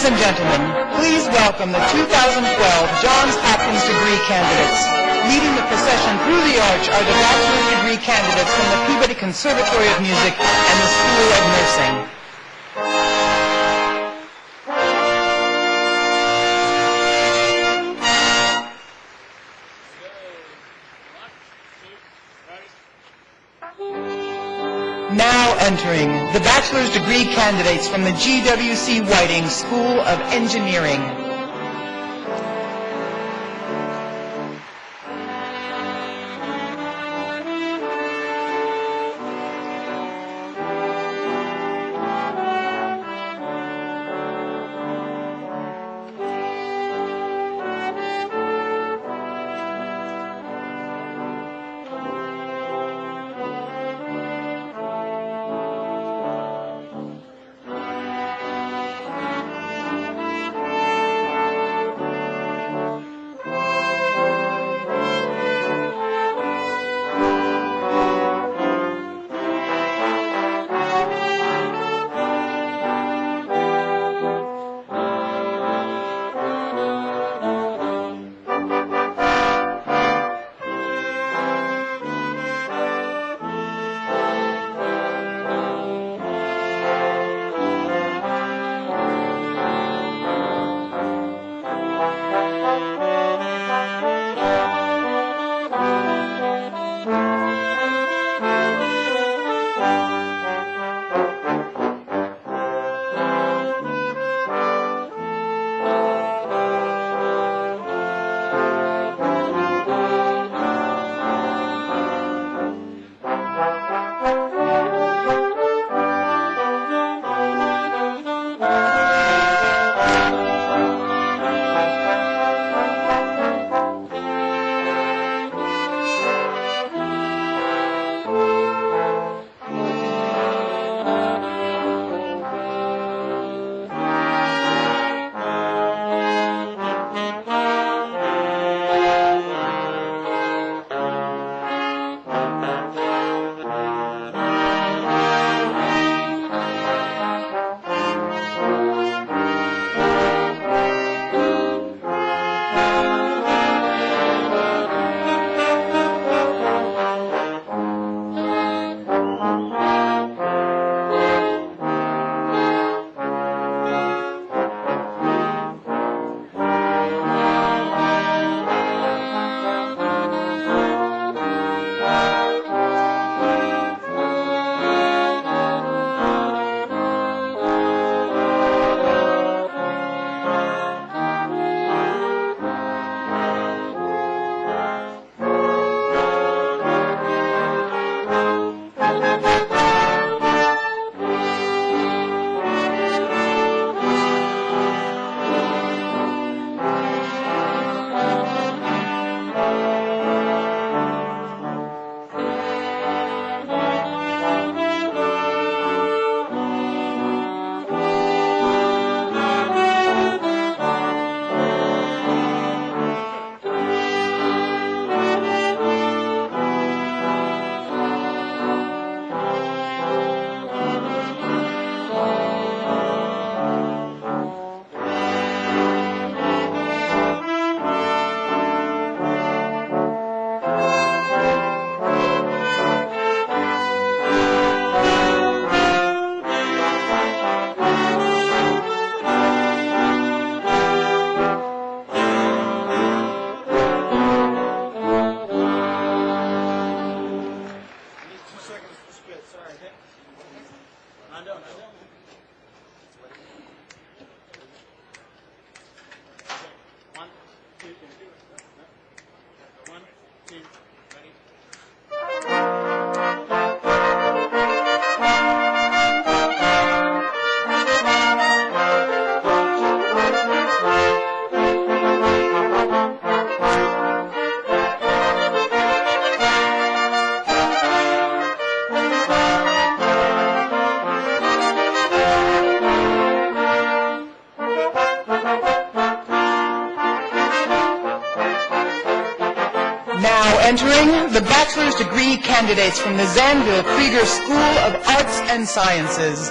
Ladies and gentlemen, please welcome the 2012 Johns Hopkins degree candidates. Leading the procession through the arch are the bachelor's degree candidates from the Peabody Conservatory of Music and the School of Nursing. Now entering the bachelor's degree candidates from the GWC Whiting School of Engineering. Entering the bachelor's degree candidates from the Zanville Krieger School of Arts and Sciences.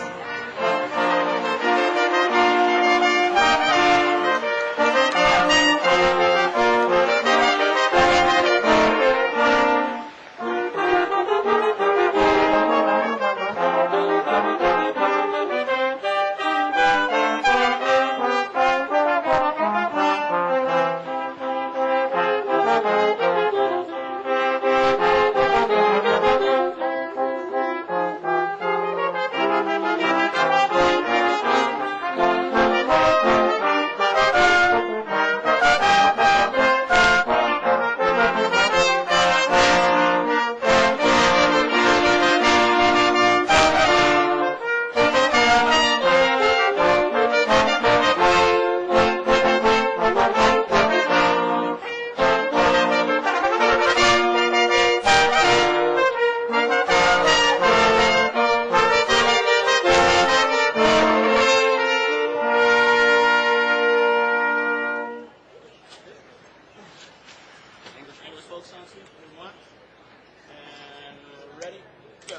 folk songs if you want. And ready, go.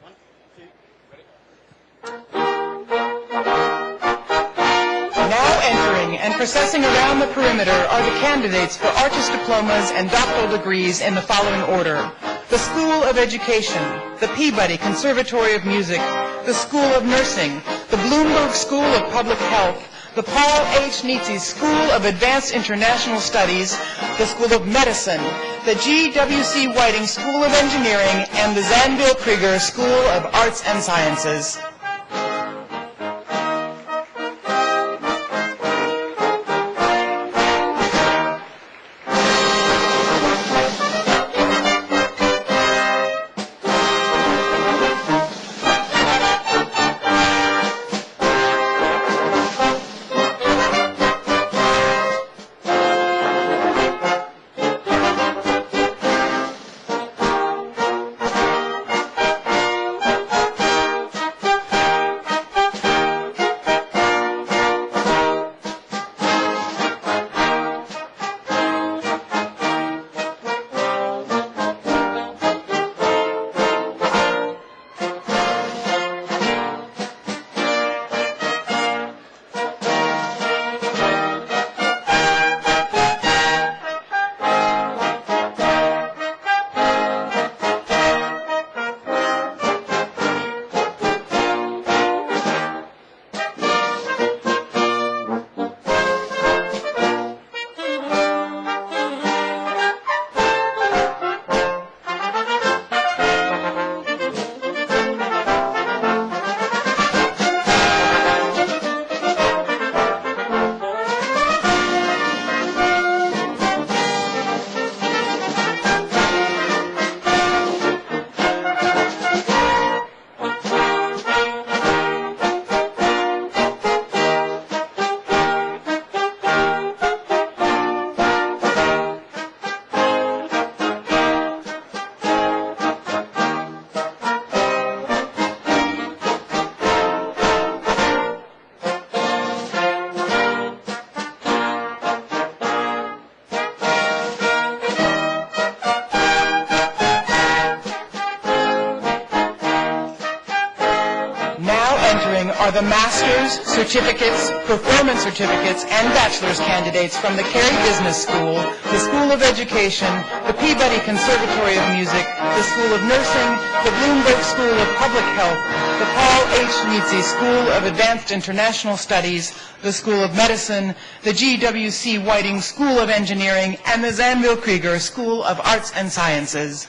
One, two, ready? Now entering and processing around the perimeter are the candidates for artist diplomas and doctoral degrees in the following order. The School of Education, the Peabody Conservatory of Music, the School of Nursing, the Bloomberg School of Public Health, the Paul H. Nietzsche School of Advanced International Studies, the School of Medicine, the G.W.C. Whiting School of Engineering, and the Zanville Krieger School of Arts and Sciences. Are the master's, certificates, performance certificates, and bachelor's candidates from the Carey Business School, the School of Education, the Peabody Conservatory of Music, the School of Nursing, the Bloomberg School of Public Health, the Paul H. Nietzsche School of Advanced International Studies, the School of Medicine, the G.W.C. Whiting School of Engineering, and the Zanville Krieger School of Arts and Sciences.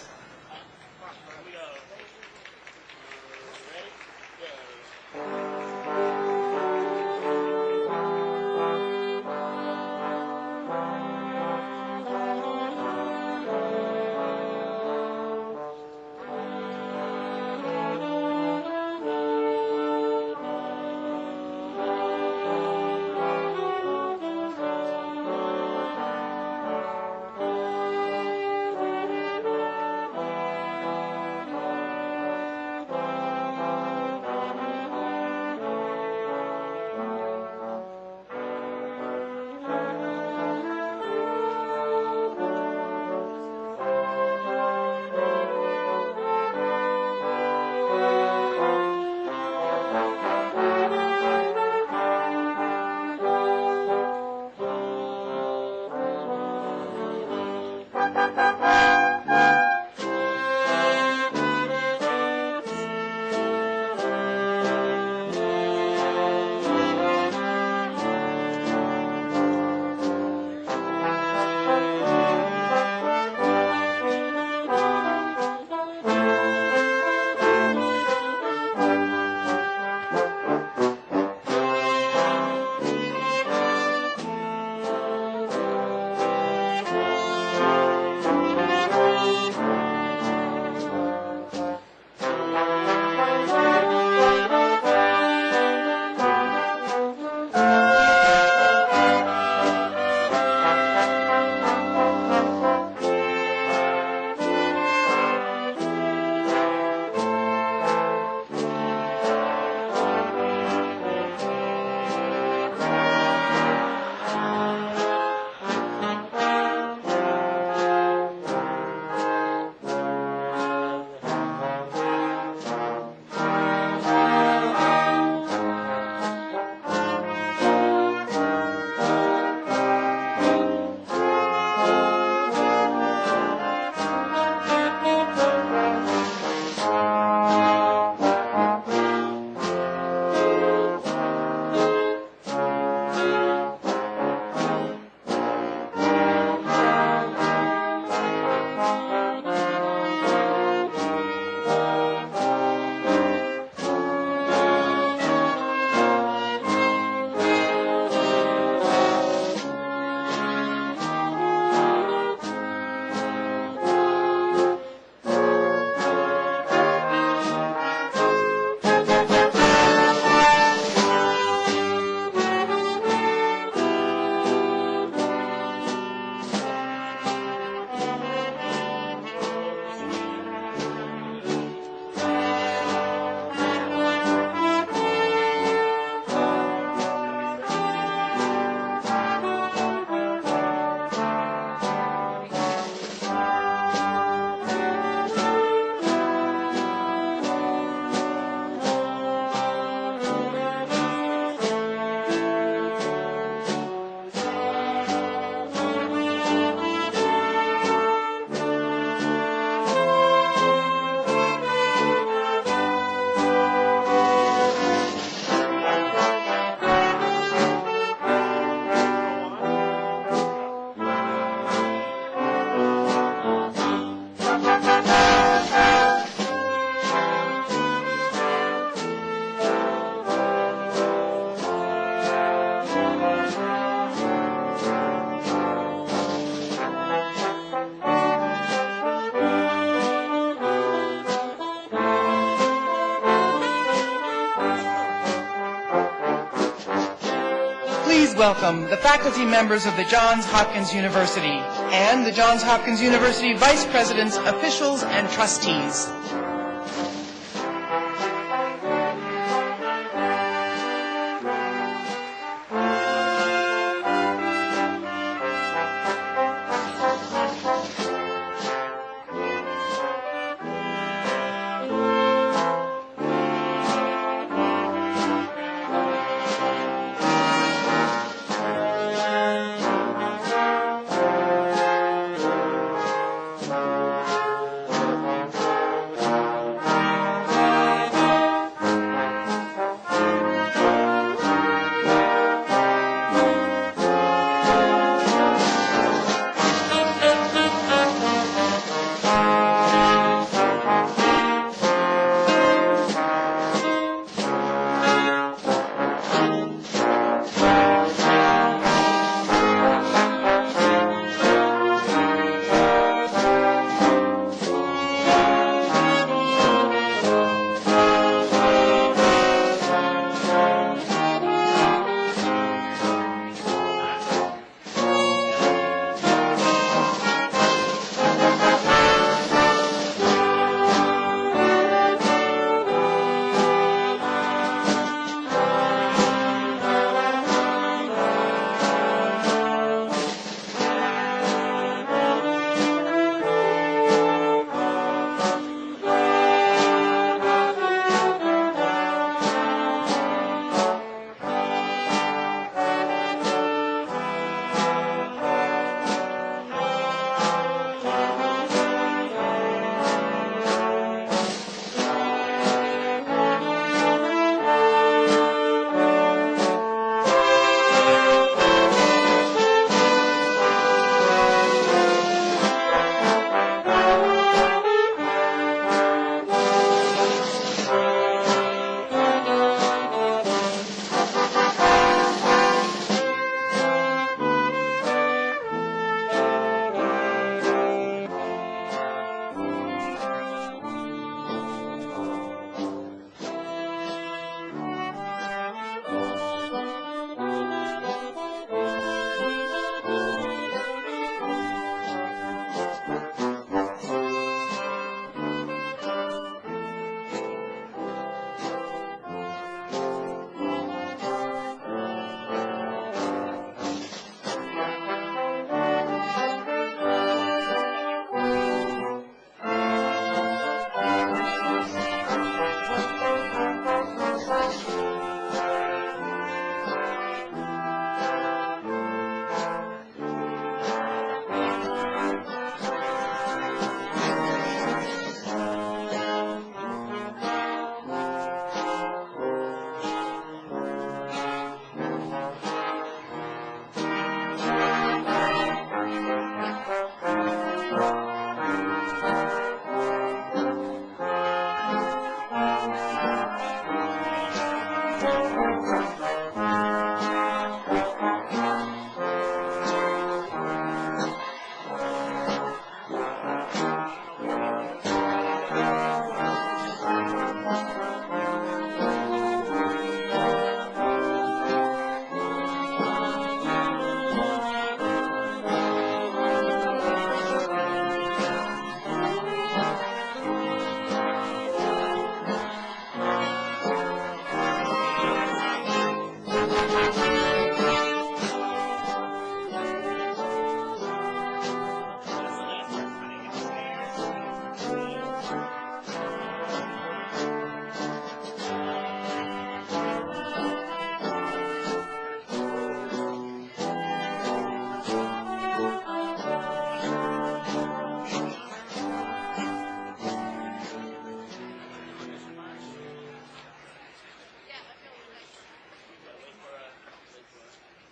welcome the faculty members of the Johns Hopkins University and the Johns Hopkins University Vice Presidents, officials, and trustees.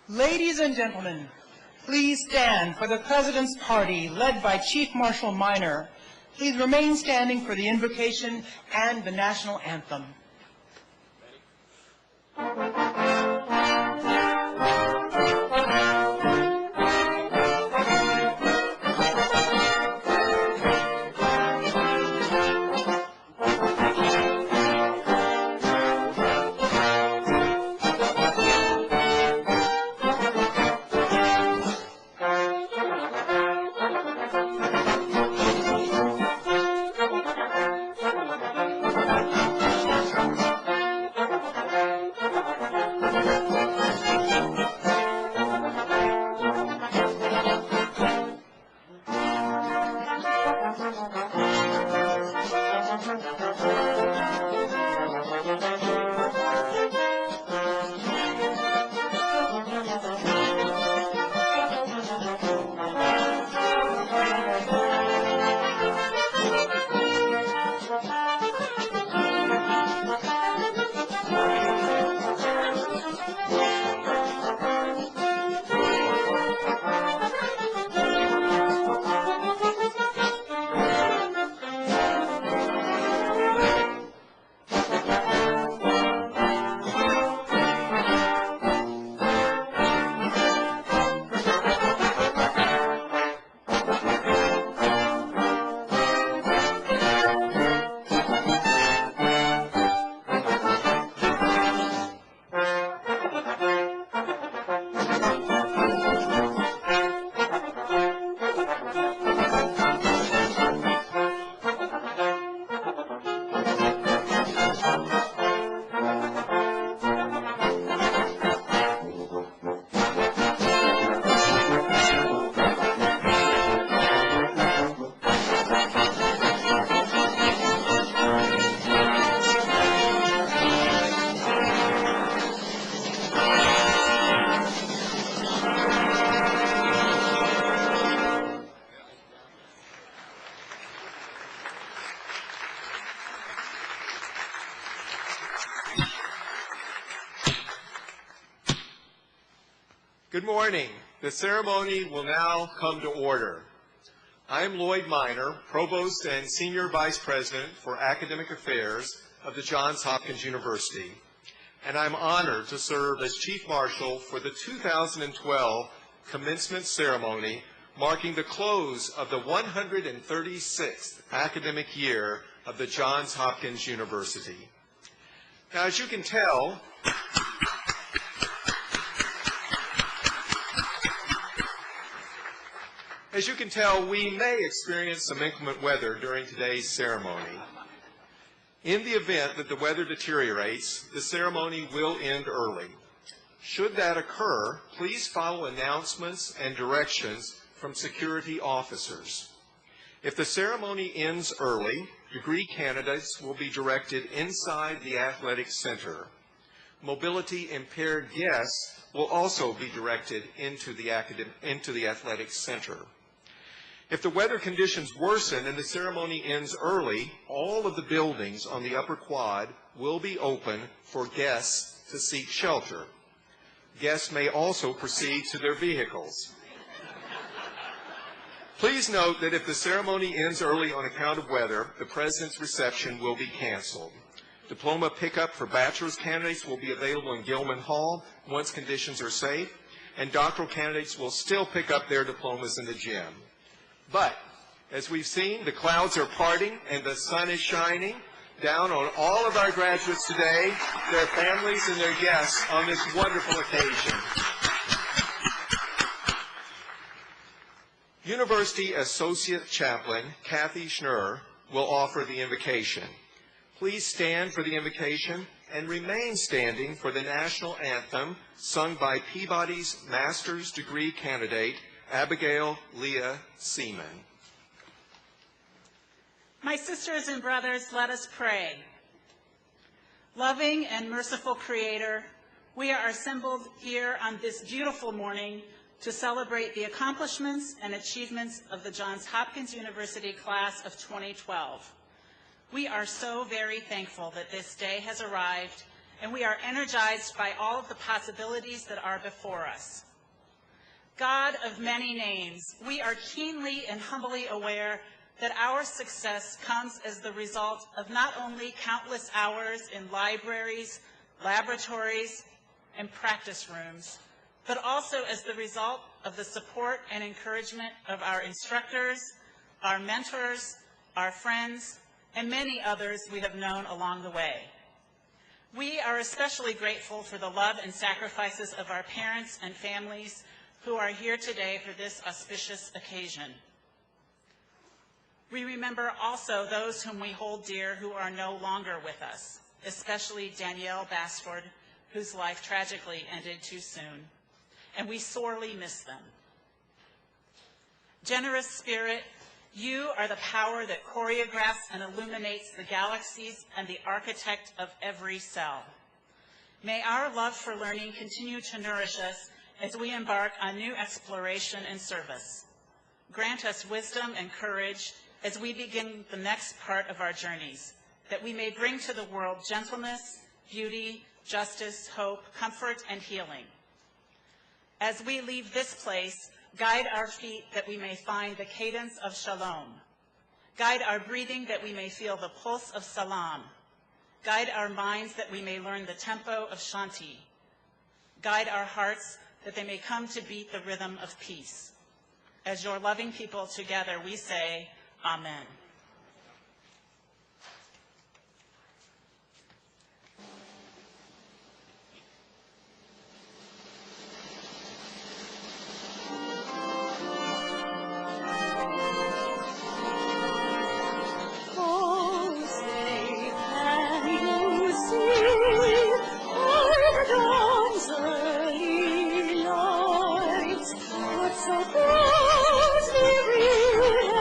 Ladies and gentlemen, please stand for the President's Party led by Chief Marshal Minor. Please remain standing for the invocation and the national anthem. Good morning. The ceremony will now come to order. I am Lloyd Minor, Provost and Senior Vice President for Academic Affairs of the Johns Hopkins University, and I'm honored to serve as Chief Marshal for the 2012 commencement ceremony marking the close of the 136th academic year of the Johns Hopkins University. Now, as you can tell, we may experience some inclement weather during today's ceremony. In the event that the weather deteriorates, the ceremony will end early. Should that occur, please follow announcements and directions from security officers. If the ceremony ends early, degree candidates will be directed inside the athletic center. Mobility impaired guests will also be directed into the athletic center. If the weather conditions worsen and the ceremony ends early, all of the buildings on the upper quad will be open for guests to seek shelter. Guests may also proceed to their vehicles. Please note that if the ceremony ends early on account of weather, the President's reception will be canceled. Diploma pickup for bachelor's candidates will be available in Gilman Hall once conditions are safe, and doctoral candidates will still pick up their diplomas in the gym. But, as we've seen, the clouds are parting and the sun is shining down on all of our graduates today, their families, and their guests on this wonderful occasion. University Associate Chaplain Kathy Schnurr will offer the invocation. Please stand for the invocation and remain standing for the national anthem sung by Peabody's master's degree candidate, Abigail Leah Seaman. My sisters and brothers, let us pray. Loving and merciful Creator, we are assembled here on this beautiful morning to celebrate the accomplishments and achievements of the Johns Hopkins University class of 2012. We are so very thankful that this day has arrived, and we are energized by all of the possibilities that are before us. God of many names, we are keenly and humbly aware that our success comes as the result of not only countless hours in libraries, laboratories, and practice rooms, but also as the result of the support and encouragement of our instructors, our mentors, our friends, and many others we have known along the way. We are especially grateful for the love and sacrifices of our parents and families who are here today for this auspicious occasion. We remember also those whom we hold dear who are no longer with us, especially Danielle Basford, whose life tragically ended too soon, and we sorely miss them. Generous Spirit, you are the power that choreographs and illuminates the galaxies and the architect of every cell. May our love for learning continue to nourish us as we embark on new exploration and service. Grant us wisdom and courage as we begin the next part of our journeys, that we may bring to the world gentleness, beauty, justice, hope, comfort, and healing. As we leave this place, guide our feet that we may find the cadence of shalom. Guide our breathing that we may feel the pulse of salam. Guide our minds that we may learn the tempo of shanti. Guide our hearts that they may come to beat the rhythm of peace. As your loving people together, we say, Amen. So closely rooted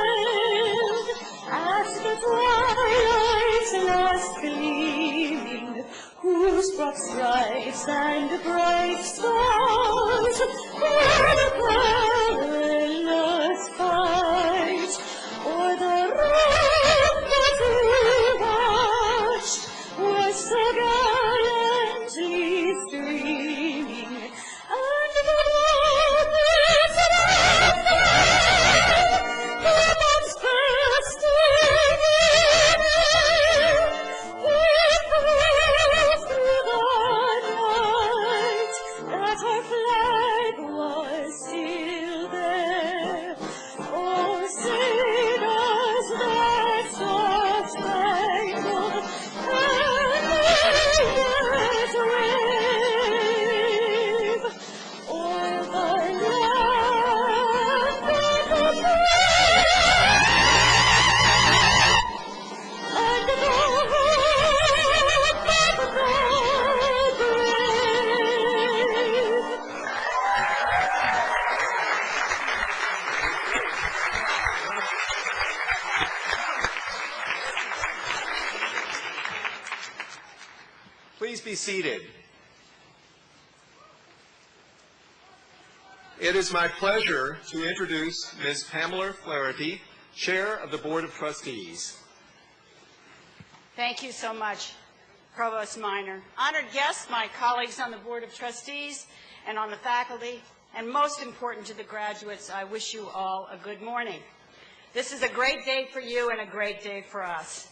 be seated. It is my pleasure to introduce Ms. Pamela Flaherty, Chair of the Board of Trustees. Thank you so much, Provost Minor. Honored guests, my colleagues on the Board of Trustees and on the faculty, and most important to the graduates, I wish you all a good morning. This is a great day for you and a great day for us.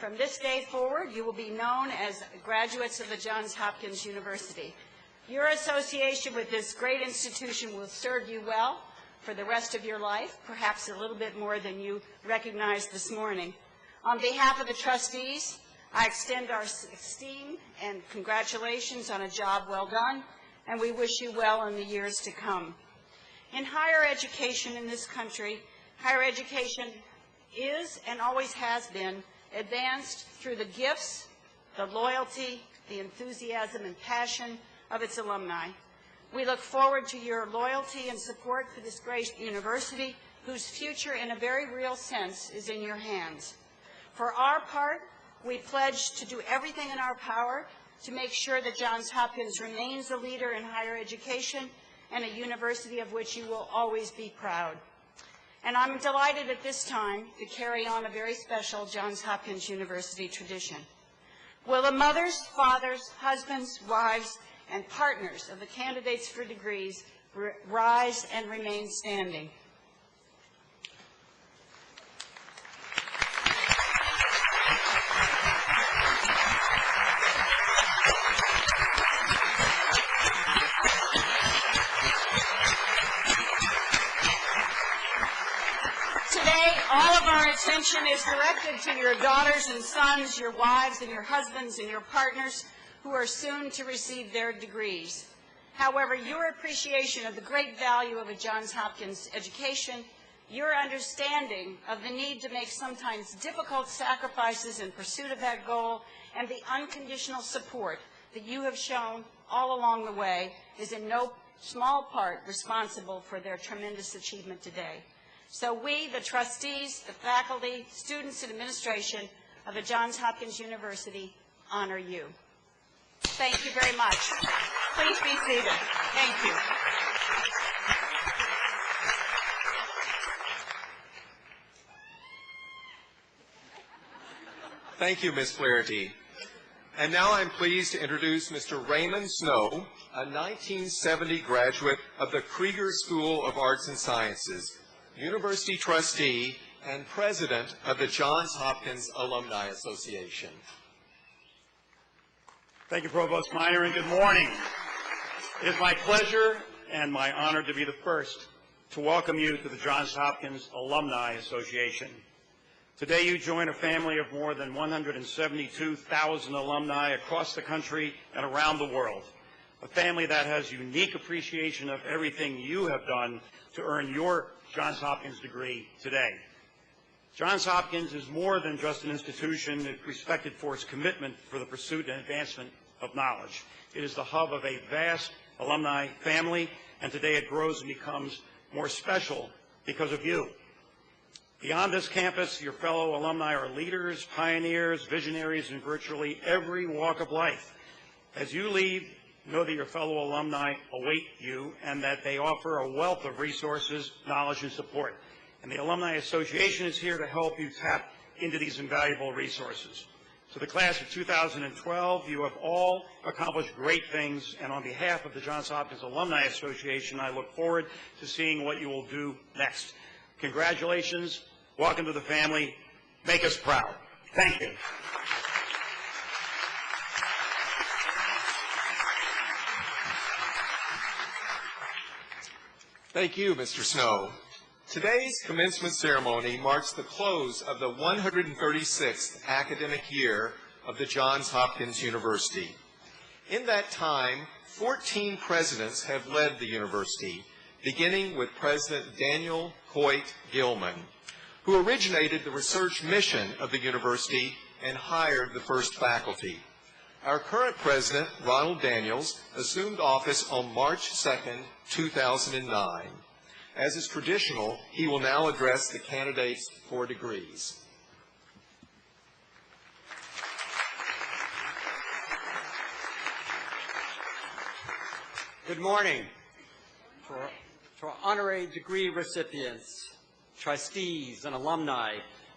From this day forward, you will be known as graduates of the Johns Hopkins University. Your association with this great institution will serve you well for the rest of your life, perhaps a little bit more than you recognized this morning. On behalf of the trustees, I extend our esteem and congratulations on a job well done, and we wish you well in the years to come. In higher education in this country, higher education is and always has been advanced through the gifts, the loyalty, the enthusiasm and passion of its alumni. We look forward to your loyalty and support for this great university, whose future in a very real sense is in your hands. For our part, we pledge to do everything in our power to make sure that Johns Hopkins remains a leader in higher education and a university of which you will always be proud. And I'm delighted at this time to carry on a very special Johns Hopkins University tradition. Will the mothers, fathers, husbands, wives, and partners of the candidates for degrees rise and remain standing? Today, all of our attention is directed to your daughters and sons, your wives and your husbands and your partners who are soon to receive their degrees. However, your appreciation of the great value of a Johns Hopkins education, your understanding of the need to make sometimes difficult sacrifices in pursuit of that goal, and the unconditional support that you have shown all along the way is in no small part responsible for their tremendous achievement today. So we, the trustees, the faculty, students, and administration of the Johns Hopkins University honor you. Thank you very much. Please be seated. Thank you. Thank you, Ms. Flaherty. And now I'm pleased to introduce Mr. Raymond Snow, a 1970 graduate of the Krieger School of Arts and Sciences, university trustee, and president of the Johns Hopkins Alumni Association. Thank you, Provost Minor, and good morning. It is my pleasure and my honor to be the first to welcome you to the Johns Hopkins Alumni Association. Today you join a family of more than 172,000 alumni across the country and around the world, a family that has unique appreciation of everything you have done to earn your Johns Hopkins degree today. Johns Hopkins is more than just an institution respected for its commitment for the pursuit and advancement of knowledge. It is the hub of a vast alumni family, and today it grows and becomes more special because of you. Beyond this campus, your fellow alumni are leaders, pioneers, visionaries in virtually every walk of life. As you leave, know that your fellow alumni await you and that they offer a wealth of resources, knowledge, and support. And the Alumni Association is here to help you tap into these invaluable resources. To the class of 2012, you have all accomplished great things, and on behalf of the Johns Hopkins Alumni Association, I look forward to seeing what you will do next. Congratulations. Welcome to the family. Make us proud. Thank you. Thank you, Mr. Snow. Today's commencement ceremony marks the close of the 136th academic year of the Johns Hopkins University. In that time, 14 presidents have led the university, beginning with President Daniel Coit Gilman, who originated the research mission of the university and hired the first faculty. Our current president, Ronald Daniels, assumed office on March 2nd, 2009. As is traditional, he will now address the candidates for degrees. Good morning to our honorary degree recipients, trustees and alumni,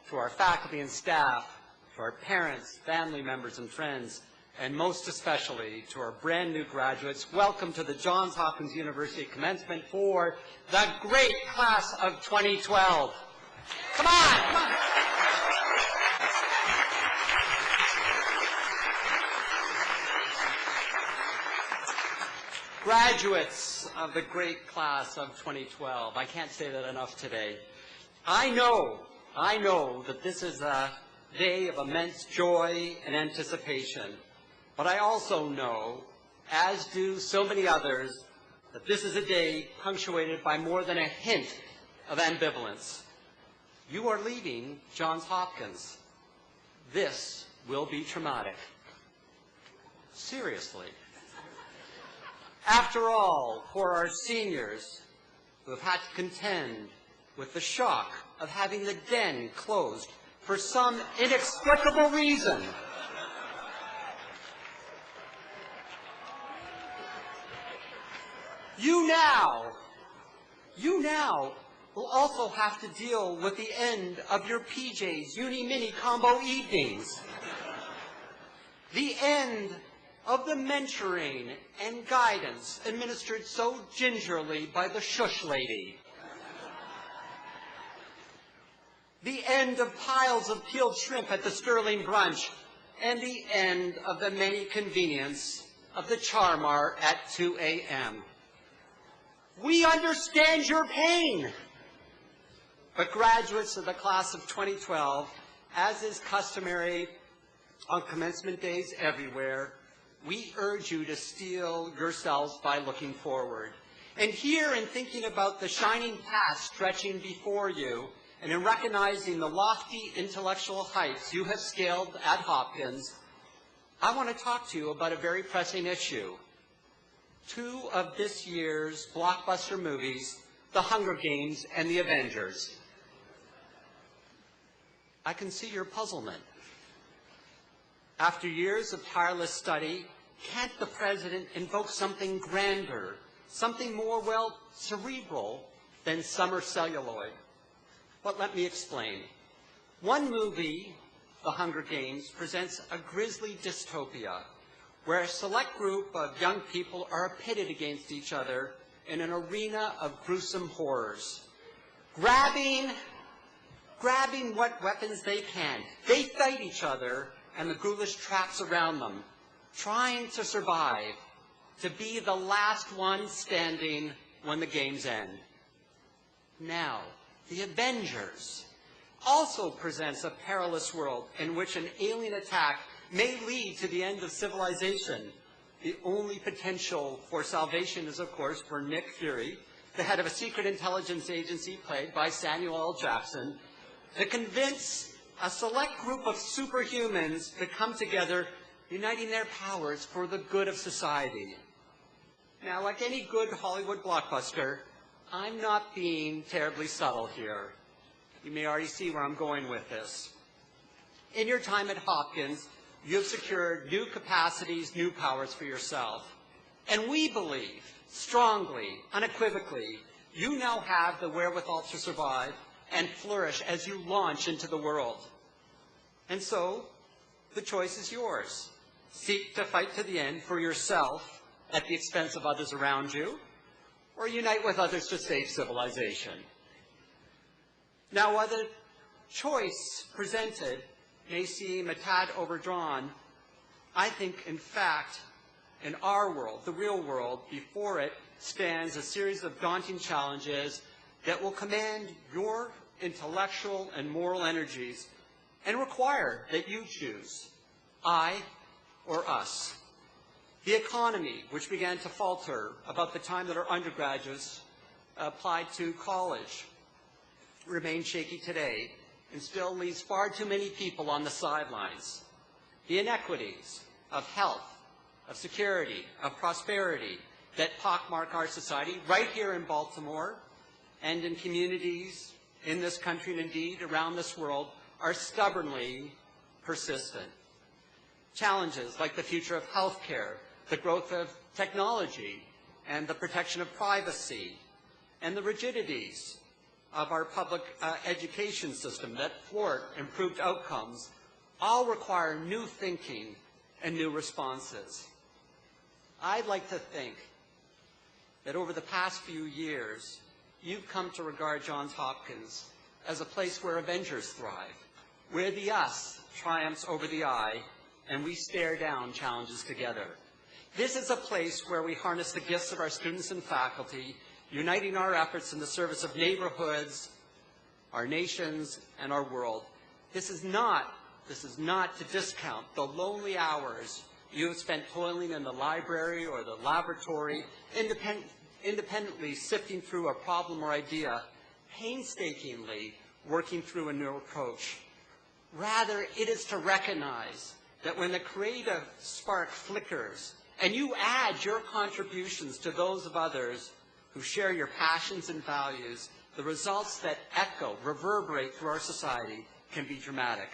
to our faculty and staff, to our parents, family members and friends, and most especially to our brand new graduates. Welcome to the Johns Hopkins University commencement for the great class of 2012. Come on, come on. Graduates of the great class of 2012. I can't say that enough today. I know that this is a day of immense joy and anticipation, but I also know, as do so many others, that this is a day punctuated by more than a hint of ambivalence. You are leaving Johns Hopkins. This will be traumatic. Seriously. After all, for our seniors who have had to contend with the shock of having the den closed for some inexplicable reason, you now will also have to deal with the end of your PJs Uni-Mini combo evenings, the end of the mentoring and guidance administered so gingerly by the shush lady, the end of piles of peeled shrimp at the Sterling brunch, and the end of the many convenience of the Charmar at 2 a.m. We understand your pain, but graduates of the class of 2012, as is customary on commencement days everywhere, we urge you to steel yourselves by looking forward. And here, in thinking about the shining path stretching before you, and in recognizing the lofty intellectual heights you have scaled at Hopkins, I want to talk to you about a very pressing issue. Two of this year's blockbuster movies, The Hunger Games and The Avengers. I can see your puzzlement. After years of tireless study, can't the president invoke something grander, something more, well, cerebral than summer celluloid? But let me explain. One movie, The Hunger Games, presents a grisly dystopia where a select group of young people are pitted against each other in an arena of gruesome horrors, grabbing what weapons they can. They fight each other and the ghoulish traps around them, trying to survive, to be the last one standing when the games end. Now, The Avengers also presents a perilous world in which an alien attack may lead to the end of civilization. The only potential for salvation is, of course, for Nick Fury, the head of a secret intelligence agency played by Samuel L. Jackson, to convince a select group of superhumans to come together, uniting their powers for the good of society. Now, like any good Hollywood blockbuster, I'm not being terribly subtle here. You may already see where I'm going with this. In your time at Hopkins, you have secured new capacities, new powers for yourself. And we believe, strongly, unequivocally, you now have the wherewithal to survive and flourish as you launch into the world. And so, the choice is yours. Seek to fight to the end for yourself at the expense of others around you, or unite with others to save civilization. Now, while the choice presented may seem a tad overdrawn, I think, in fact, in our world, the real world, before it stands a series of daunting challenges that will command your intellectual and moral energies and require that you choose, I or us. The economy, which began to falter about the time that our undergraduates applied to college, remains shaky today and still leaves far too many people on the sidelines. The inequities of health, of security, of prosperity that pockmark our society right here in Baltimore and in communities in this country and indeed around this world are stubbornly persistent. Challenges like the future of healthcare, the growth of technology, and the protection of privacy and the rigidities of our public education system that thwart improved outcomes all require new thinking and new responses. I'd like to think that over the past few years, you've come to regard Johns Hopkins as a place where Avengers thrive, where the us triumphs over the I, and we stare down challenges together. This is a place where we harness the gifts of our students and faculty, uniting our efforts in the service of neighborhoods, our nations, and our world. This is not to discount the lonely hours you have spent toiling in the library or the laboratory, independently sifting through a problem or idea, painstakingly working through a new approach. Rather, it is to recognize that when the creative spark flickers and you add your contributions to those of others who share your passions and values, the results that echo, reverberate through our society can be dramatic.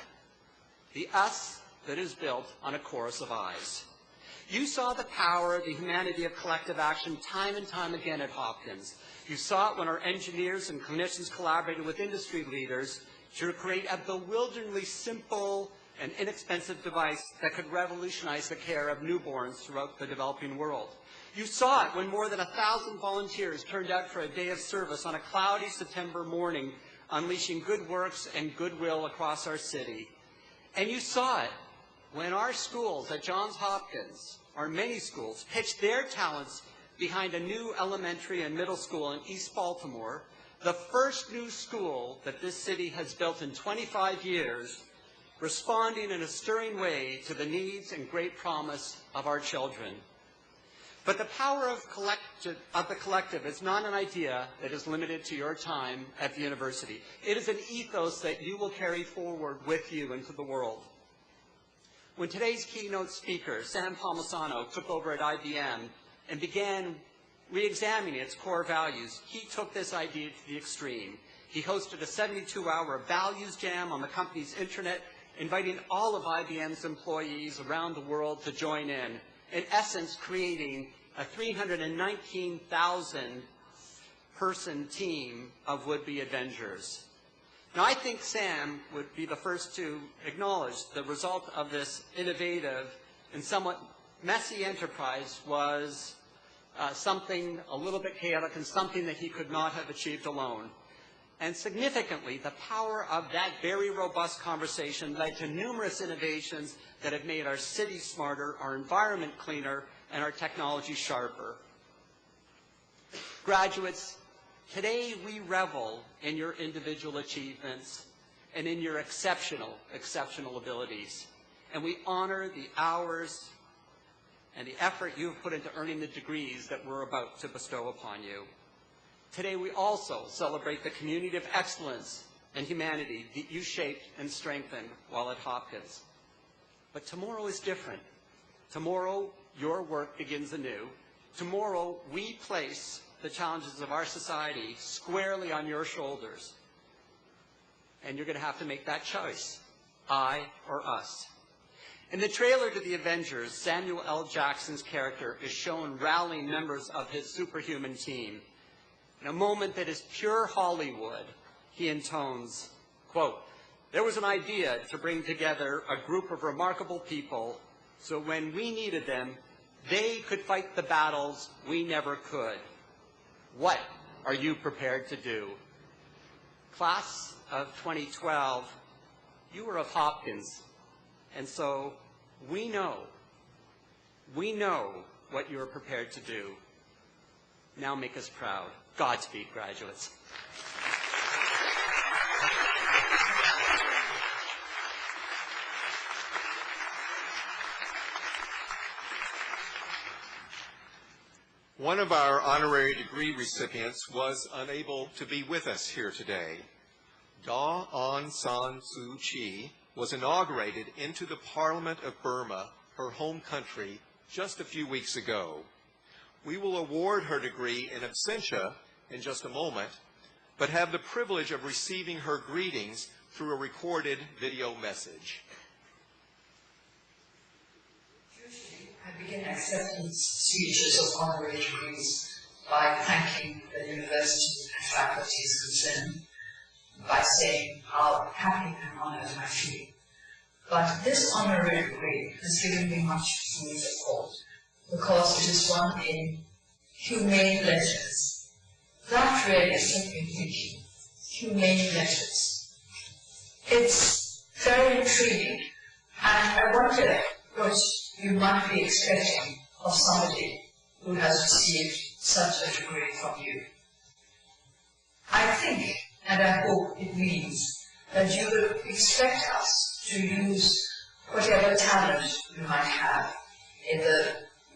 The us that is built on a chorus of I's. You saw the power, the humanity of collective action time and time again at Hopkins. You saw it when our engineers and clinicians collaborated with industry leaders to create a bewilderingly simple and inexpensive device that could revolutionize the care of newborns throughout the developing world. You saw it when more than 1,000 volunteers turned out for a day of service on a cloudy September morning, unleashing good works and goodwill across our city. And you saw it when our schools at Johns Hopkins, our many schools, pitched their talents behind a new elementary and middle school in East Baltimore, the first new school that this city has built in 25 years, responding in a stirring way to the needs and great promise of our children. But the power of the collective is not an idea that is limited to your time at the university. It is an ethos that you will carry forward with you into the world. When today's keynote speaker, Sam Palmisano, took over at IBM and began re-examining its core values, he took this idea to the extreme. He hosted a 72-hour values jam on the company's intranet, inviting all of IBM's employees around the world to join in essence creating a 319,000-person team of would-be Avengers. Now, I think Sam would be the first to acknowledge the result of this innovative and somewhat messy enterprise was something a little bit chaotic and something that he could not have achieved alone. And significantly, the power of that very robust conversation led to numerous innovations that have made our city smarter, our environment cleaner, and our technology sharper. Graduates, today we revel in your individual achievements and in your exceptional abilities. And we honor the hours and the effort you have put into earning the degrees that we're about to bestow upon you. Today we also celebrate the community of excellence and humanity that you shaped and strengthened while at Hopkins. But tomorrow is different. Tomorrow, your work begins anew. Tomorrow, we place the challenges of our society squarely on your shoulders. And you're going to have to make that choice, I or us. In the trailer to The Avengers, Samuel L. Jackson's character is shown rallying members of his superhuman team. In a moment that is pure Hollywood, he intones, quote, "There was an idea to bring together a group of remarkable people so when we needed them, they could fight the battles we never could. What are you prepared to do?" Class of 2012, you were of Hopkins, and so we know what you are prepared to do. Now make us proud. Godspeed, graduates. One of our honorary degree recipients was unable to be with us here today. Daw Aung San Suu Kyi was inaugurated into the Parliament of Burma, her home country, just a few weeks ago. We will award her degree in absentia in just a moment, but have the privilege of receiving her greetings through a recorded video message. 주식 I begin acceptance speeches of honorary degrees by thanking the university and faculties concerned, by saying how happy and honored I feel. But this honorary degree has given me much food for thought, because it is one in humane letters. That really set me thinking. Humane letters. It's very intriguing, and I wonder what you might be expecting of somebody who has received such a degree from you. I think, and I hope it means, that you will expect us to use whatever talent we might have in the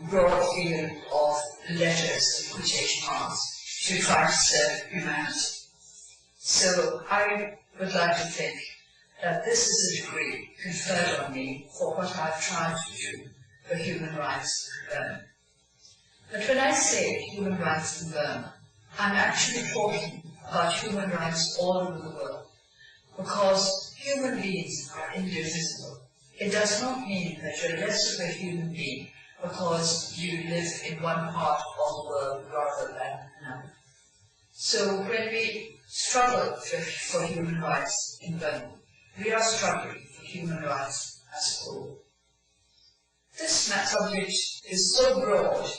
broad field of letters and quotation marks to try to serve humanity. So I would like to think that this is a degree conferred on me for what I've tried to do for human rights in Burma. But when I say human rights in Burma, I'm actually talking about human rights all over the world, because human beings are indivisible. It does not mean that you're less of a human being because you live in one part of the world rather than another. So when we struggle for human rights in Burma, we are struggling for human rights as a whole. This subject is so broad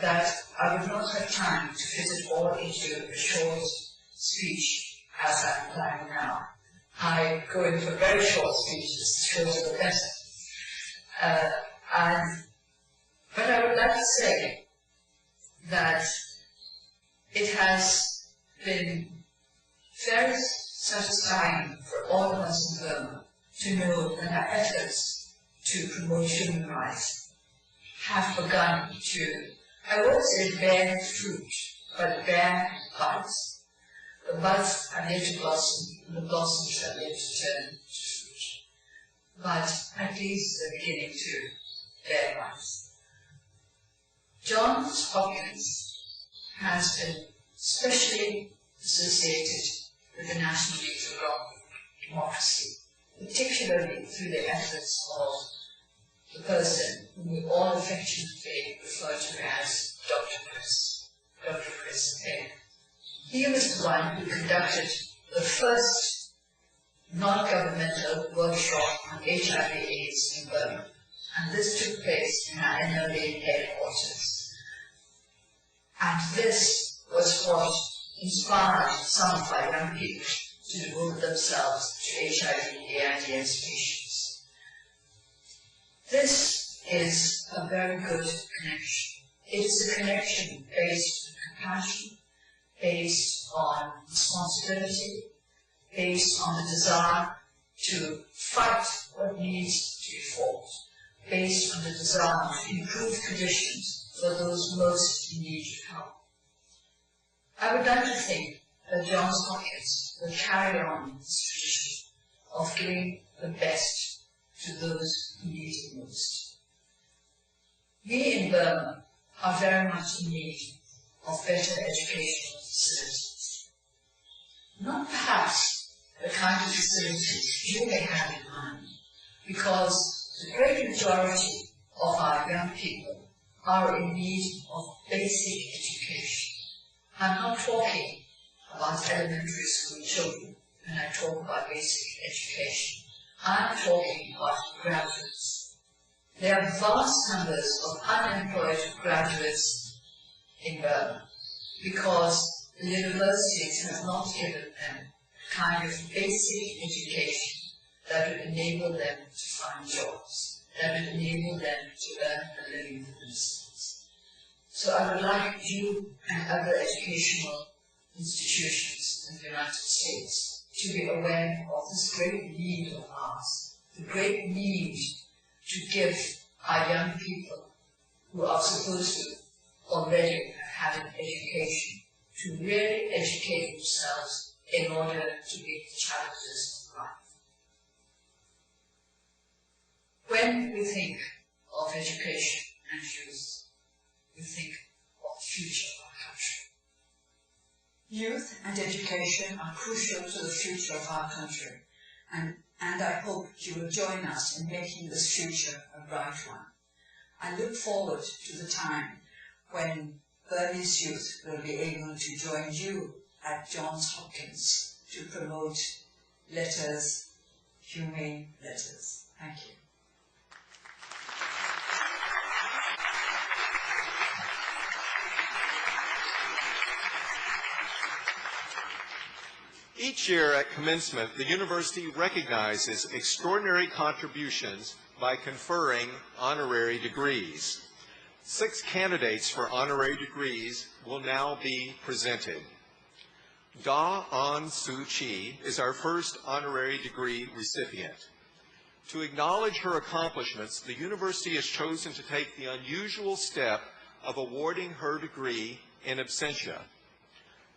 that I would not have time to fit it all into a short speech as I'm planning now. I go in for very short speeches, the shorter the better. But I would like to say that it has been very satisfying for all of us in Burma to know that our efforts to promote human rights have begun to, I won't say bear fruit, but bear buds. The buds are yet to blossom, and the blossoms are yet to turn to fruit. But at least they're beginning to bear buds. Johns Hopkins has been specially associated with the National League for Democracy, particularly through the efforts of the person whom we all affectionately refer to as Dr. Chris Pegg. He was the one who conducted the first non-governmental workshop on HIV/AIDS in Burma, and this took place in our NLA headquarters. And this was what inspired some of our young people to devote themselves to HIV/AIDS patients. This is a very good connection. It is a connection based on compassion, based on responsibility, based on the desire to fight what needs to be fought, based on the desire to improve conditions for those most in need of help. I would like to think that Johns Hopkins will carry on this tradition of giving the best to those who need it most. We in Burma are very much in need of better educational facilities. Not perhaps the kind of facilities you may have in mind, because the great majority of our young people are in need of basic education. I'm not talking about elementary school children when I talk about basic education. I'm talking about graduates. There are vast numbers of unemployed graduates in Burma because the universities have not given them the kind of basic education that would enable them to find jobs, that would enable them to earn a living for themselves. So I would like you and other educational institutions in the United States to be aware of this great need of ours, the great need to give our young people who are supposed to already have an education to really educate themselves in order to meet the challenges of life. When we think of education and youth, we think of the future of our country. Youth and education are crucial to the future of our country, and I hope you will join us in making this future a bright one. I look forward to the time when Burmese youth will be able to join you at Johns Hopkins to promote letters, humane letters. Thank you. Each year at commencement, the university recognizes extraordinary contributions by conferring honorary degrees. 6 candidates for honorary degrees will now be presented. Daw Aung Suu Kyi is our first honorary degree recipient. To acknowledge her accomplishments, the university has chosen to take the unusual step of awarding her degree in absentia.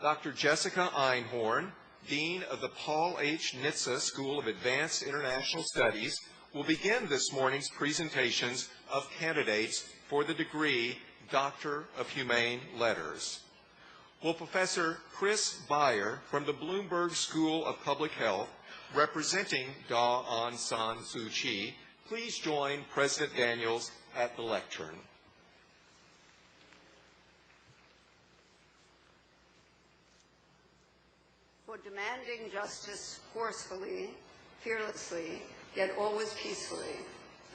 Dr. Jessica Einhorn, Dean of the Paul H. Nitze School of Advanced International Studies, will begin this morning's presentations of candidates for the degree Doctor of Humane Letters. Will Professor Chris Beyer from the Bloomberg School of Public Health, representing Daw Aung San Suu Kyi, please join President Daniels at the lectern. For demanding justice forcefully, fearlessly, yet always peacefully,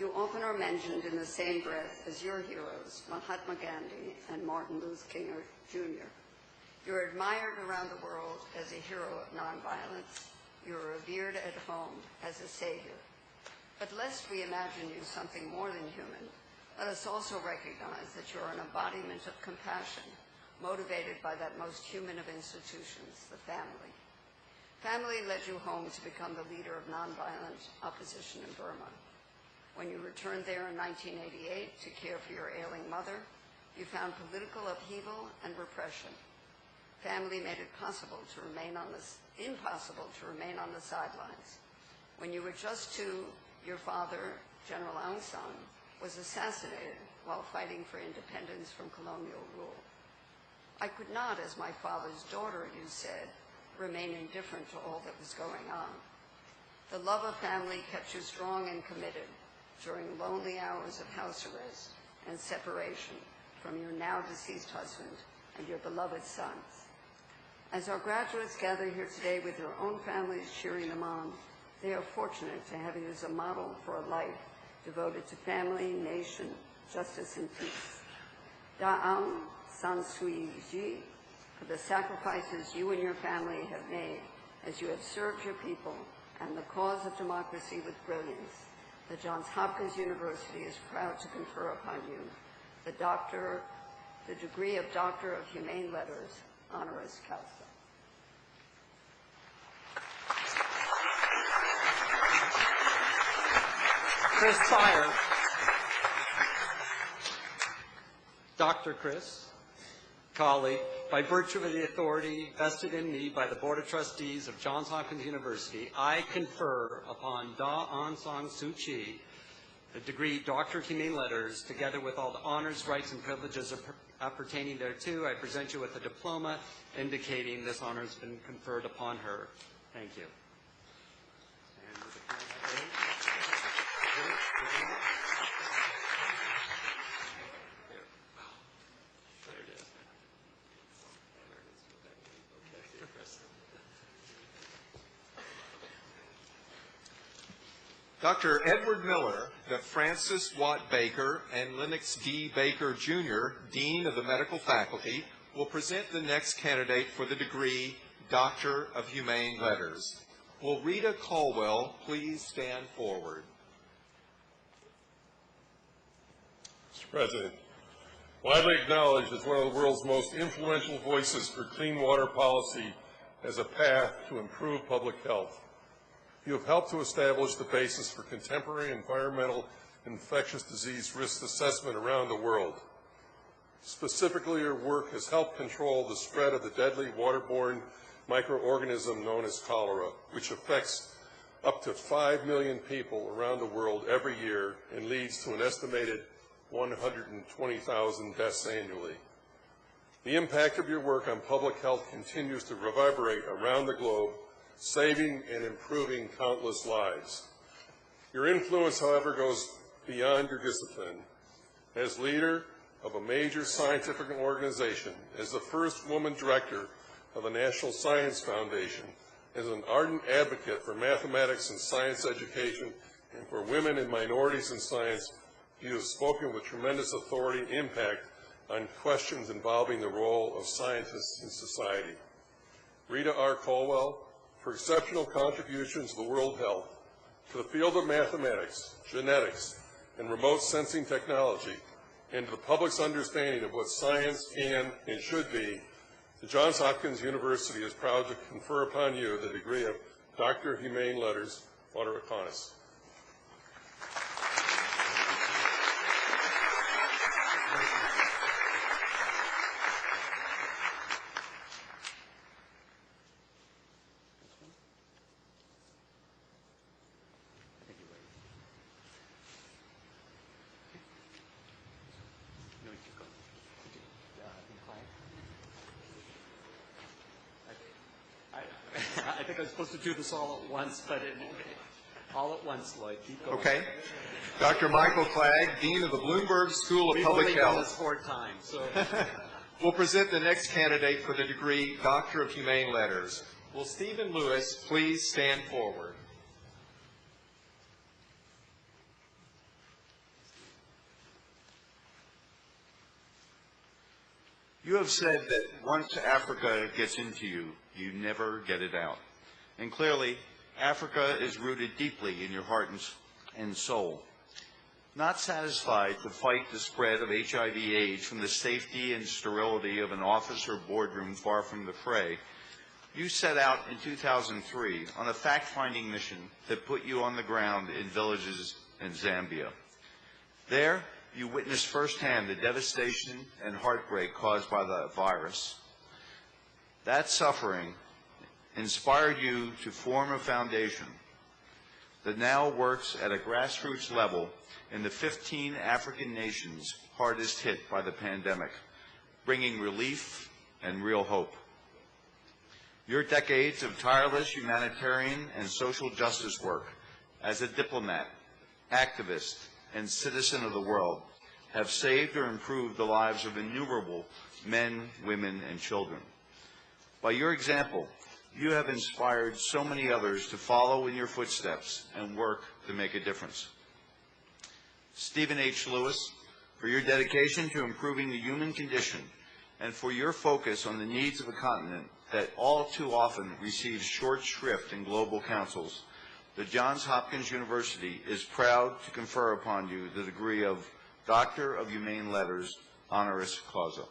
you often are mentioned in the same breath as your heroes, Mahatma Gandhi and Martin Luther King Jr. You're admired around the world as a hero of nonviolence. You're revered at home as a savior. But lest we imagine you something more than human, let us also recognize that you're an embodiment of compassion, motivated by that most human of institutions, the family. Family led you home to become the leader of nonviolent opposition in Burma. When you returned there in 1988 to care for your ailing mother, you found political upheaval and repression. Family made it impossible to remain on the sidelines. When you were just 2, your father, General Aung San, was assassinated while fighting for independence from colonial rule. I could not, as my father's daughter, you said, remain indifferent to all that was going on. The love of family kept you strong and committed during lonely hours of house arrest and separation from your now deceased husband and your beloved sons. As our graduates gather here today with their own families cheering them on, they are fortunate to have you as a model for a life devoted to family, nation, justice, and peace. Daw Aung San Suu Kyi, for the sacrifices you and your family have made as you have served your people and the cause of democracy with brilliance, the Johns Hopkins University is proud to confer upon you the degree of Doctor of Humane Letters, honoris causa. Chris Beyer. Dr. Chris, colleague, by virtue of the authority vested in me by the Board of Trustees of Johns Hopkins University, I confer upon Daw Aung San Suu Kyi the degree Doctor of Humane Letters, together with all the honors, rights, and privileges appertaining thereto. I present you with a diploma indicating this honor has been conferred upon her. Thank you. And with the Dr. Edward Miller, the Francis Watt Baker and Lennox D. Baker, Jr., Dean of the Medical Faculty, will present the next candidate for the degree Doctor of Humane Letters. Will Rita Caldwell please stand forward? Mr. President, widely acknowledged as one of the world's most influential voices for clean water policy as a path to improve public health, you have helped to establish the basis for contemporary environmental and infectious disease risk assessment around the world. Specifically, your work has helped control the spread of the deadly waterborne microorganism known as cholera, which affects up to 5 million people around the world every year and leads to an estimated 120,000 deaths annually. The impact of your work on public health continues to reverberate around the globe, saving and improving countless lives. Your influence, however, goes beyond your discipline. As leader of a major scientific organization, as the first woman director of the National Science Foundation, as an ardent advocate for mathematics and science education and for women and minorities in science, you have spoken with tremendous authority and impact on questions involving the role of scientists in society. Rita R. Colwell, for exceptional contributions to the world health, to the field of mathematics, genetics, and remote sensing technology, and to the public's understanding of what science can and should be, the Johns Hopkins University is proud to confer upon you the degree of Doctor of Humane Letters, honoris causa. I think I'm supposed to do this all at once, but all at once, Lloyd. Keep going. Okay. Dr. Michael Clagg, Dean of the Bloomberg School of Public We've only done this Health, 4 times, so. will present the next candidate for the degree Doctor of Humane Letters. Will Stephen Lewis please stand forward? You have said that once Africa gets into you, you never get it out. And clearly, Africa is rooted deeply in your heart and soul. Not satisfied to fight the spread of HIV/AIDS from the safety and sterility of an office or boardroom far from the fray, you set out in 2003 on a fact-finding mission that put you on the ground in villages in Zambia. There, you witnessed firsthand the devastation and heartbreak caused by the virus. That suffering inspired you to form a foundation that now works at a grassroots level in the 15 African nations hardest hit by the pandemic, bringing relief and real hope. Your decades of tireless humanitarian and social justice work as a diplomat, activist, and citizen of the world have saved or improved the lives of innumerable men, women, and children. By your example, you have inspired so many others to follow in your footsteps and work to make a difference. Stephen H. Lewis, for your dedication to improving the human condition and for your focus on the needs of a continent that all too often receives short shrift in global councils, the Johns Hopkins University is proud to confer upon you the degree of Doctor of Humane Letters, honoris causa.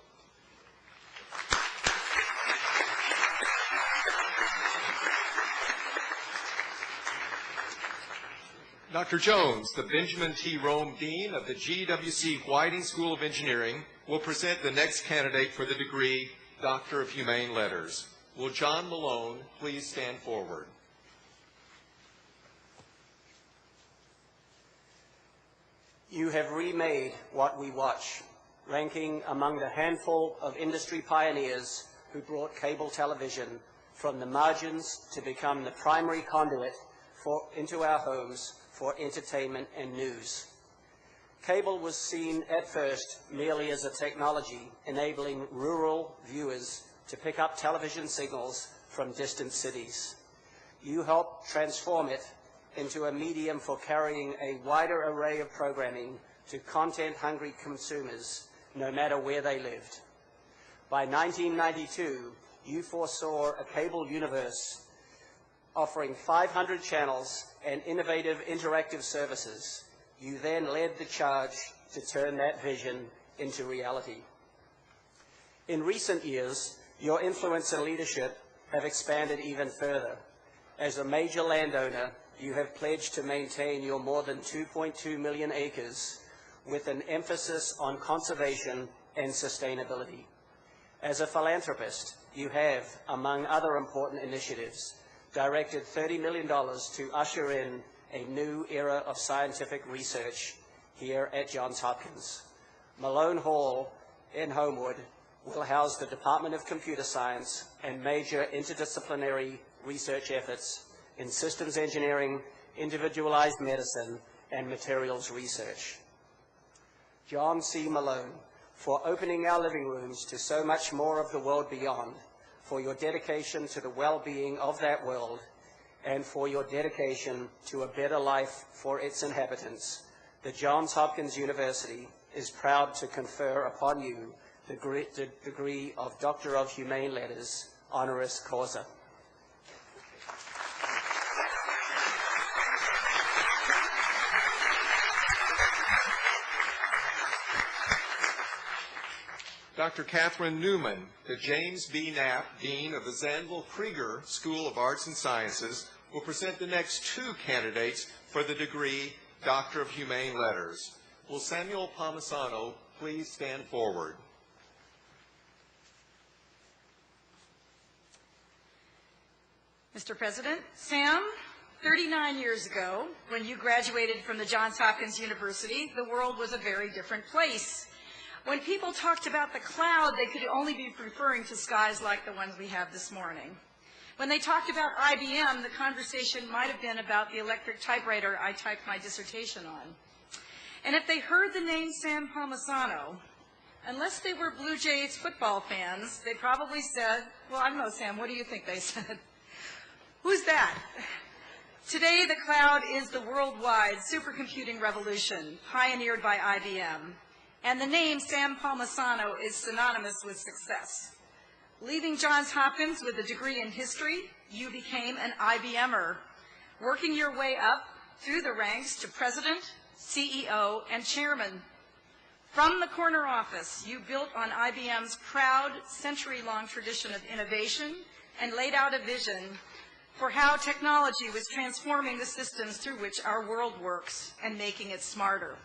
Dr. Jones, the Benjamin T. Rome Dean of the GWC Whiting School of Engineering, will present the next candidate for the degree Doctor of Humane Letters. Will John Malone please stand forward? You have remade what we watch, ranking among the handful of industry pioneers who brought cable television from the margins to become the primary conduit into our homes for entertainment and news. Cable was seen at first merely as a technology enabling rural viewers to pick up television signals from distant cities. You helped transform it into a medium for carrying a wider array of programming to content-hungry consumers, no matter where they lived. By 1992, you foresaw a cable universe offering 500 channels and innovative interactive services. You then led the charge to turn that vision into reality. In recent years, your influence and leadership have expanded even further. As a major landowner, you have pledged to maintain your more than 2.2 million acres with an emphasis on conservation and sustainability. As a philanthropist, you have, among other important initiatives, directed $30 million to usher in a new era of scientific research here at Johns Hopkins. Malone Hall in Homewood will house the Department of Computer Science and major interdisciplinary research efforts in systems engineering, individualized medicine, and materials research. John C. Malone, for opening our living rooms to so much more of the world beyond, for your dedication to the well-being of that world, and for your dedication to a better life for its inhabitants, the Johns Hopkins University is proud to confer upon you the degree of Doctor of Humane Letters, honoris causa. Dr. Catherine Newman, the James B. Knapp Dean of the Zanville Krieger School of Arts and Sciences, will present the next two candidates for the degree Doctor of Humane Letters. Will Samuel Palmisano please stand forward? Mr. President, Sam, 39 years ago, when you graduated from the Johns Hopkins University, the world was a very different place. When people talked about the cloud, they could only be referring to skies like the ones we have this morning. When they talked about IBM, the conversation might have been about the electric typewriter I typed my dissertation on. And if they heard the name Sam Palmisano, unless they were Blue Jays football fans, they probably said, well, I don't know, Sam, what do you think they said? Who's that? Today, the cloud is the worldwide supercomputing revolution pioneered by IBM. And the name Sam Palmisano is synonymous with success. Leaving Johns Hopkins with a degree in history, you became an IBMer, working your way up through the ranks to president, CEO, and chairman. From the corner office, you built on IBM's proud century-long tradition of innovation and laid out a vision for how technology was transforming the systems through which our world works and making it smarter.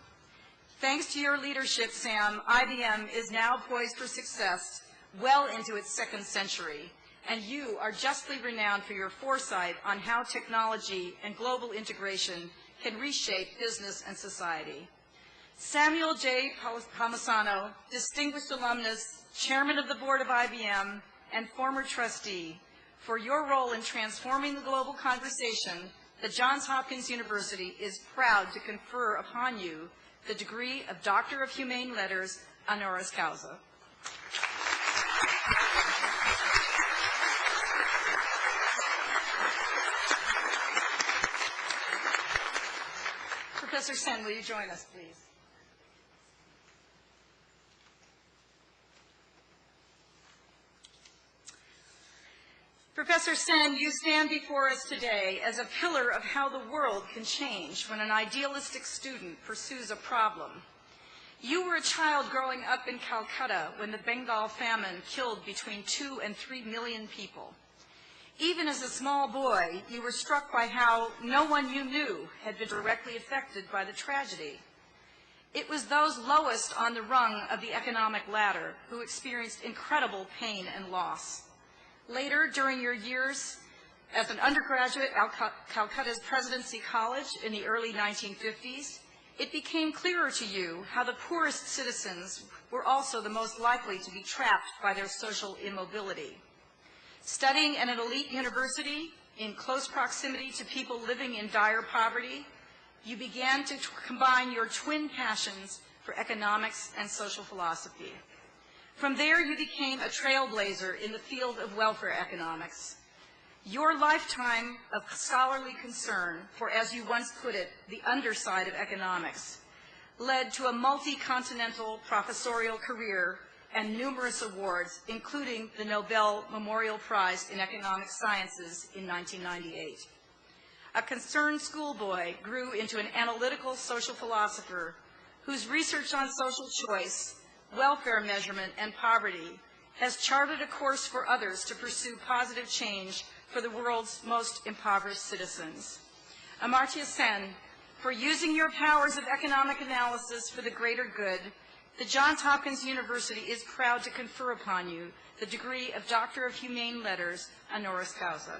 Thanks to your leadership, Sam, IBM is now poised for success well into its second century, and you are justly renowned for your foresight on how technology and global integration can reshape business and society. Samuel J. Palmisano, distinguished alumnus, chairman of the board of IBM, and former trustee, for your role in transforming the global conversation, the Johns Hopkins University is proud to confer upon you the degree of Doctor of Humane Letters, honoris causa. Professor Sen, will you join us, please? Professor Sen, you stand before us today as a pillar of how the world can change when an idealistic student pursues a problem. You were a child growing up in Calcutta when the Bengal famine killed between 2 and 3 million people. Even as a small boy, you were struck by how no one you knew had been directly affected by the tragedy. It was those lowest on the rung of the economic ladder who experienced incredible pain and loss. Later, during your years as an undergraduate at Calcutta's Presidency College in the early 1950s, it became clearer to you how the poorest citizens were also the most likely to be trapped by their social immobility. Studying at an elite university in close proximity to people living in dire poverty, you began to combine your twin passions for economics and social philosophy. From there, you became a trailblazer in the field of welfare economics. Your lifetime of scholarly concern for, as you once put it, the underside of economics, led to a multi-continental professorial career and numerous awards, including the Nobel Memorial Prize in Economic Sciences in 1998. A concerned schoolboy grew into an analytical social philosopher whose research on social choice, welfare measurement, and poverty has charted a course for others to pursue positive change for the world's most impoverished citizens. Amartya Sen, for using your powers of economic analysis for the greater good, the Johns Hopkins University is proud to confer upon you the degree of Doctor of Humane Letters, honoris causa.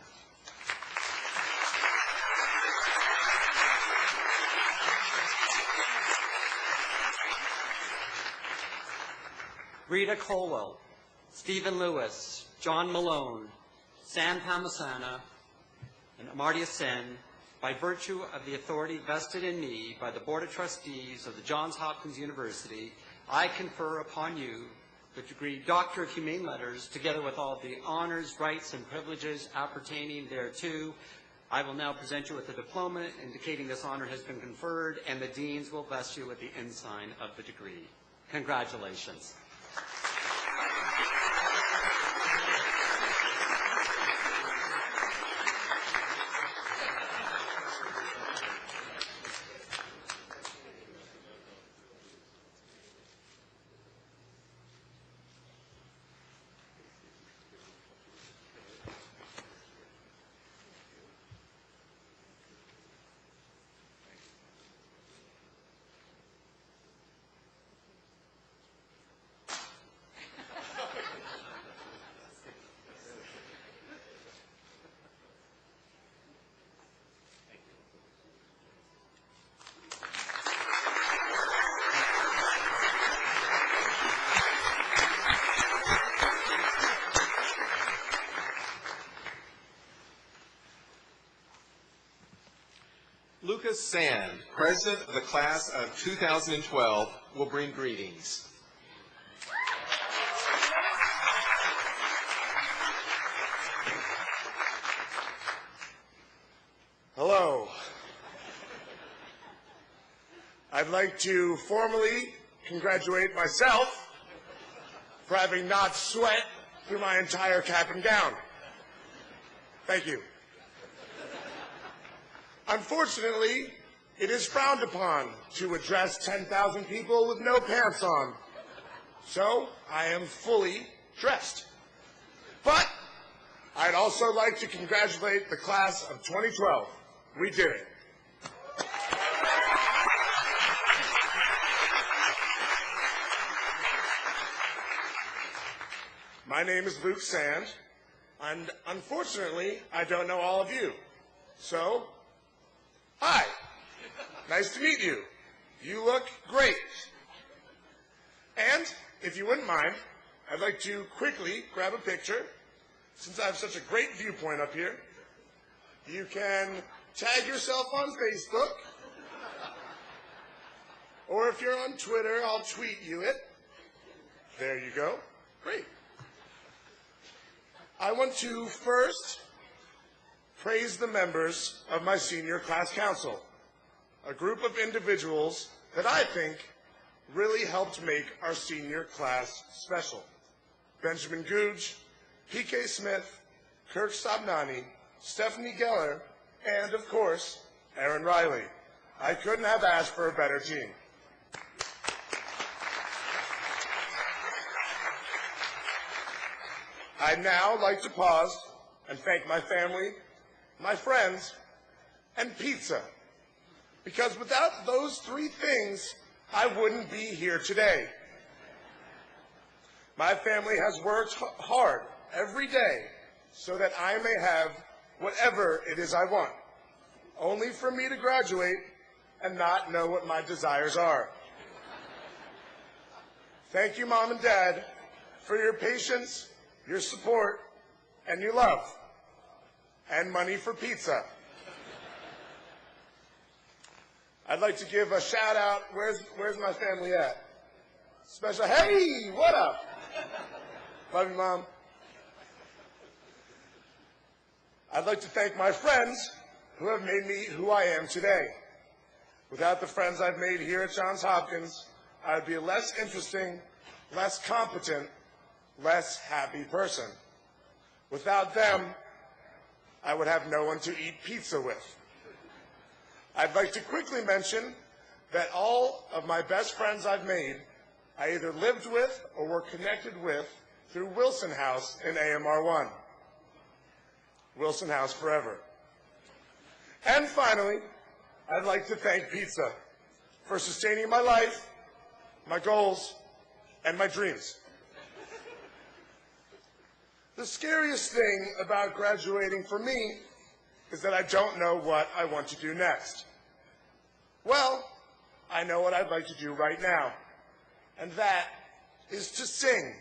Rita Colwell, Stephen Lewis, John Malone, Sam Palmisano, and Amartya Sen by virtue of the authority vested in me by the Board of Trustees of the Johns Hopkins University, I confer upon you the degree Doctor of Humane Letters, together with all the honors, rights, and privileges appertaining thereto. I will now present you with the diploma indicating this honor has been conferred, and the deans will vest you with the ensign of the degree. Congratulations. Lucas Sand, President of the Class of 2012, will bring greetings. Hello. I'd like to formally congratulate myself for having not sweat through my entire cap and gown. Thank you. Unfortunately, it is frowned upon to address 10,000 people with no pants on. So, I am fully dressed. But, I'd also like to congratulate the class of 2012. We did it. My name is Luke Sand, and unfortunately, I don't know all of you. So, hi, nice to meet you. You look great. And, if you wouldn't mind, I'd like to quickly grab a picture. Since I have such a great viewpoint up here, you can tag yourself on Facebook, or if you're on Twitter, I'll tweet you it. There you go. Great. I want to first praise the members of my senior class council, a group of individuals that I think really helped make our senior class special. Benjamin Googe, P.K. Smith, Kirk Sabnani, Stephanie Geller, and, of course, Aaron Riley. I couldn't have asked for a better team. I'd now like to pause and thank my family, my friends, and pizza. Because without those three things, I wouldn't be here today. My family has worked hard every day so that I may have whatever it is I want, only for me to graduate and not know what my desires are. Thank you, Mom and Dad, for your patience, your support, and your love, and money for pizza. I'd like to give a shout out. Where's my family at? Special, hey, what up? Love you, Mom. I'd like to thank my friends who have made me who I am today. Without the friends I've made here at Johns Hopkins, I'd be a less interesting, less competent, less happy person. Without them, I would have no one to eat pizza with. I'd like to quickly mention that all of my best friends I've made, I either lived with or were connected with through Wilson House in AMR 1. Wilson House forever. And finally, I'd like to thank pizza for sustaining my life, my goals, and my dreams. The scariest thing about graduating for me is that I don't know what I want to do next. Well, I know what I'd like to do right now, and that is to sing.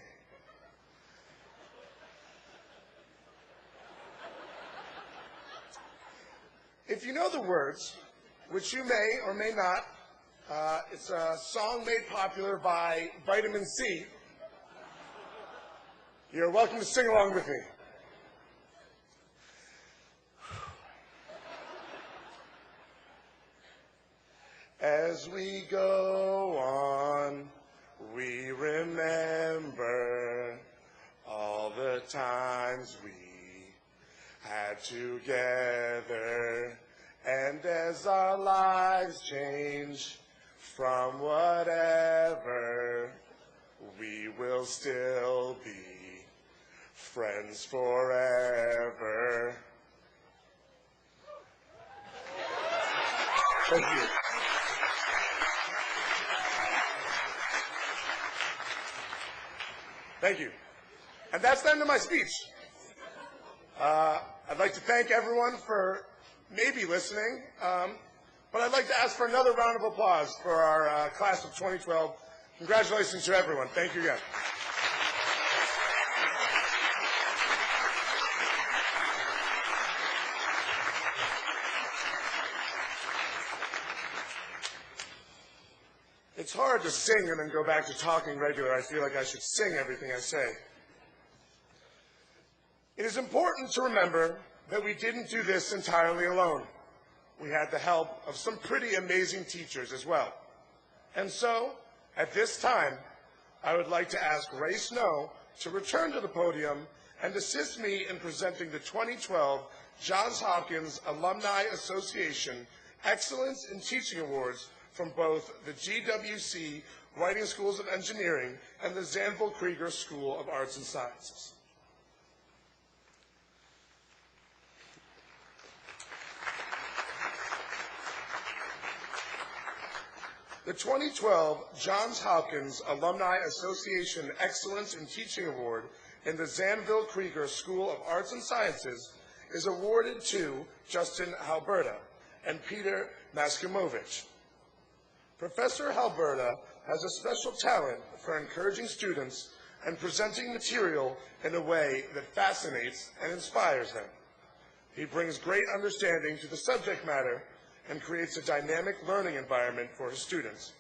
If you know the words, which you may or may not, it's a song made popular by Vitamin C. You're welcome to sing along with me. As we go on, we remember all the times we had together, and as our lives change from whatever, we will still be friends forever. Thank you. Thank you. And that's the end of my speech. I'd like to thank everyone for maybe listening, but I'd like to ask for another round of applause for our class of 2012. Congratulations to everyone. Thank you again. It's hard to sing and then go back to talking regular. I feel like I should sing everything I say. It is important to remember that we didn't do this entirely alone. We had the help of some pretty amazing teachers as well. And so, at this time, I would like to ask Ray Snow to return to the podium and assist me in presenting the 2012 Johns Hopkins Alumni Association Excellence in Teaching Awards from both the GWC Whiting Schools of Engineering and the Zanville Krieger School of Arts and Sciences. The 2012 Johns Hopkins Alumni Association Excellence in Teaching Award in the Zanville Krieger School of Arts and Sciences is awarded to Justin Halberta and Peter Maskimovich. Professor Halberta has a special talent for encouraging students and presenting material in a way that fascinates and inspires them. He brings great understanding to the subject matter and creates a dynamic learning environment for his students.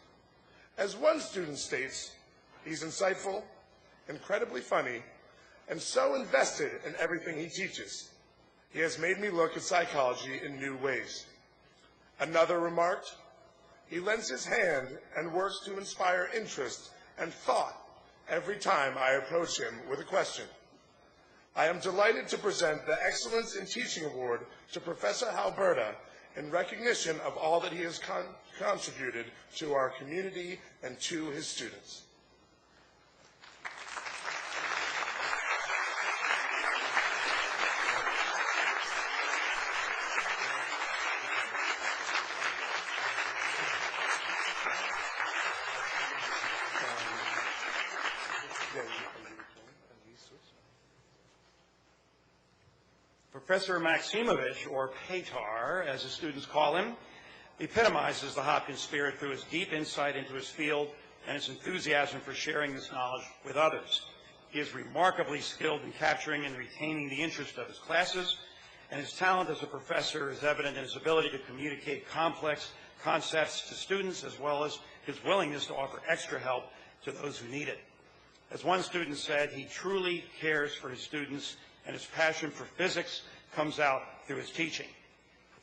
As one student states, he's insightful, incredibly funny, and so invested in everything he teaches. He has made me look at psychology in new ways. Another remarked, he lends his hand and works to inspire interest and thought every time I approach him with a question. I am delighted to present the Excellence in Teaching Award to Professor Halberta in recognition of all that he has contributed to our community and to his students. Professor Maksimovich, or Petar, as the students call him, epitomizes the Hopkins spirit through his deep insight into his field and his enthusiasm for sharing this knowledge with others. He is remarkably skilled in capturing and retaining the interest of his classes, and his talent as a professor is evident in his ability to communicate complex concepts to students, as well as his willingness to offer extra help to those who need it. As one student said, he truly cares for his students, and his passion for physics comes out through his teaching.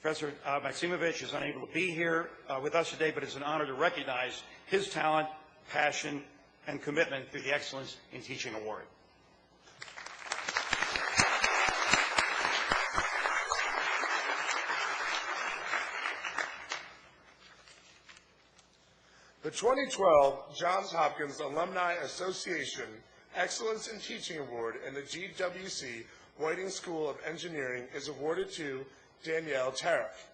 Professor Maksimovich is unable to be here with us today, but it's an honor to recognize his talent, passion, and commitment through the Excellence in Teaching Award. The 2012 Johns Hopkins Alumni Association Excellence in Teaching Award in the GWC Whiting School of Engineering is awarded to Danielle Tariff.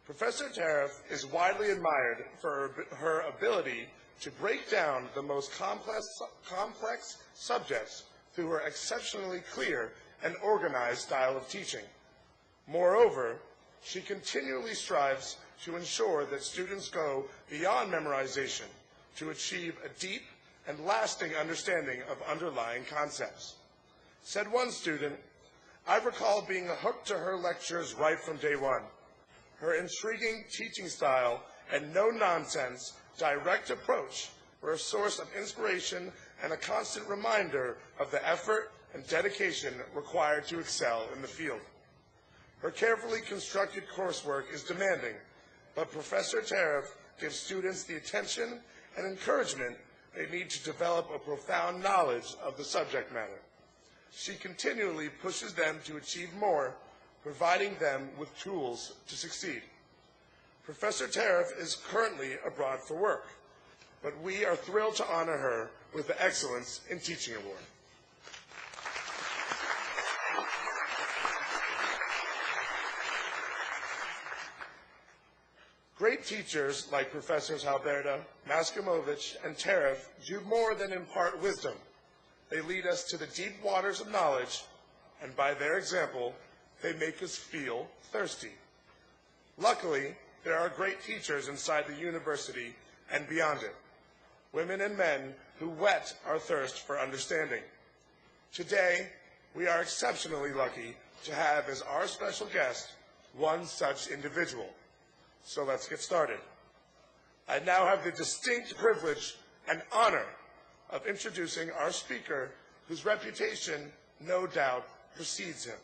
Professor Tariff is widely admired for her ability to break down the most complex subjects through her exceptionally clear and organized style of teaching. Moreover, she continually strives to ensure that students go beyond memorization to achieve a deep and lasting understanding of underlying concepts. Said one student, I recall being hooked to her lectures right from day one. Her intriguing teaching style and no-nonsense, direct approach were a source of inspiration and a constant reminder of the effort and dedication required to excel in the field. Her carefully constructed coursework is demanding, but Professor Tariff gives students the attention and encouragement they need to develop a profound knowledge of the subject matter. She continually pushes them to achieve more, providing them with tools to succeed. Professor Tariff is currently abroad for work, but we are thrilled to honor her with the Excellence in Teaching Award. Great teachers like Professors Halberta, Maskimovich, and Tariff do more than impart wisdom. They lead us to the deep waters of knowledge, and by their example, they make us feel thirsty. Luckily, there are great teachers inside the university and beyond it, women and men who whet our thirst for understanding. Today, we are exceptionally lucky to have as our special guest one such individual. So let's get started. I now have the distinct privilege and honor of introducing our speaker, whose reputation, no doubt, precedes him.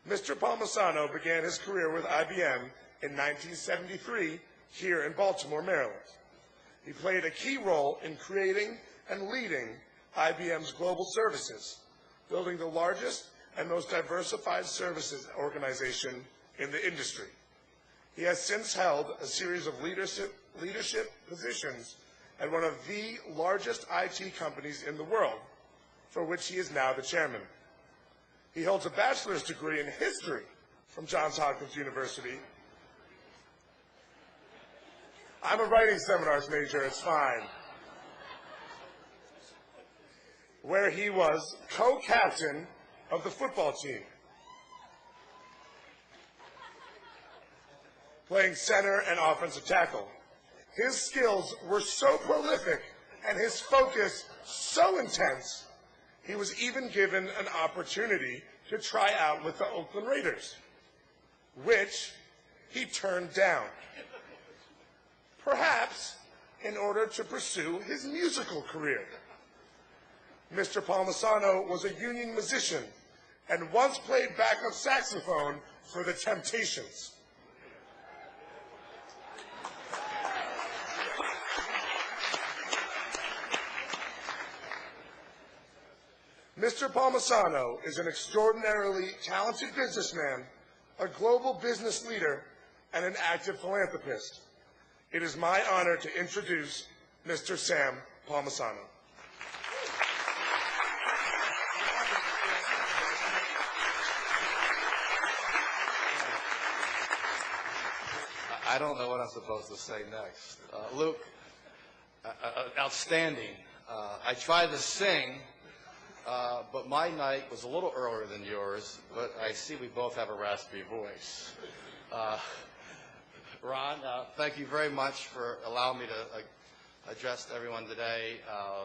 Mr. Palmisano began his career with IBM in 1973 here in Baltimore, Maryland. He played a key role in creating and leading IBM's global services, building the largest and most diversified services organization in the industry. He has since held a series of leadership positions at one of the largest IT companies in the world, for which he is now the chairman. He holds a bachelor's degree in history from Johns Hopkins University. I'm a writing seminars major, it's fine. Where he was co-captain of the football team, playing center and offensive tackle. His skills were so prolific and his focus so intense, he was even given an opportunity to try out with the Oakland Raiders, which he turned down, perhaps in order to pursue his musical career. Mr. Palmisano was a union musician and once played backup saxophone for the Temptations. Mr. Palmisano is an extraordinarily talented businessman, a global business leader, and an active philanthropist. It is my honor to introduce Mr. Sam Palmisano. I don't know what I'm supposed to say next. Luke, outstanding. I tried to sing, but my night was a little earlier than yours, but I see we both have a raspy voice. Ron, thank you very much for allowing me to address everyone today.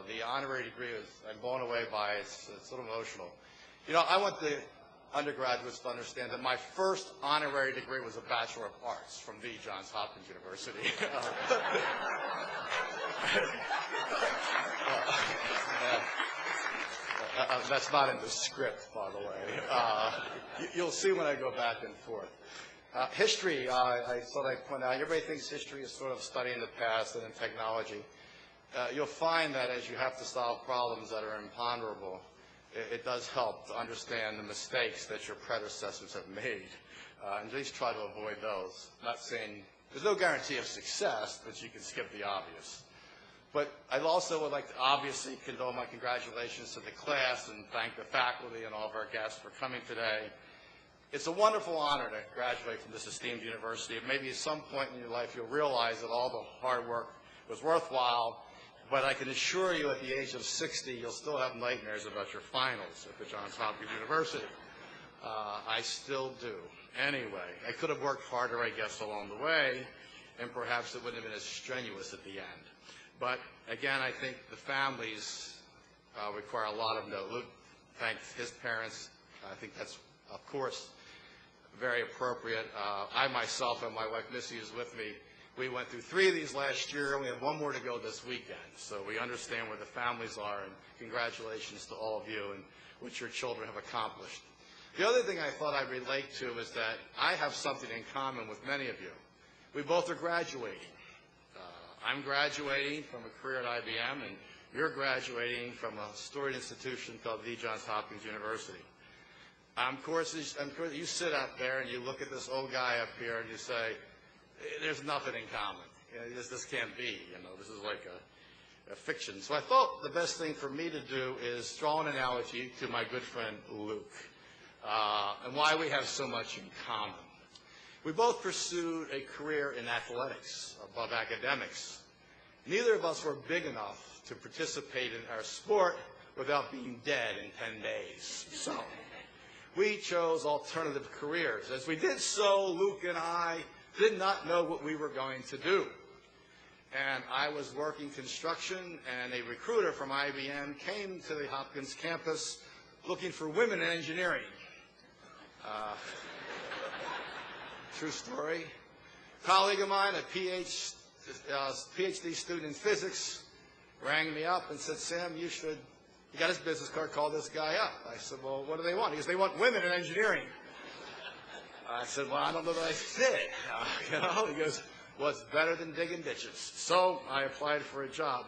The honorary degree, I'm blown away by it. It's a little emotional. You know, I want the undergraduates to understand that my first honorary degree was a Bachelor of Arts from the Johns Hopkins University. That's not in the script, by the way. You'll see when I go back and forth. History, I thought I'd point out, everybody thinks history is sort of studying the past and in technology. You'll find that as you have to solve problems that are imponderable, it does help to understand the mistakes that your predecessors have made, and at least try to avoid those. I'm not saying there's no guarantee of success, but you can skip the obvious. But I also would like to obviously condole my congratulations to the class and thank the faculty and all of our guests for coming today. It's a wonderful honor to graduate from this esteemed university. Maybe at some point in your life you'll realize that all the hard work was worthwhile, but I can assure you at the age of 60 you'll still have nightmares about your finals at the Johns Hopkins University. I still do. Anyway, I could have worked harder, I guess, along the way, and perhaps it wouldn't have been as strenuous at the end. But again, I think the families require a lot of note. Luke thanked his parents. I think that's, of course, very appropriate. I myself and my wife Missy is with me. We went through 3 of these last year, and we have 1 more to go this weekend. So we understand where the families are, and congratulations to all of you and what your children have accomplished. The other thing I thought I'd relate to is that I have something in common with many of you. We both are graduating. I'm graduating from a career at IBM, and you're graduating from a storied institution called the Johns Hopkins University. Of course, you sit out there and you look at this old guy up here and you say, there's nothing in common. This can't be. This is like a fiction. So I thought the best thing for me to do is draw an analogy to my good friend Luke and why we have so much in common. We both pursued a career in athletics above academics. Neither of us were big enough to participate in our sport without being dead in 10 days. So we chose alternative careers. As we did so, Luke and I did not know what we were going to do. And I was working construction, and a recruiter from IBM came to the Hopkins campus looking for women in engineering. True story. A colleague of mine, a PhD student in physics, rang me up and said, Sam, he got his business card, called this guy up. I said, well, what do they want? He goes, they want women in engineering. I said, well, I don't know that I fit. He goes, well, it's better than digging ditches. So I applied for a job.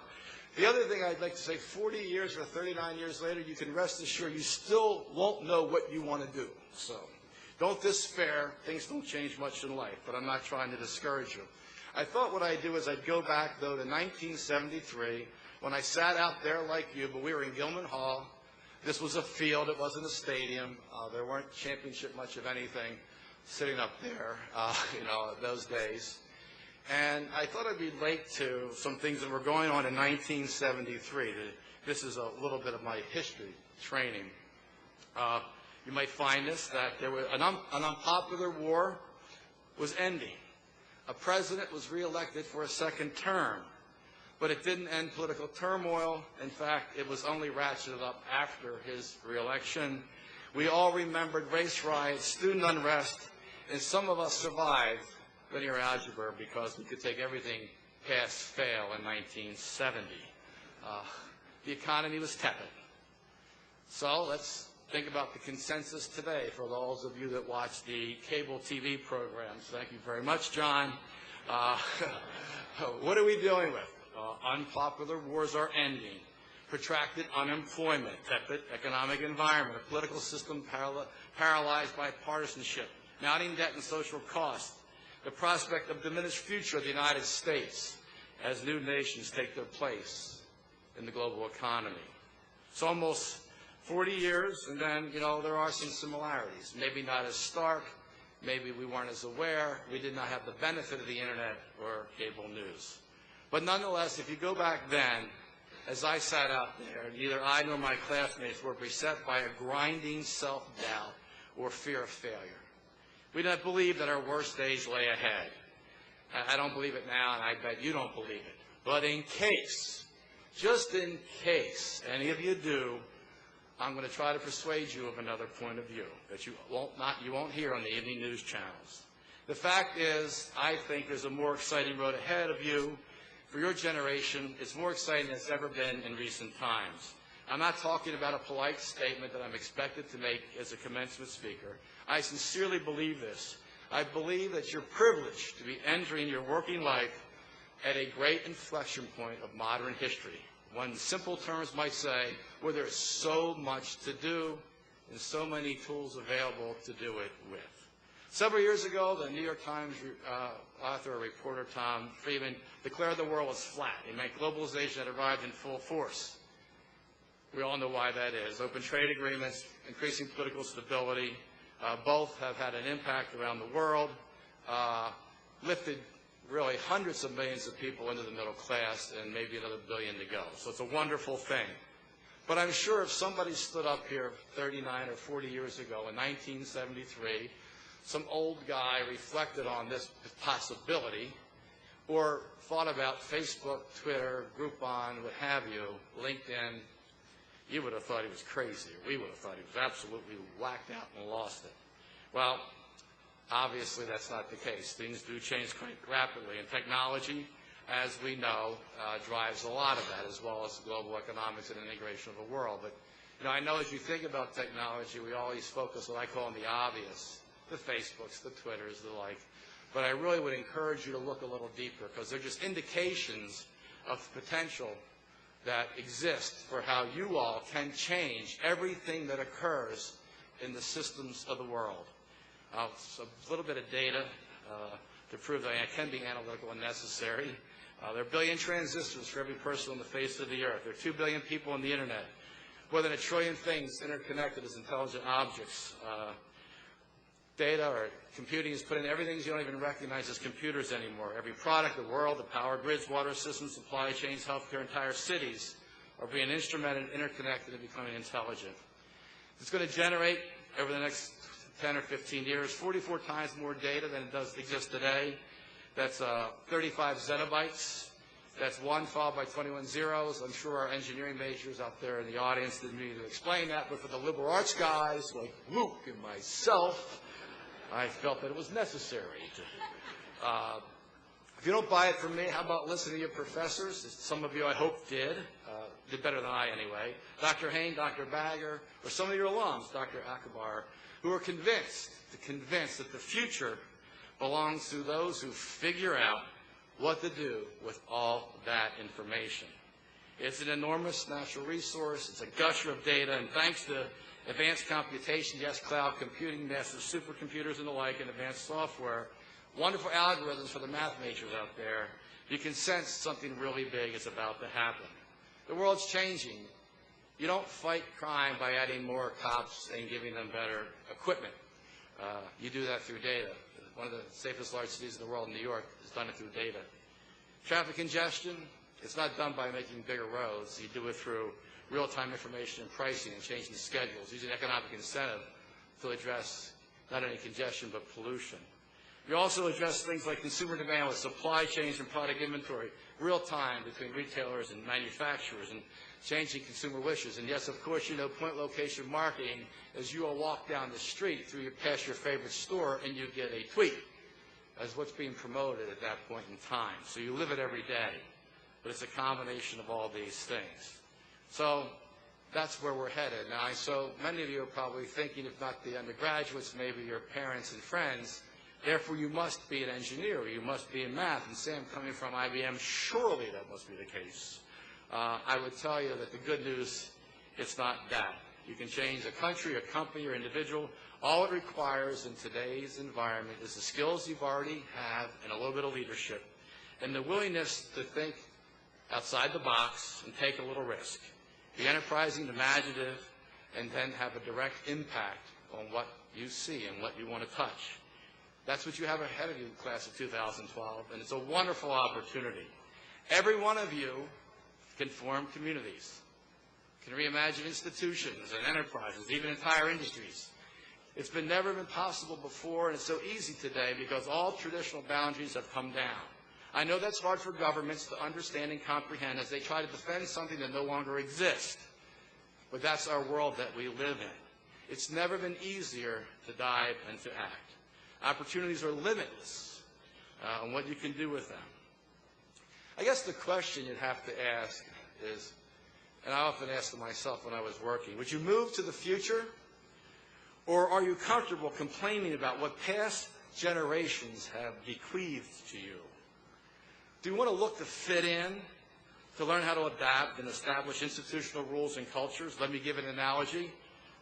The other thing I'd like to say, 40 years or 39 years later, you can rest assured you still won't know what you want to do. So don't despair. Things don't change much in life, but I'm not trying to discourage you. I thought what I'd do is I'd go back, though, to 1973, when I sat out there like you, but we were in Gilman Hall. This was a field. It wasn't a stadium. There weren't championship much of anything sitting up there, those days. And I thought I'd relate to some things that were going on in 1973. This is a little bit of my history training. You might find this, that there was an unpopular war was ending. A president was reelected for a second term, but it didn't end political turmoil. In fact, it was only ratcheted up after his reelection. We all remembered race riots, student unrest, and some of us survived linear algebra because we could take everything pass fail in 1970. The economy was tepid. So let's think about the consensus today for those of you that watch the cable TV programs. Thank you very much, John. What are we dealing with? Unpopular wars are ending. Protracted unemployment, tepid economic environment, a political system paralyzed by partisanship, mounting debt and social cost, the prospect of diminished future of the United States as new nations take their place in the global economy. It's almost 40 years, and then, there are some similarities. Maybe not as stark. Maybe we weren't as aware. We did not have the benefit of the internet or cable news. But nonetheless, if you go back then, as I sat out there, neither I nor my classmates were beset by a grinding self-doubt or fear of failure. We didn't believe that our worst days lay ahead. I don't believe it now, and I bet you don't believe it. But in case, just in case any of you do, I'm going to try to persuade you of another point of view that you won't hear on the evening news channels. The fact is, I think there's a more exciting road ahead of you. For your generation, it's more exciting than it's ever been in recent times. I'm not talking about a polite statement that I'm expected to make as a commencement speaker. I sincerely believe this. I believe that you're privileged to be entering your working life at a great inflection point of modern history. One in simple terms might say, where there's so much to do and so many tools available to do it with. Several years ago, the New York Times author, reporter Tom Friedman declared the world was flat. He meant globalization had arrived in full force. We all know why that is. Open trade agreements, increasing political stability, both have had an impact around the world, lifted really hundreds of millions of people into the middle class and maybe another billion to go. So it's a wonderful thing. But I'm sure if somebody stood up here 39 or 40 years ago in 1973, some old guy reflected on this possibility or thought about Facebook, Twitter, Groupon, what have you, LinkedIn, you would have thought he was crazy. We would have thought he was absolutely whacked out and lost it. Well, Obviously, that's not the case. Things do change quite rapidly, and technology, as we know, drives a lot of that, as well as global economics and integration of the world. But I know as you think about technology, we always focus on what I call the obvious, the Facebooks, the Twitters, the like. But I really would encourage you to look a little deeper, because they're just indications of potential that exist for how you all can change everything that occurs in the systems of the world. So a little bit of data to prove that I can be analytical when necessary. There are a billion transistors for every person on the face of the earth. There are 2 billion people on the internet. More than 1 trillion things interconnected as intelligent objects. Data or computing is put in everything you don't even recognize as computers anymore. Every product, the world, the power grids, water systems, supply chains, healthcare, entire cities are being instrumented, interconnected, and becoming intelligent. It's going to generate, over the next 10 or 15 years, 44 times more data than it does exist today. That's 35 zettabytes. That's 1 followed by 21 zeros. I'm sure our engineering majors out there in the audience didn't need to explain that, but for the liberal arts guys like Luke and myself, I felt that it was necessary. If you don't buy it from me, how about listening to your professors? Some of you, I hope, did better than I anyway. Dr. Hain, Dr. Bagger, or some of your alums, Dr. Akbar, who are convinced that the future belongs to those who figure out what to do with all that information. It's an enormous natural resource. It's a gusher of data, and thanks to advanced computation, yes, cloud computing, massive supercomputers and the like, and advanced software, wonderful algorithms for the math majors out there, you can sense something really big is about to happen. The world's changing. You don't fight crime by adding more cops and giving them better equipment. You do that through data. One of the safest large cities in the world, New York, has done it through data. Traffic congestion, it's not done by making bigger roads. You do it through real-time information and pricing and changing schedules, using economic incentive to address not only congestion but pollution. You also address things like consumer demand with supply chains and product inventory, real-time between retailers and manufacturers, and changing consumer wishes. And yes, of course, you know point location marketing as you all walk down the street past your favorite store and you get a tweet as what's being promoted at that point in time. So you live it every day. But it's a combination of all these things. So that's where we're headed. Now, so many of you are probably thinking, if not the undergraduates, maybe your parents and friends, therefore you must be an engineer, or you must be in math. And Sam, coming from IBM, surely that must be the case. I would tell you that the good news, it's not that. You can change a country, a company, or individual. All it requires in today's environment is the skills you've already have and a little bit of leadership and the willingness to think outside the box and take a little risk. Be enterprising, imaginative, and then have a direct impact on what you see and what you want to touch. That's what you have ahead of you, class of 2012, and it's a wonderful opportunity. Every one of you can form communities, can reimagine institutions and enterprises, even entire industries. It's never been possible before, and it's so easy today because all traditional boundaries have come down. I know that's hard for governments to understand and comprehend as they try to defend something that no longer exists. But that's our world that we live in. It's never been easier to dive and to act. Opportunities are limitless on what you can do with them. I guess the question you'd have to ask is, and I often asked it myself when I was working, would you move to the future, or are you comfortable complaining about what past generations have bequeathed to you? Do you want to look to fit in, to learn how to adapt and establish institutional rules and cultures? Let me give an analogy.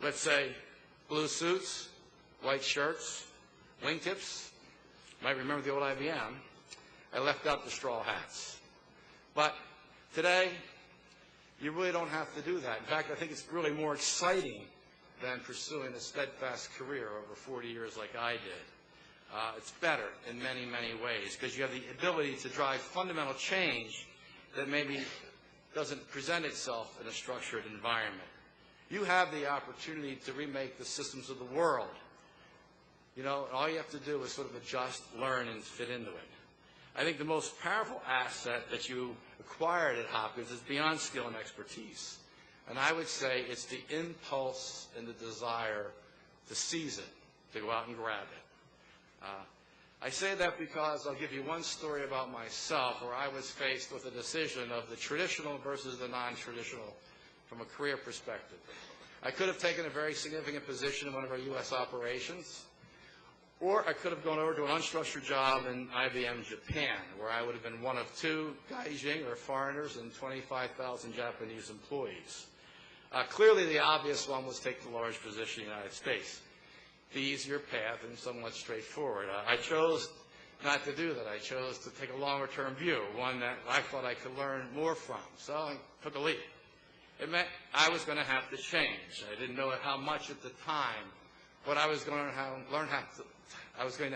Let's say blue suits, white shirts, wingtips. You might remember the old IBM. I left out the straw hats. But today, you really don't have to do that. In fact, I think it's really more exciting than pursuing a steadfast career over 40 years like I did. It's better in many, many ways because you have the ability to drive fundamental change that maybe doesn't present itself in a structured environment. You have the opportunity to remake the systems of the world. You know, all you have to do is sort of adjust, learn, and fit into it. I think the most powerful asset that you acquired at Hopkins is beyond skill and expertise. And I would say it's the impulse and the desire to seize it, to go out and grab it. I say that because I'll give you one story about myself where I was faced with a decision of the traditional versus the non-traditional from a career perspective. I could have taken a very significant position in one of our U.S. operations, or I could have gone over to an unstructured job in IBM Japan, where I would have been one of 2 Gaijin, or foreigners, and 25,000 Japanese employees. Clearly, the obvious one was take the large position in the United States. The easier path and somewhat straightforward. I chose not to do that. I chose to take a longer-term view, one that I thought I could learn more from. So I took a leap. It meant I was going to have to change. I didn't know how much at the time, but I was going to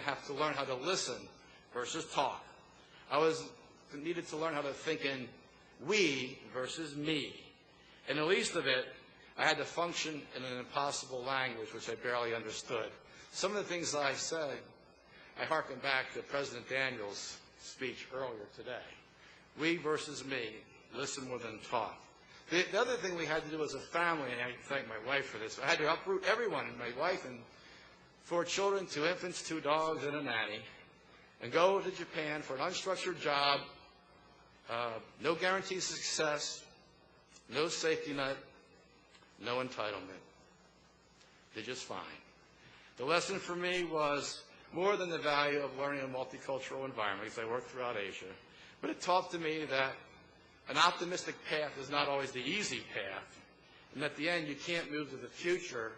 have to learn how to listen versus talk. I needed to learn how to think in we versus me. And the least of it, I had to function in an impossible language, which I barely understood. Some of the things that I said, I hearken back to President Daniels' speech earlier today. We versus me, listen more than talk. The other thing we had to do as a family, and I thank my wife for this, I had to uproot everyone, my wife and 4 children, 2 infants, 2 dogs, and a nanny, and go to Japan for an unstructured job, no guaranteed success, no safety net, no entitlement. Did just fine. The lesson for me was more than the value of learning a multicultural environment, because I worked throughout Asia, but it taught to me that an optimistic path is not always the easy path, and at the end you can't move to the future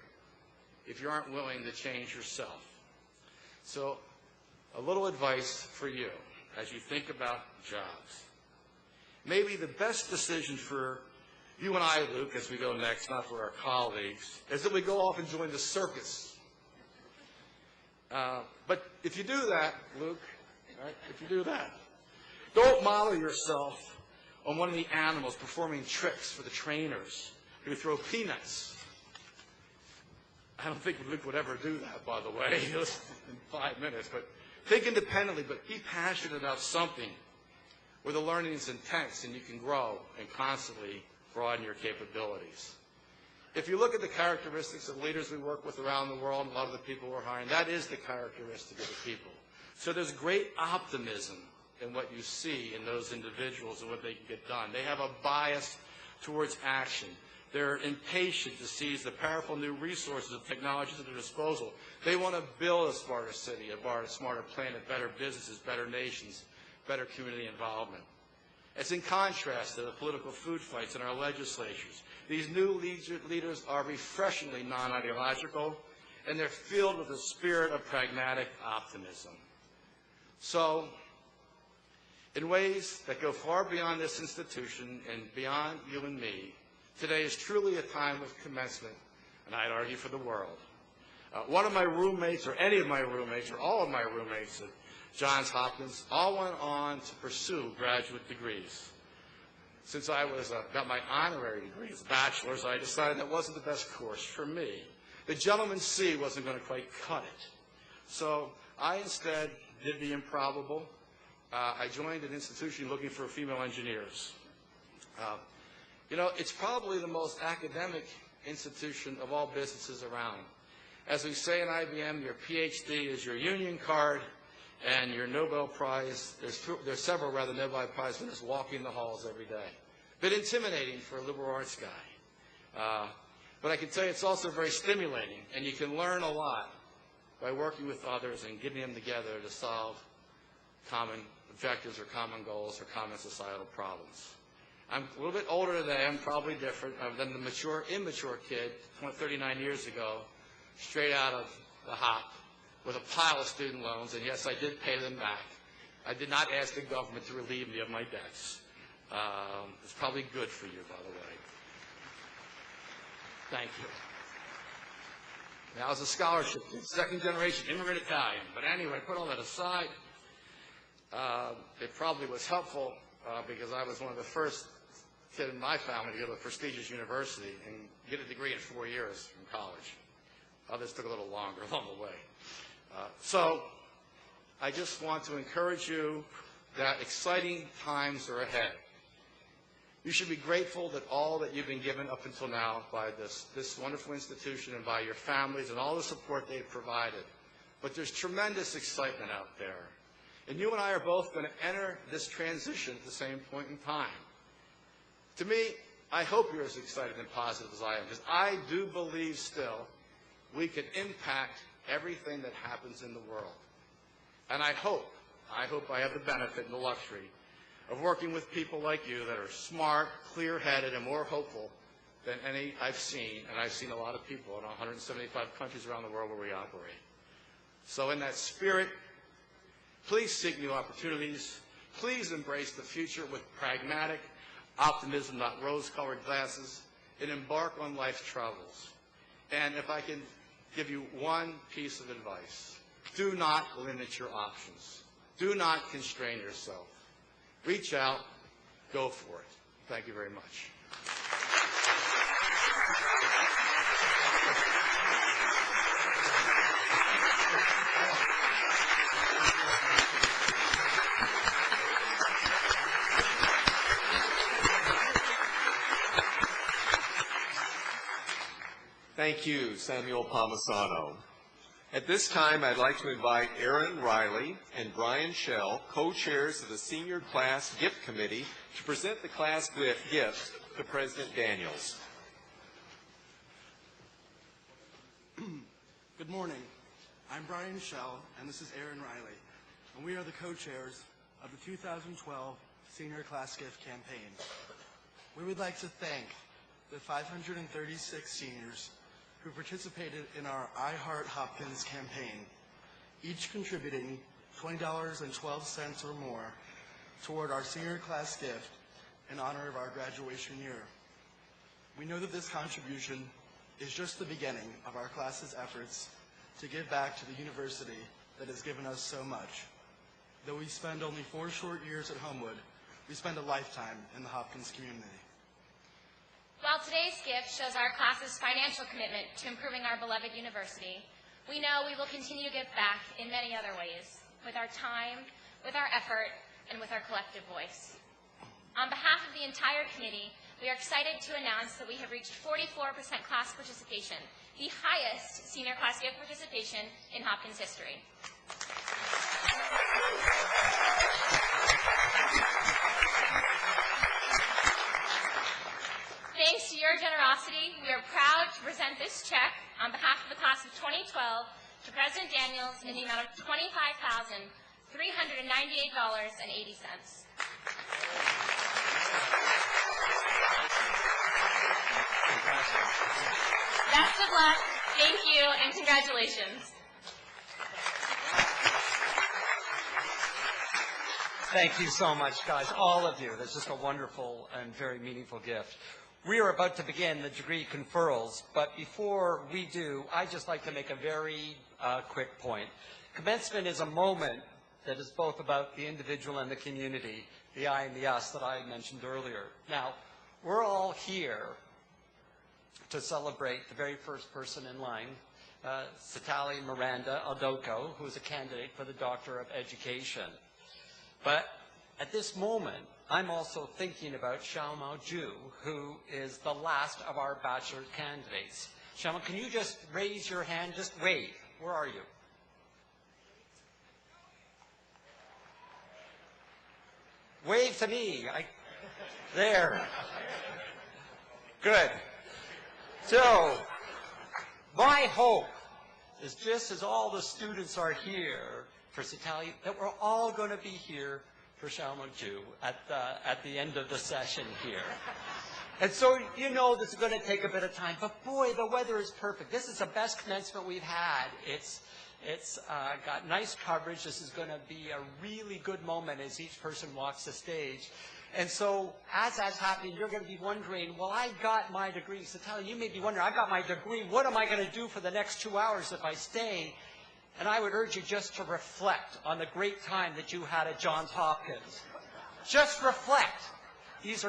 if you aren't willing to change yourself. So a little advice for you as you think about jobs. Maybe the best decision for you and I, Luke, as we go next, not for our colleagues, is that we go off and join the circus. But if you do that, Luke, right, if you do that, don't model yourself on one of the animals performing tricks for the trainers who throw peanuts. I don't think Luke would ever do that, by the way, in 5 minutes. But think independently, but be passionate about something where the learning is intense and you can grow and constantly broaden your capabilities. If you look at the characteristics of leaders we work with around the world, and a lot of the people we're hiring, that is the characteristic of the people. So there's great optimism in what you see in those individuals and what they can get done. They have a bias towards action. They're impatient to seize the powerful new resources of technologies at their disposal. They want to build a smarter city, a smarter planet, better businesses, better nations, better community involvement. It's in contrast to the political food fights in our legislatures. These new leaders are refreshingly non-ideological, and they're filled with a spirit of pragmatic optimism. So, in ways that go far beyond this institution and beyond you and me, today is truly a time of commencement, and I'd argue for the world. One of my roommates, or any of my roommates, or all of my roommates at Johns Hopkins, all went on to pursue graduate degrees. Since I got my honorary degree as a bachelor's, I decided that wasn't the best course for me. The gentleman C wasn't going to quite cut it. So I instead did the improbable. I joined an institution looking for female engineers. You know, it's probably the most academic institution of all businesses around. As we say in IBM, your PhD is your union card, and your Nobel Prize, there's several Nobel Prize winners walking the halls every day. Bit intimidating for a liberal arts guy. But I can tell you it's also very stimulating, and you can learn a lot by working with others and getting them together to solve common objectives or common goals or common societal problems. I'm a little bit older today. I'm probably different than the mature, immature kid 39 years ago, straight out of the hop with a pile of student loans, and yes, I did pay them back. I did not ask the government to relieve me of my debts. It's probably good for you, by the way. Thank you. Now, as a scholarship, second-generation immigrant Italian. But anyway, put all that aside. It probably was helpful because I was one of the first kid in my family to go to a prestigious university and get a degree in 4 years from college. Others took a little longer along the way. So I just want to encourage you that exciting times are ahead. You should be grateful that all that you've been given up until now by this wonderful institution and by your families and all the support they've provided but there's tremendous excitement out there. And you and I are both going to enter this transition at the same point in time. To me, I hope you're as excited and positive as I am, because I do believe still we can impact everything that happens in the world. And I hope I have the benefit and the luxury of working with people like you that are smart, clear-headed, and more hopeful than any I've seen, and I've seen a lot of people in 175 countries around the world where we operate. So in that spirit, please seek new opportunities. Please embrace the future with pragmatic optimism, not rose-colored glasses, and embark on life's travels. And if I can give you one piece of advice, do not limit your options. Do not constrain yourself. Reach out, go for it. Thank you very much. Thank you, Samuel Palmisano. At this time, I'd like to invite Aaron Riley and Brian Schell, co-chairs of the Senior Class Gift Committee, to present the class gift to President Daniels. Good morning. I'm Brian Schell, and this is Aaron Riley, and we are the co-chairs of the 2012 Senior Class Gift Campaign. We would like to thank the 536 seniors who participated in our I Heart Hopkins campaign, each contributing $20.12 or more toward our senior class gift in honor of our graduation year. We know that this contribution is just the beginning of our class's efforts to give back to the university that has given us so much. Though we spend only 4 short years at Homewood, we spend a lifetime in the Hopkins community. While today's gift shows our class's financial commitment to improving our beloved university, we know we will continue to give back in many other ways, with our time, with our effort, and with our collective voice. On behalf of the entire committee, we are excited to announce that we have reached 44% class participation, the highest senior class gift participation in Hopkins history. Thanks to your generosity, we are proud to present this check on behalf of the class of 2012 to President Daniels in the amount of $25,398.80. Best of luck, thank you, and congratulations. Thank you so much, guys, all of you. That's just a wonderful and very meaningful gift. We are about to begin the degree conferrals, but before we do, I'd just like to make a very quick point. Commencement is a moment that is both about the individual and the community, the I and the us that I mentioned earlier. Now, we're all here to celebrate the very first person in line, Satali Miranda Aldoko, who is a candidate for the Doctor of Education. But at this moment, I'm also thinking about Xiaomao Zhu, who is the last of our bachelor candidates. Xiaomao, can you just raise your hand? Just wave. Where are you? Wave to me. There. Good. So, my hope is just as all the students are here for Satali, that we're all going to be here for Xiaomao Zhu at the end of the session here. And so, you know, this is going to take a bit of time, but boy, the weather is perfect. This is the best commencement we've had. It's got nice coverage. This is going to be a really good moment as each person walks the stage. And so, as that's happening, you're going to be wondering, well, I got my degree. Satali, you may be wondering, I got my degree. What am I going to do for the next 2 hours if I stay? And I would urge you just to reflect on the great time that you had at Johns Hopkins. Just reflect. These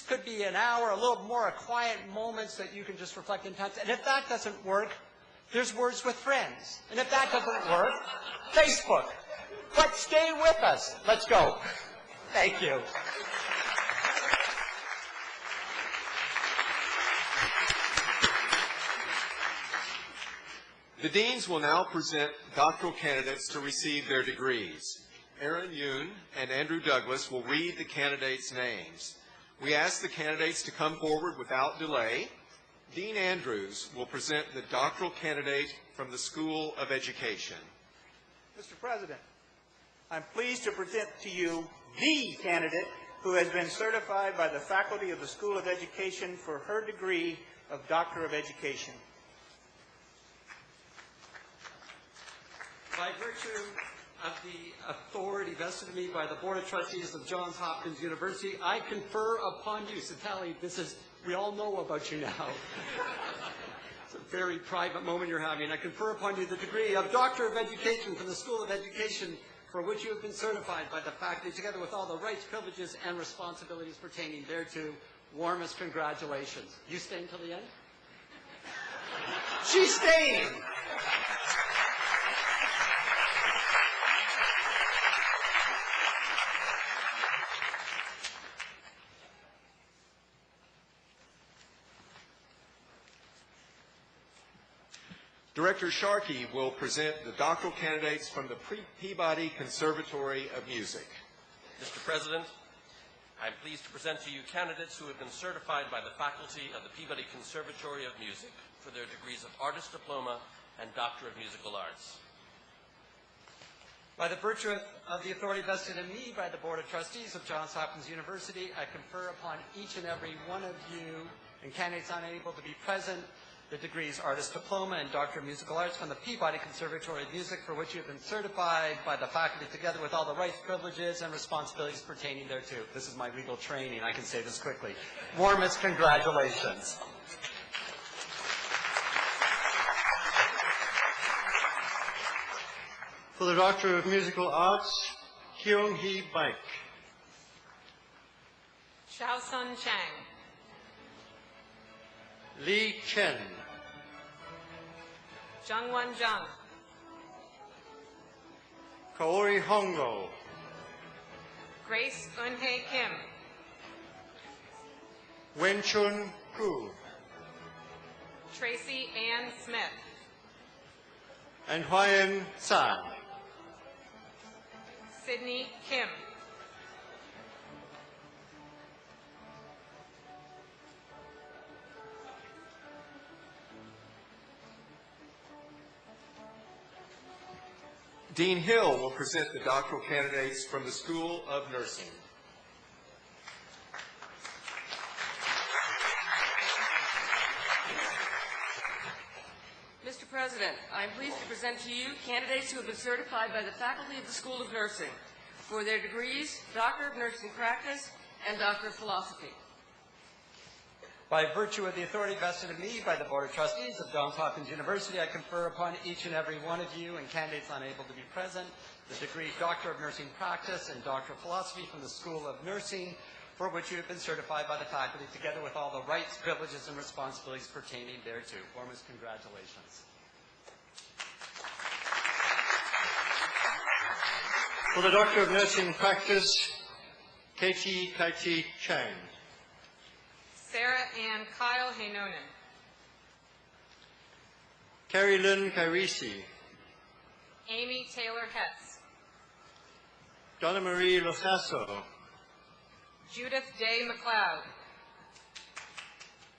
could be an hour, a little more quiet moments that you can just reflect in time. And if that doesn't work, there's Words with Friends. And if that doesn't work, Facebook. But stay with us. Let's go. Thank you. The deans will now present doctoral candidates to receive their degrees. Aaron Yoon and Andrew Douglas will read the candidates' names. We ask the candidates to come forward without delay. Dean Andrews will present the doctoral candidate from the School of Education. Mr. President, I'm pleased to present to you the candidate who has been certified by the faculty of the School of Education for her degree of Doctor of Education. By virtue of the authority vested in me by the Board of Trustees of Johns Hopkins University, I confer upon you, Satali, we all know about you now. It's a very private moment you're having. I confer upon you the degree of Doctor of Education from the School of Education, for which you have been certified by the faculty, together with all the rights, privileges, and responsibilities pertaining thereto. Warmest congratulations. You staying till the end? She's staying! Director Sharkey will present the doctoral candidates from the Peabody Conservatory of Music. Mr. President, I am pleased to present to you candidates who have been certified by the faculty of the Peabody Conservatory of Music for their degrees of Artist Diploma and Doctor of Musical Arts. By the virtue of the authority vested in me by the Board of Trustees of Johns Hopkins University, I confer upon each and every one of you and candidates unable to be present the degrees Artist Diploma and Doctor of Musical Arts from the Peabody Conservatory of Music, for which you have been certified by the faculty, together with all the rights, privileges, and responsibilities pertaining thereto. This is my legal training. I can say this quickly. Warmest congratulations. For the Doctor of Musical Arts, Kyung-hee Baik. Xiaosun Chang. Li Chen. Zhangwan Zhang. Kaori Hongo. Grace Eunhae Kim. Wenchun Koo. Tracy Ann Smith. And Huayan San. Sydney Kim. Dean Hill will present the doctoral candidates from the School of Nursing. Mr. President, I am pleased to present to you candidates who have been certified by the faculty of the School of Nursing for their degrees, Doctor of Nursing Practice and Doctor of Philosophy. By virtue of the authority vested in me by the Board of Trustees of Johns Hopkins University, I confer upon each and every one of you and candidates unable to be present the degree Doctor of Nursing Practice and Doctor of Philosophy from the School of Nursing, for which you have been certified by the faculty, together with all the rights, privileges, and responsibilities pertaining thereto. Warmest congratulations. For the Doctor of Nursing Practice, Katie Chang. Sarah Ann Kyle Heinonen. Carrie Lynn Carisi. Amy Taylor Hetz. Donna Marie Losasso. Judith Day McLeod.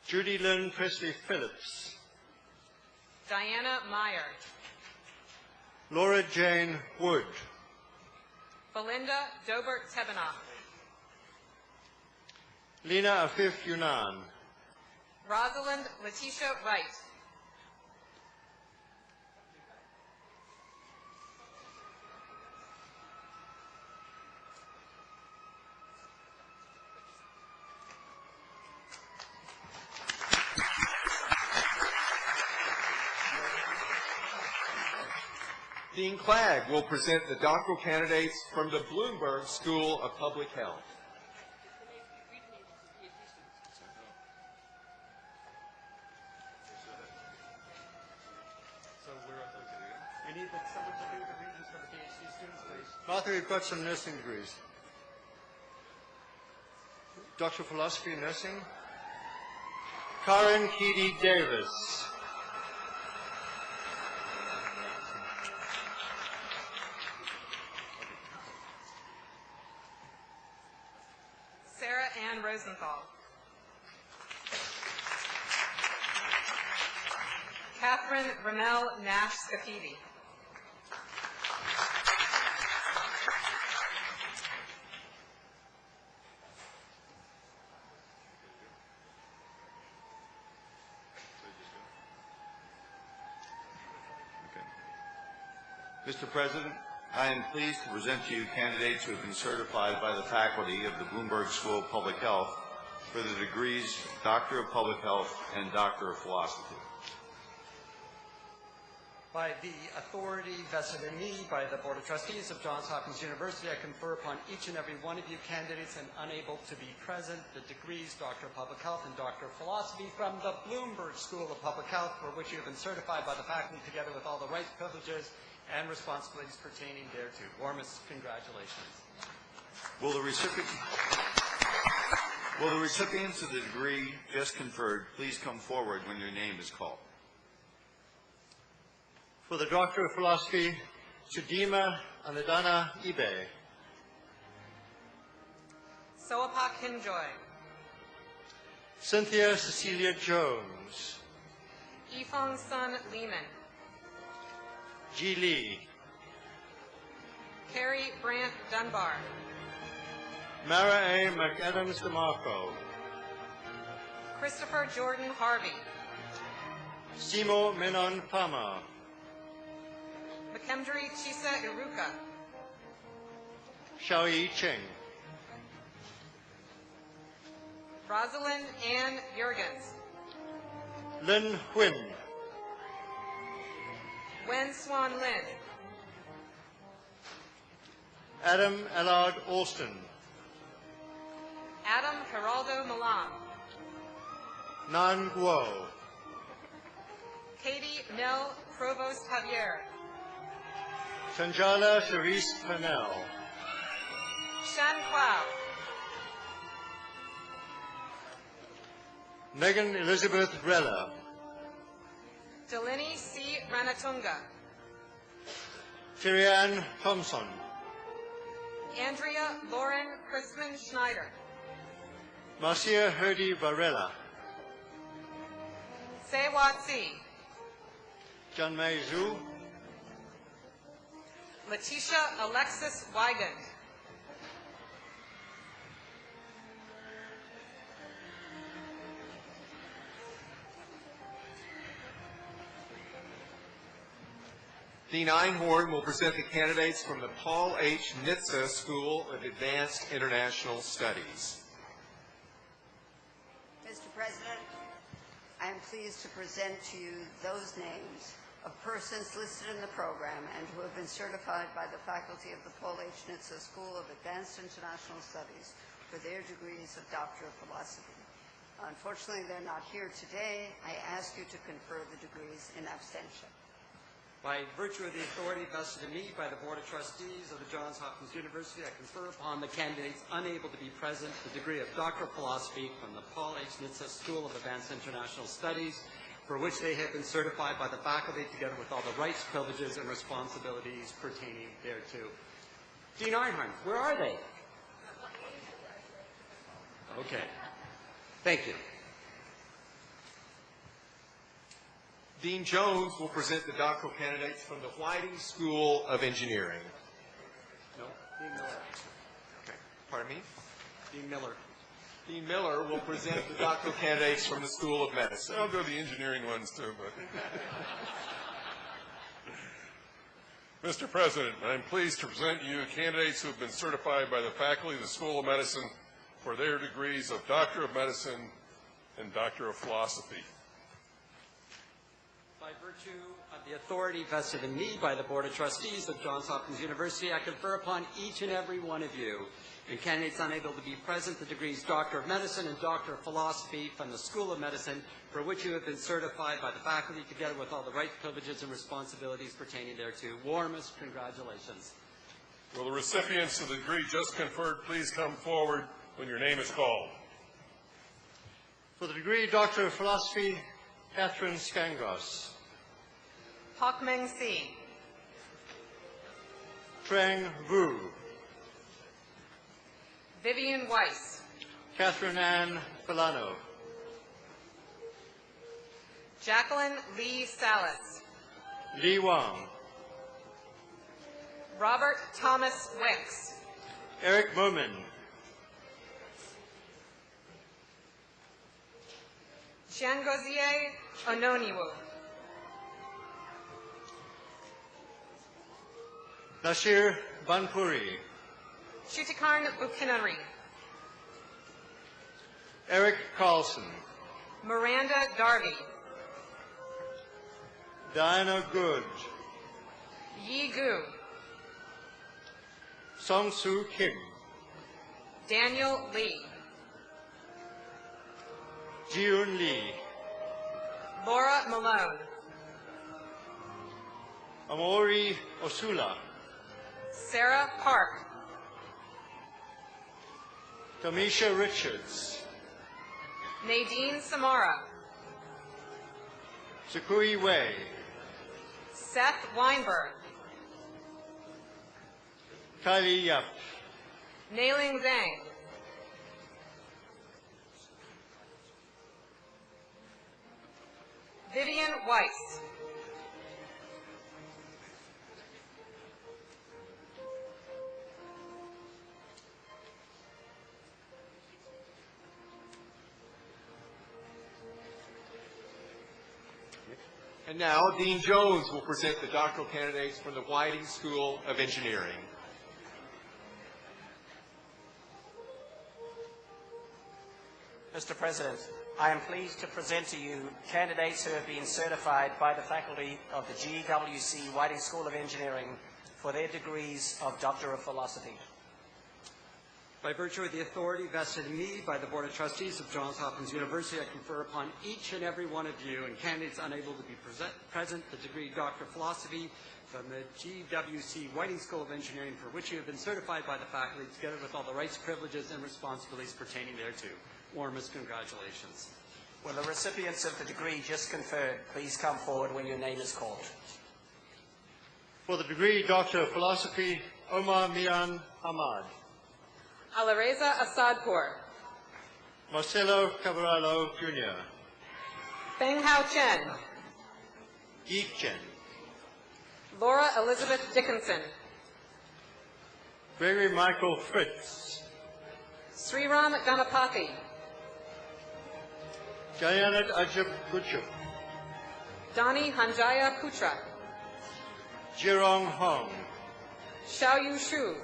Judy Lynn Presley Phillips. Diana Meyer. Laura Jane Wood. Belinda Dobert Tebanoff. Lena Afif Yunan. Rosalind Letitia Wright. Dean Clagg will present the doctoral candidates from the Bloomberg School of Public Health. We need someone to do the readings for the PhD students, please. Martha, we've got some nursing degrees. Doctor of Philosophy in Nursing. Karen Keedy Davis. Diane Rosenthal. Catherine Ramel Nash-Scafidi. Mr. President, I am pleased to present to you candidates who have been certified by the faculty of the Bloomberg School of Public Health for the degrees Doctor of Public Health and Doctor of Philosophy. By the authority vested in me by the Board of Trustees of Johns Hopkins University, I confer upon each and every one of you candidates and unable to be present the degrees Doctor of Public Health and Doctor of Philosophy from the Bloomberg School of Public Health, for which you have been certified by the faculty together with all the rights, privileges, and responsibilities pertaining thereto. Warmest congratulations. Will the recipients of the degree just conferred please come forward when your name is called? For the Doctor of Philosophy, Chidima Anadana Ibe. Soapak Hinjoy. Cynthia Cecilia Jones. Yifeng Sun Lehman. Ji Lee. Carrie Brandt Dunbar. Mara A. McAdams DeMarco. Christopher Jordan Harvey. Simo Menon Pama. Makemdri Chisa Iruka. Xiaoyi Cheng. Rosalind Ann Jurgens. Lin Huyn. Wen Swan Lin. Adam Allard Alston. Adam Geraldo Milan. Nan Guo. Katie Nell Provost Javier. Sanjala Charisse Purnell. Shan Kwao. Megan Elizabeth Rella. Delaney C. Ranatunga. Kirian Thompson. Andrea Lauren Christman Schneider. Marcia Herdy Varela. Sewa Tsi. Janmei Zhu. Letitia Alexis Weigand. Dean Einhorn will present the candidates from the Paul H. Nitze School of Advanced International Studies. Mr. President, I am pleased to present to you those names of persons listed in the program and who have been certified by the faculty of the Paul H. Nitze School of Advanced International Studies for their degrees of Doctor of Philosophy. Unfortunately, they're not here today. I ask you to confer the degrees in abstention. By virtue of the authority vested in me by the Board of Trustees of the Johns Hopkins University, I confer upon the candidates unable to be present the degree of Doctor of Philosophy from the Paul H. Nitze School of Advanced International Studies, for which they have been certified by the faculty together with all the rights, privileges, and responsibilities pertaining thereto. Dean Einhorn, where are they? Okay. Thank you. Dean Jones will present the doctoral candidates from the Whiting School of Engineering. No, Dean Miller. Okay. Pardon me? Dean Miller. Dean Miller will present the doctoral candidates from the School of Medicine. I'll go the engineering ones too, but. Mr. President, I'm pleased to present you candidates who have been certified by the faculty of the School of Medicine for their degrees of Doctor of Medicine and Doctor of Philosophy. By virtue of the authority vested in me by the Board of Trustees of Johns Hopkins University, I confer upon each and every one of you, and candidates unable to be present, the degrees Doctor of Medicine and Doctor of Philosophy from the School of Medicine, for which you have been certified by the faculty together with all the rights, privileges, and responsibilities pertaining thereto. Warmest congratulations. Will the recipients of the degree just conferred please come forward when your name is called? For the degree Doctor of Philosophy, Catherine Skangos. Pak Meng Si. Trang Vu. Vivian Weiss. Catherine Ann Filano. Jacqueline Lee Salas. Lee Wong. Robert Thomas Wicks. Eric Momin. Chiangozie Ononiwu. Nashir Banpuri. Shutikarn Bukinari. Eric Carlson. Miranda Darby. Diana Good. Yi Gu. Song Soo Kim. Daniel Lee. Jiun Lee. Laura Malone. Amori Osula. Sarah Park. Tamisha Richards. Nadine Samara. Sukui Wei. Seth Weinberg. Kylie Yap. Nailing Zhang. Vivian Weiss. And now, Dean Jones will present the doctoral candidates from the Whiting School of Engineering. Mr. President, I am pleased to present to you candidates who have been certified by the faculty of the GWC Whiting School of Engineering for their degrees of Doctor of Philosophy. By virtue of the authority vested in me by the Board of Trustees of Johns Hopkins University, I confer upon each and every one of you and candidates unable to be present the degree Doctor of Philosophy from the GWC Whiting School of Engineering, for which you have been certified by the faculty, together with all the rights, privileges, and responsibilities pertaining thereto. Warmest congratulations. Will the recipients of the degree just conferred please come forward when your name is called? For the degree Doctor of Philosophy, Omar Mian Ahmad. Alareza Asadpour. Marcelo Cavarallo Jr. Feng Hao Chen. Yi Chen. Laura Elizabeth Dickinson. Gregory Michael Fritz. Sriram Ganapathy. Jayanat Ajab Guchup. Dani Hanjaya Putra. Jirong Hong. Xiaoyu Shu.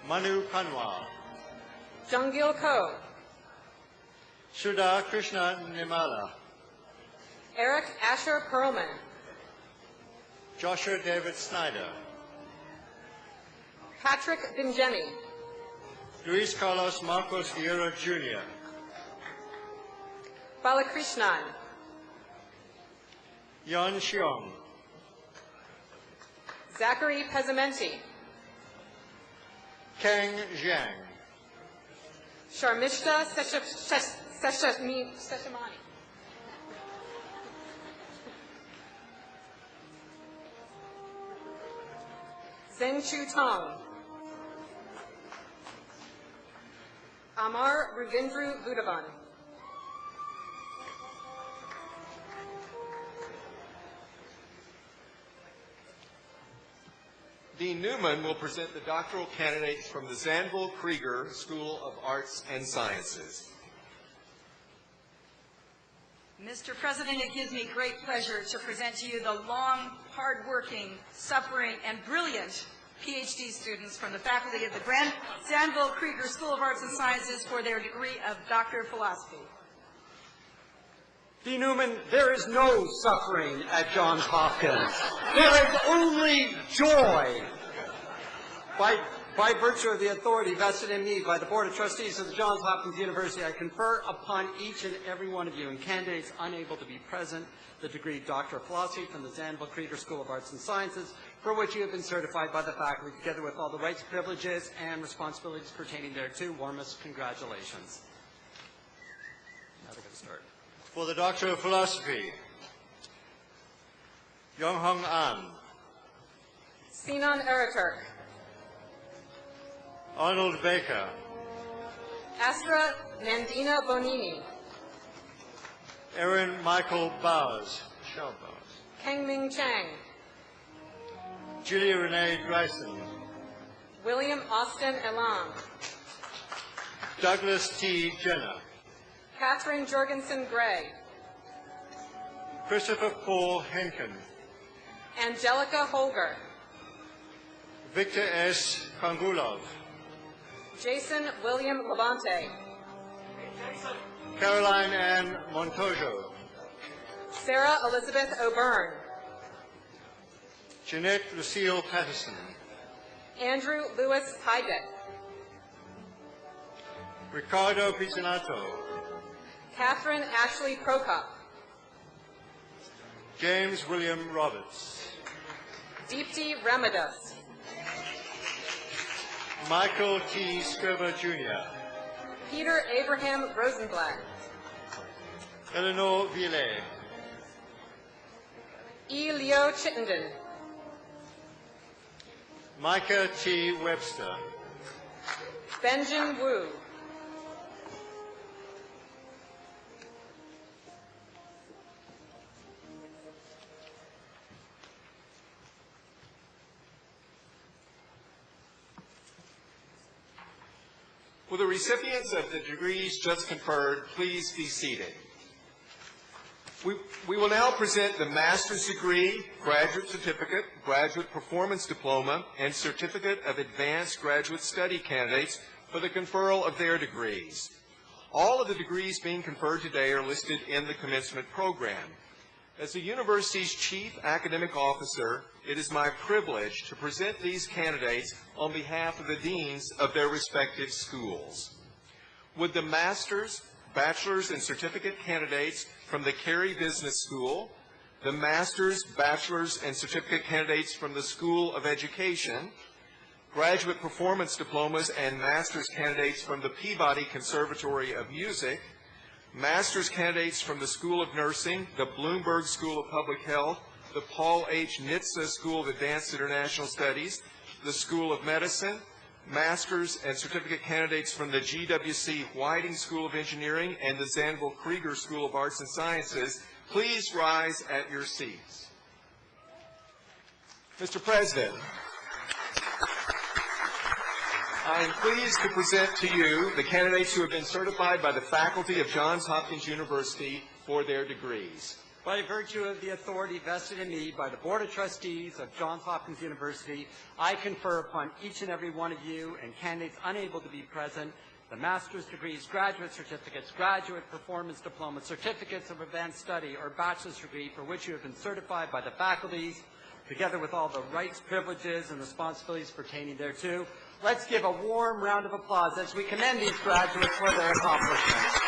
Manu Kanwa. Jungil Ko. Sudha Krishna Nimala. Eric Asher Perlman. Joshua David Snyder. Patrick Binjemi. Luis Carlos Marcos Vieira Jr. Balakrishnan. Yan Xiong. Zachary Pesamenti. Kang Zhang. Sharmishta Seshamani. Zengchu Tong. Amar Ravindru Ludavan. Dean Newman will present the doctoral candidates from the Zanvil Krieger School of Arts and Sciences. Mr. President, it gives me great pleasure to present to you the long, hard-working, suffering, and brilliant PhD students from the faculty of the Zanvil Krieger School of Arts and Sciences for their degree of Doctor of Philosophy. Dean Newman, there is no suffering at Johns Hopkins. There is only joy. By virtue of the authority vested in me by the Board of Trustees of the Johns Hopkins University, I confer upon each and every one of you and candidates unable to be present the degree Doctor of Philosophy from the Zanvil Krieger School of Arts and Sciences, for which you have been certified by the faculty, together with all the rights, privileges, and responsibilities pertaining thereto. Warmest congratulations. Now they're going to start. For the Doctor of Philosophy, Yong Hong An. Sinan Eraturk. Arnold Baker. Astra Nandina Bonini. Aaron Michael Bowers. Michelle Bowers. Kang-Ming Chang. Julia Renee Dreisen. William Austin Elam. Douglas T. Jenner. Catherine Jorgensen Gray. Christopher Paul Henkin. Angelica Holger. Victor S. Kangulov. Jason William Labonte. Caroline Ann Montojo. Sarah Elizabeth O'Byrne. Jeanette Lucille Patterson. Andrew Lewis Heideck. Ricardo Pizzanato. Catherine Ashley Prokop. James William Roberts. Deepti Ramadas. Michael T. Scriver Jr. Peter Abraham Rosenblatt. Eleanor Villet. E. Leo Chittenden. Micah T. Webster. Benjin Wu. Will the recipients of the degrees just conferred please be seated? We will now present the master's degree, graduate certificate, graduate performance diploma, and certificate of advanced graduate study candidates for the conferral of their degrees. All of the degrees being conferred today are listed in the commencement program. As the university's chief academic officer, it is my privilege to present these candidates on behalf of the deans of their respective schools. Would the master's, bachelor's, and certificate candidates from the Carey Business School, the master's, bachelor's, and certificate candidates from the School of Education, graduate performance diplomas and master's candidates from the Peabody Conservatory of Music, master's candidates from the School of Nursing, the Bloomberg School of Public Health, the Paul H. Nitze School of Advanced International Studies, the School of Medicine, master's and certificate candidates from the GWC Whiting School of Engineering and the Zanville Krieger School of Arts and Sciences, please rise at your seats. Mr. President, I am pleased to present to you the candidates who have been certified by the faculty of Johns Hopkins University for their degrees. By virtue of the authority vested in me by the Board of Trustees of Johns Hopkins University, I confer upon each and every one of you and candidates unable to be present the master's degrees, graduate certificates, graduate performance diplomas, certificates of advanced study, or bachelor's degree for which you have been certified by the faculties, together with all the rights, privileges, and responsibilities pertaining thereto. Let's give a warm round of applause as we commend these graduates for their accomplishments.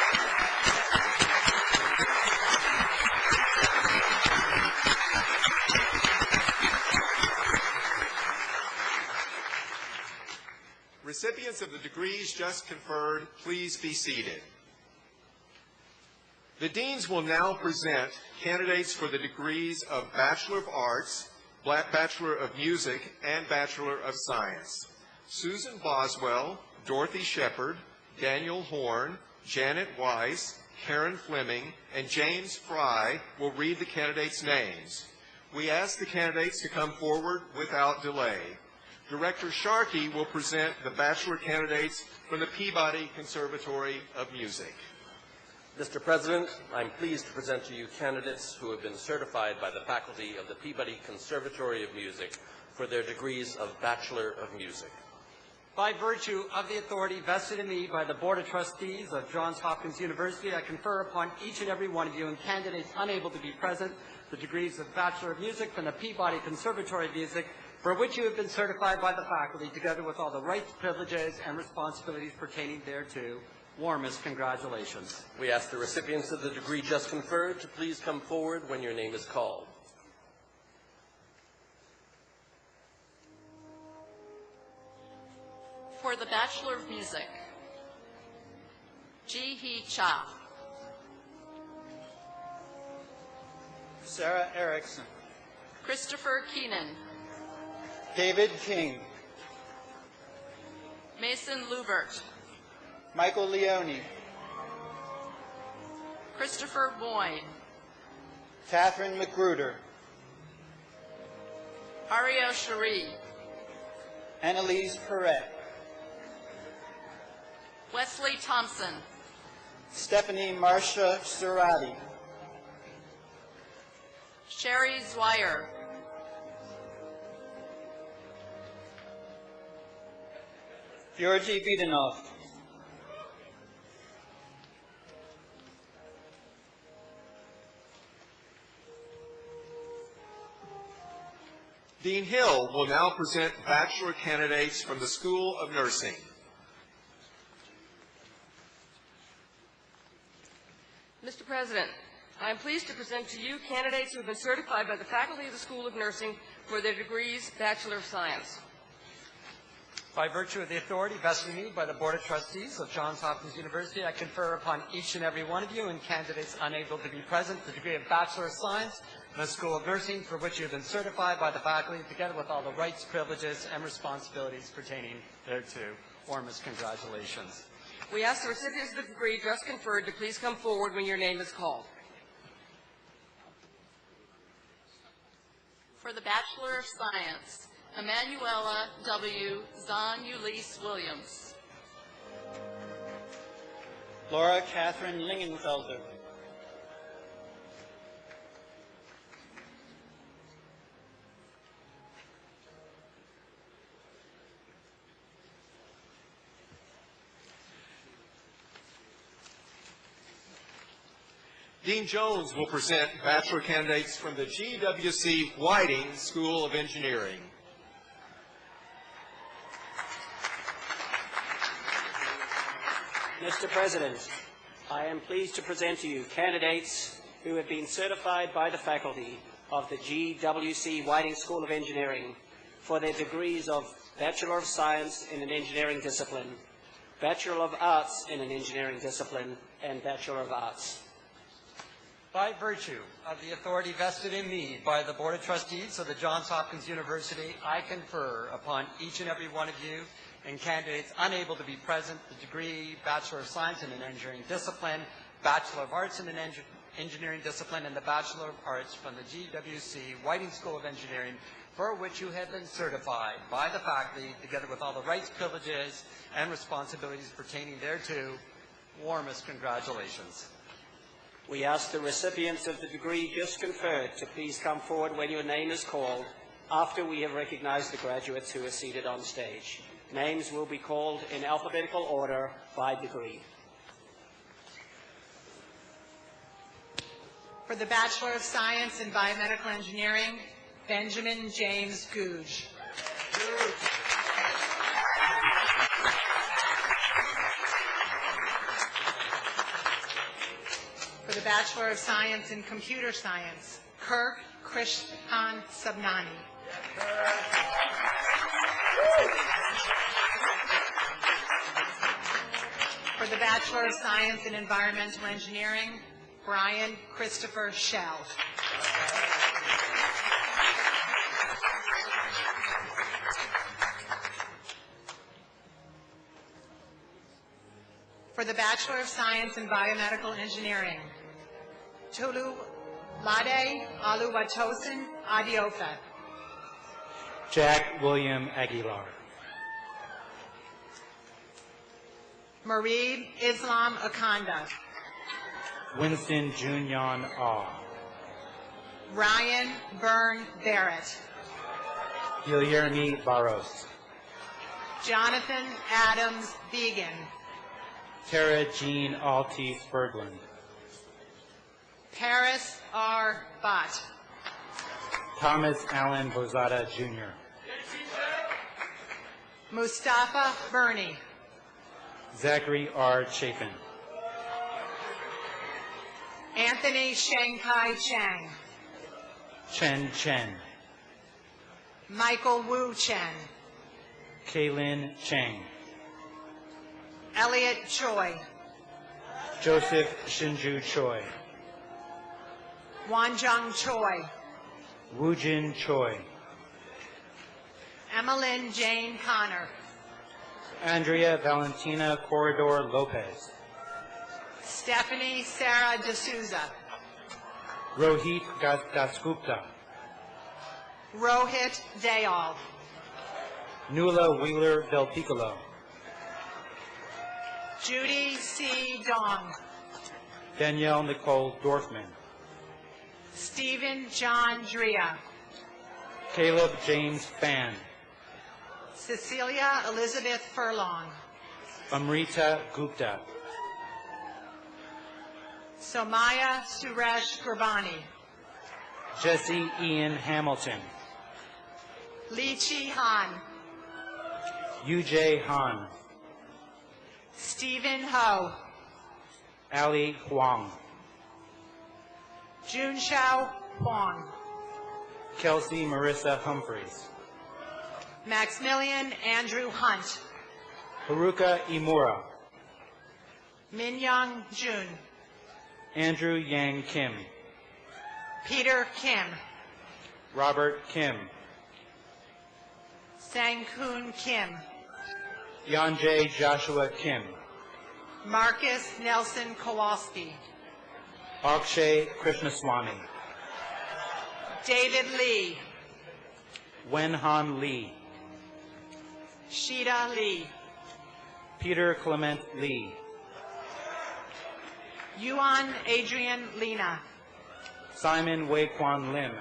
Recipients of the degrees just conferred, please be seated. The deans will now present candidates for the degrees of Bachelor of Arts, Bachelor of Music, and Bachelor of Science. Susan Boswell, Dorothy Shepard, Daniel Horn, Janet Weiss, Karen Fleming, and James Fry will read the candidates' names. We ask the candidates to come forward without delay. Director Sharkey will present the bachelor candidates from the Peabody Conservatory of Music. Mr. President, I'm pleased to present to you candidates who have been certified by the faculty of the Peabody Conservatory of Music for their degrees of Bachelor of Music. By virtue of the authority vested in me by the Board of Trustees of Johns Hopkins University, I confer upon each and every one of you and candidates unable to be present the degrees of Bachelor of Music from the Peabody Conservatory of Music, for which you have been certified by the faculty, together with all the rights, privileges, and responsibilities pertaining thereto. Warmest congratulations. We ask the recipients of the degree just conferred to please come forward when your name is called. For the Bachelor of Music, Ji-Hee Cha. Sarah Erickson. Christopher Keenan. David King. Mason Lubert. Michael Leone, Christopher Boyne, Catherine McGruder, Ario Cherie, Annalise Perret, Wesley Thompson, Stephanie Marcia Surati, Sherry Zwire, Georgie Vidanov, Dean Hill will now present bachelor candidates from the School of Nursing. Mr. President, I am pleased to present to you candidates who have been certified by the faculty of the School of Nursing for their degrees Bachelor of Science. By virtue of the authority vested in me by the Board of Trustees of Johns Hopkins University, I confer upon each and every one of you and candidates unable to be present the degree of Bachelor of Science in the School of Nursing for which you have been certified by the faculty, together with all the rights, privileges, and responsibilities pertaining thereto. Warmest congratulations. We ask the recipients of the degree just conferred to please come forward when your name is called. for the Bachelor of Science, Emanuela W. Zahn-Ulisse Williams. Laura Catherine Lingenfelder. Dean Jones will present bachelor candidates from the GWC Whiting School of Engineering. Mr. President, I am pleased to present to you candidates who have been certified by the faculty of the GWC Whiting School of Engineering for their degrees of Bachelor of Science in an Engineering Discipline, Bachelor of Arts in an Engineering Discipline, and Bachelor of Arts. By virtue of the authority vested in me by the Board of Trustees of the Johns Hopkins University, I confer upon each and every one of you and candidates unable to be present the degree Bachelor of Science in an Engineering Discipline, Bachelor of Arts in an Engineering Discipline, and the Bachelor of Arts from the GWC Whiting School of Engineering, for which you have been certified by the faculty, together with all the rights, privileges, and responsibilities pertaining thereto. Warmest congratulations. We ask the recipients of the degree just conferred to please come forward when your name is called after we have recognized the graduates who are seated on stage. Names will be called in alphabetical order by degree. For the Bachelor of Science in Biomedical Engineering, Benjamin James Googe. For the Bachelor of Science in Computer Science, Kirk Krishnan Sabnani. For the Bachelor of Science in Environmental Engineering, Brian Christopher Schell. For the Bachelor of Science in Biomedical Engineering, Tolu Lade Aluwatosin Adiofa. Jack William Aguilar. Mareeb Islam Akanda. Winston Junyon Ah. Ryan Byrne Barrett. Guillermo Barros. Jonathan Adams Began. Tara Jean Altice Berglund. Paris R. Bott. Thomas Allen Bozada Jr. Mustafa Burney. Zachary R. Chapin. Anthony Shankai Chang. Chen Chen. Michael Wu Chen. Kaylin Chang. Elliot Choi. Joseph Shinju Choi. Wanjung Choi. Woojin Choi. Emmeline Jane Connor. Andrea Valentina Corridor Lopez. Stephanie Sarah D'Souza. Rohit Dasgupta. Rohit Dayal. Nuala Wheeler Del Piccolo. Judy C. Dong. Danielle Nicole Dorfman. Stephen John Drea. Caleb James Fan. Cecilia Elizabeth Furlong. Amrita Gupta. Somaya Suresh Gurbani. Jesse Ian Hamilton. Lee Chi Han. Yu-Jae Han. Stephen Ho. Ali Huang. Junshao Huang. Kelsey Marissa Humphreys. Maximilian Andrew Hunt. Haruka Imura. Minyoung Jun. Andrew Yang Kim. Peter Kim. Robert Kim. Sang-Kun Kim. Yonjae Joshua Kim. Marcus Nelson Kowalski. Akshay Krishnaswamy. David Lee. Wenhan Lee. Sheeta Lee. Peter Clement Lee. Yuan Adrian Lena. Simon Wei Kwan Lim.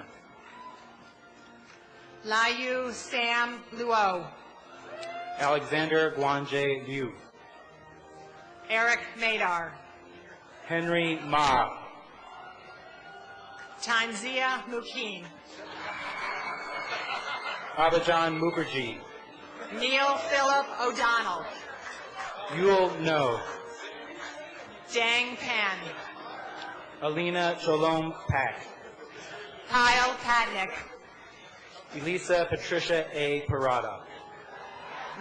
Layu Sam Luo. Alexander Guanjie Liu. Eric Madar. Henry Ma. Tanzia Mukin. Abajan Mukherjee. Neil Philip O'Donnell. Yul No. Dang Pan. Alina Cholom Pak. Kyle Patnick. Elisa Patricia A. Parada.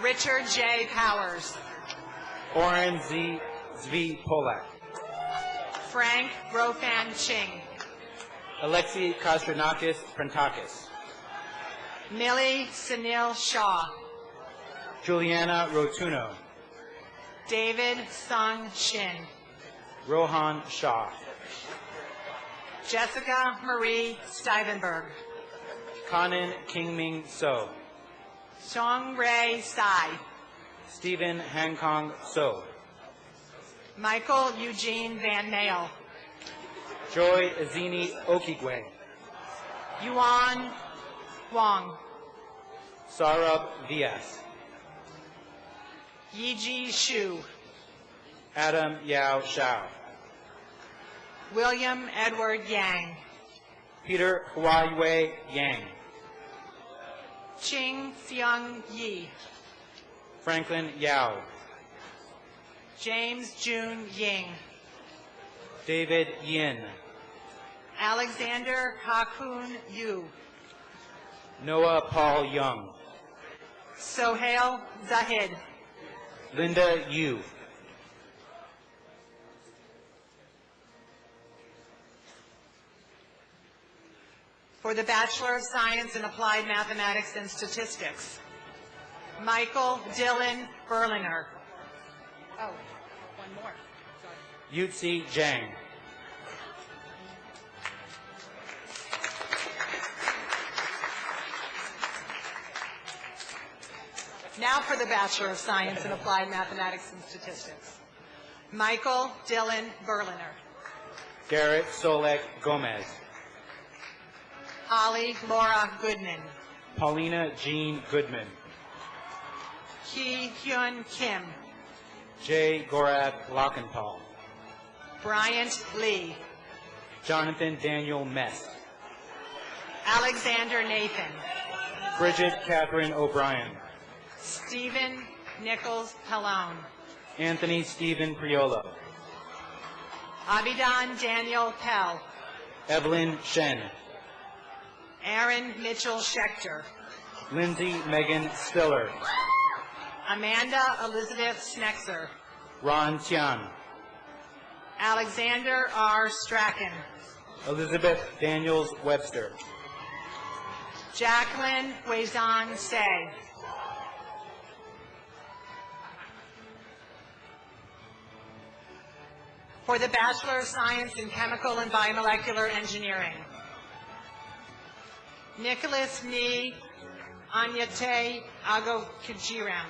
Richard J. Powers. Oren Z. Zvi Polak. Frank Rofan Ching. Alexei Kastranakis Prentakis. Millie Sunil Shaw. Juliana Rotuno. David Sung Shin. Rohan Shah. Jessica Marie Stivenberg. Kanan Kingming So. Song Ray Sai. Stephen Hankong So. Michael Eugene Van Nale. Joy Azini Okigwe. Yuan Wang. Sarab Vias. Yiji Shu. Adam Yao Shao. William Edward Yang. Peter Huayue Yang. Ching Seung Yi. Franklin Yao. James Jun Ying. David Yin. Alexander Hakun Yu. Noah Paul Young. Sohail Zahid. Linda Yu. For the Bachelor of Science in Applied Mathematics and Statistics, Michael Dylan Berliner. Oh, one more. Yutzi Zhang. Now for the Bachelor of Science in Applied Mathematics and Statistics, Michael Dylan Berliner. Garrett Solek Gomez. Holly Laura Goodman. Paulina Jean Goodman. Ki Hyun Kim. Jay Gorath Lockenthal. Bryant Lee. Jonathan Daniel Mess. Alexander Nathan. Bridget Catherine O'Brien. Stephen Nichols Pallone. Anthony Stephen Priolo. Abidan Daniel Pell. Evelyn Shen. Aaron Mitchell Schechter. Lindsay Megan Stiller. Amanda Elizabeth Snexer. Ron Tian. Alexander R. Strachan. Elizabeth Daniels Webster. Jacqueline Weizan Say. For the Bachelor of Science in Chemical and Biomolecular Engineering, Nicholas Ni Anyate Ago Kijiram.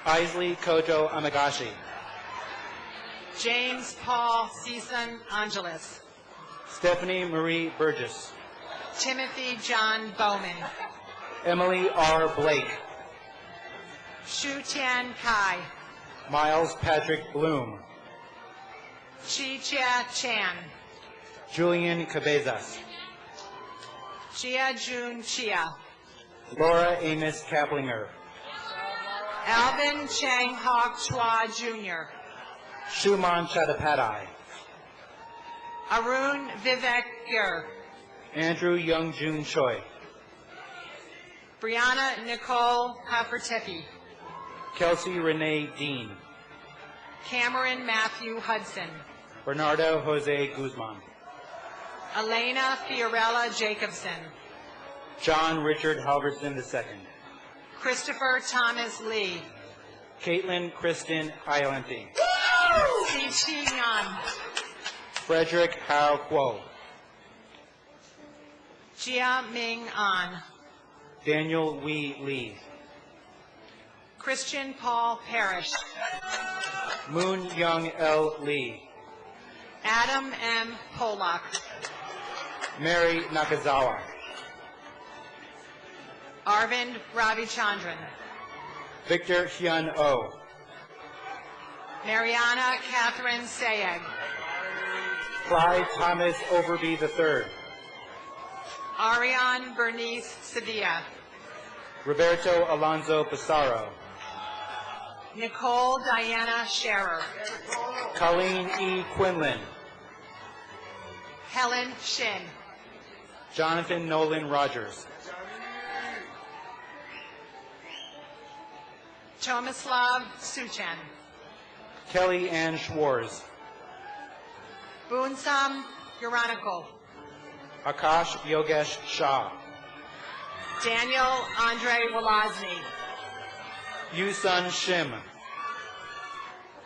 Isley Kojo Amagashi. James Paul Season Angeles. Stephanie Marie Burgess. Timothy John Bowman. Emily R. Blake. Shu Tian Kai. Miles Patrick Bloom. Chi Chia Chan. Julian Cabezas. Chia Jun Chia. Laura Amos Kaplinger. Alvin Chang Hok Chua Jr. Shuman Chattopadhyay. Arun Vivek Gur. Andrew Young Jun Choi. Brianna Nicole Hafertepe. Kelsey Renee Dean. Cameron Matthew Hudson. Bernardo Jose Guzman. Elena Fiorella Jacobson. John Richard Halverson II. Christopher Thomas Lee. Caitlin Kristen Iolenti. Chi Yan. Frederick Hao Kuo. Jia Ming An. Daniel Wee Lee. Christian Paul Parrish. Moon Young L. Lee. Adam M. Polak. Mary Nakazawa. Arvind Ravichandran. Victor Hyun Oh. Mariana Catherine Sayeg. Clyde Thomas Overby III. Ariane Bernice Sevilla. Roberto Alonso Pissarro. Nicole Diana Scherer. Colleen E. Quinlan. Helen Shin. Jonathan Nolan Rogers. Tomislav Suchan. Kelly Ann Schwartz. Boonsam Uranical. Akash Yogesh Shah. Daniel Andre Wolozny. Yusun Shim.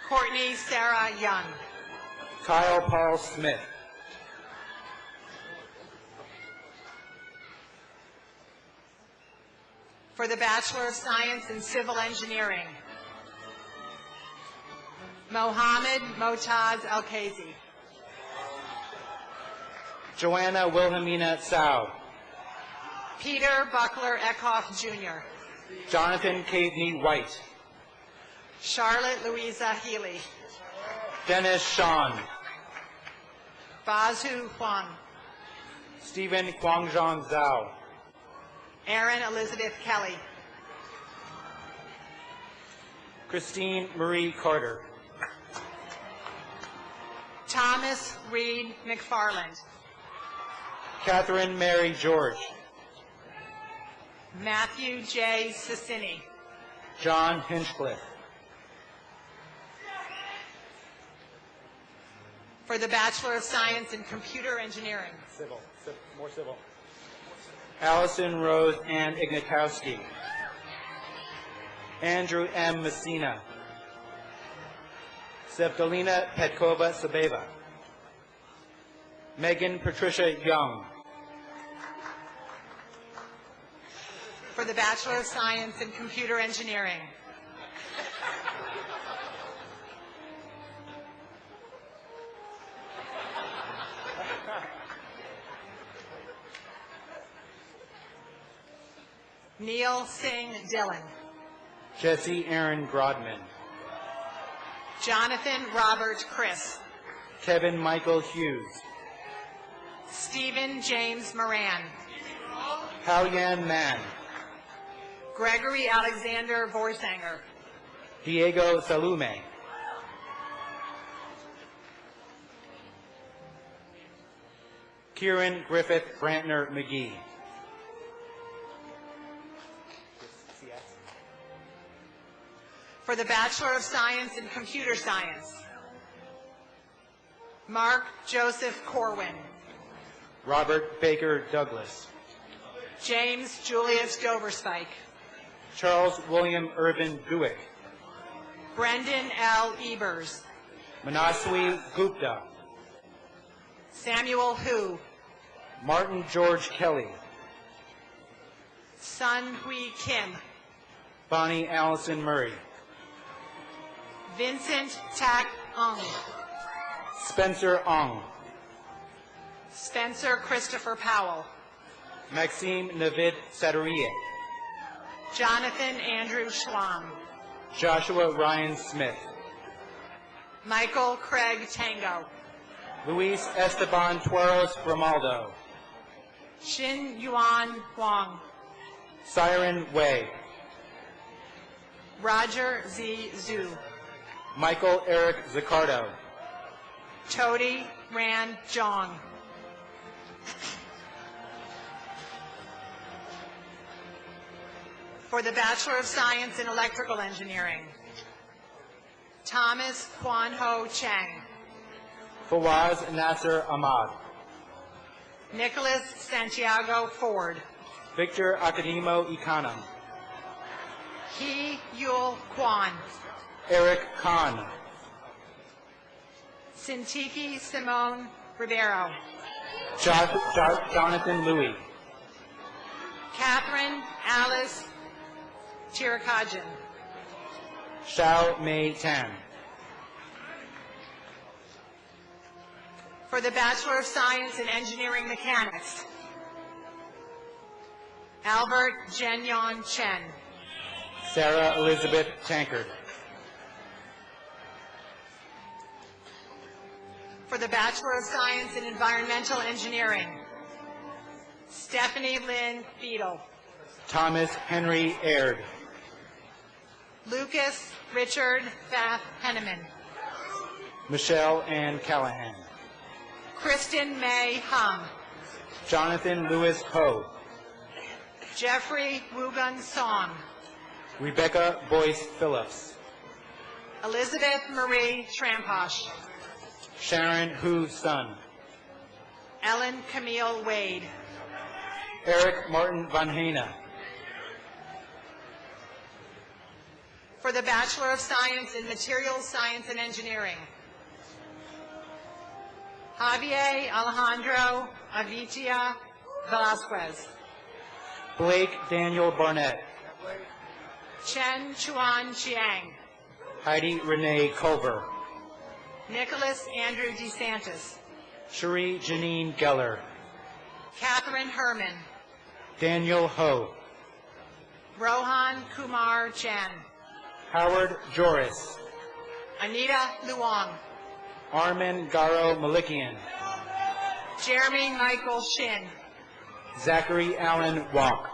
Courtney Sarah Young. Kyle Paul Smith. For the Bachelor of Science in Civil Engineering, Mohammed Motaz Al-Kazi. Joanna Wilhelmina Tsao. Peter Buckler Eckhoff Jr. Jonathan Caveney White. Charlotte Louisa Healy. Dennis Sean. Bazu Huang. Stephen Guangzhong Zhao. Erin Elizabeth Kelly. Christine Marie Carter. Thomas Reed McFarland. Catherine Mary George. Matthew J. Cicini. John Hinchcliffe. For the Bachelor of Science in Computer Engineering, More civil. Allison Rose Ann Ignatowski. Andrew M. Messina. Sevdalina Petkova Sabeva. Megan Patricia Young. for the Bachelor of Science in Computer Engineering. Neil Singh Dillon. Jesse Aaron Grodman. Jonathan Robert Chris. Kevin Michael Hughes. Stephen James Moran. Hao-Yan Mann. Gregory Alexander Vorsanger. Diego Salume. Kieran Griffith Brantner McGee. For the Bachelor of Science in Computer Science, Mark Joseph Corwin. Robert Baker Douglas. James Julius Doverspike. Charles William Irvin Buick. Brendan L. Ebers. Manaswi Gupta. Samuel Hu. Martin George Kelly. Sun Hui Kim. Bonnie Allison Murray. Vincent Tak Ung. Spencer Ong. Spencer Christopher Powell. Maxime Navid Saduriye. Jonathan Andrew Schwam. Joshua Ryan Smith. Michael Craig Tango. Luis Esteban Tueros Grimaldo. Xin Yuan Huang. Siren Wei. Roger Z. Zhu. Michael Eric Zaccardo. Todi Ran Jong. For the Bachelor of Science in Electrical Engineering, Thomas Kwan Ho Chang. Fawaz Nasser Ahmad. Nicholas Santiago Ford. Victor Academo Econom. Hee Yul Kwan. Eric Kahn. Sintiki Simone Ribeiro. Jonathan Louis. Catherine Alice Chirakajan. Xiao Mei Tan. For the Bachelor of Science in Engineering Mechanics, Albert Jenyon Chen. Sarah Elizabeth Tankard. For the Bachelor of Science in Environmental Engineering, Stephanie Lynn Beadle. Thomas Henry Aird. Lucas Richard Fath Henneman. Michelle Ann Callahan. Kristen May Hung. Jonathan Lewis Ho. Jeffrey Wugun Song. Rebecca Boyce Phillips. Elizabeth Marie Tramposh. Sharon Hu Sun. Ellen Camille Wade. Eric Martin Van Hena. For the Bachelor of Science in Materials Science and Engineering, Javier Alejandro Avitia Velasquez. Blake Daniel Barnett. Chen Chuan Chiang. Heidi Renee Culver. Nicholas Andrew DeSantis. Cherie Janine Geller. Catherine Herman. Daniel Ho. Rohan Kumar Chan. Howard Joris. Anita Luong. Armin Garo Malikian. Jeremy Michael Shin. Zachary Allen Walk.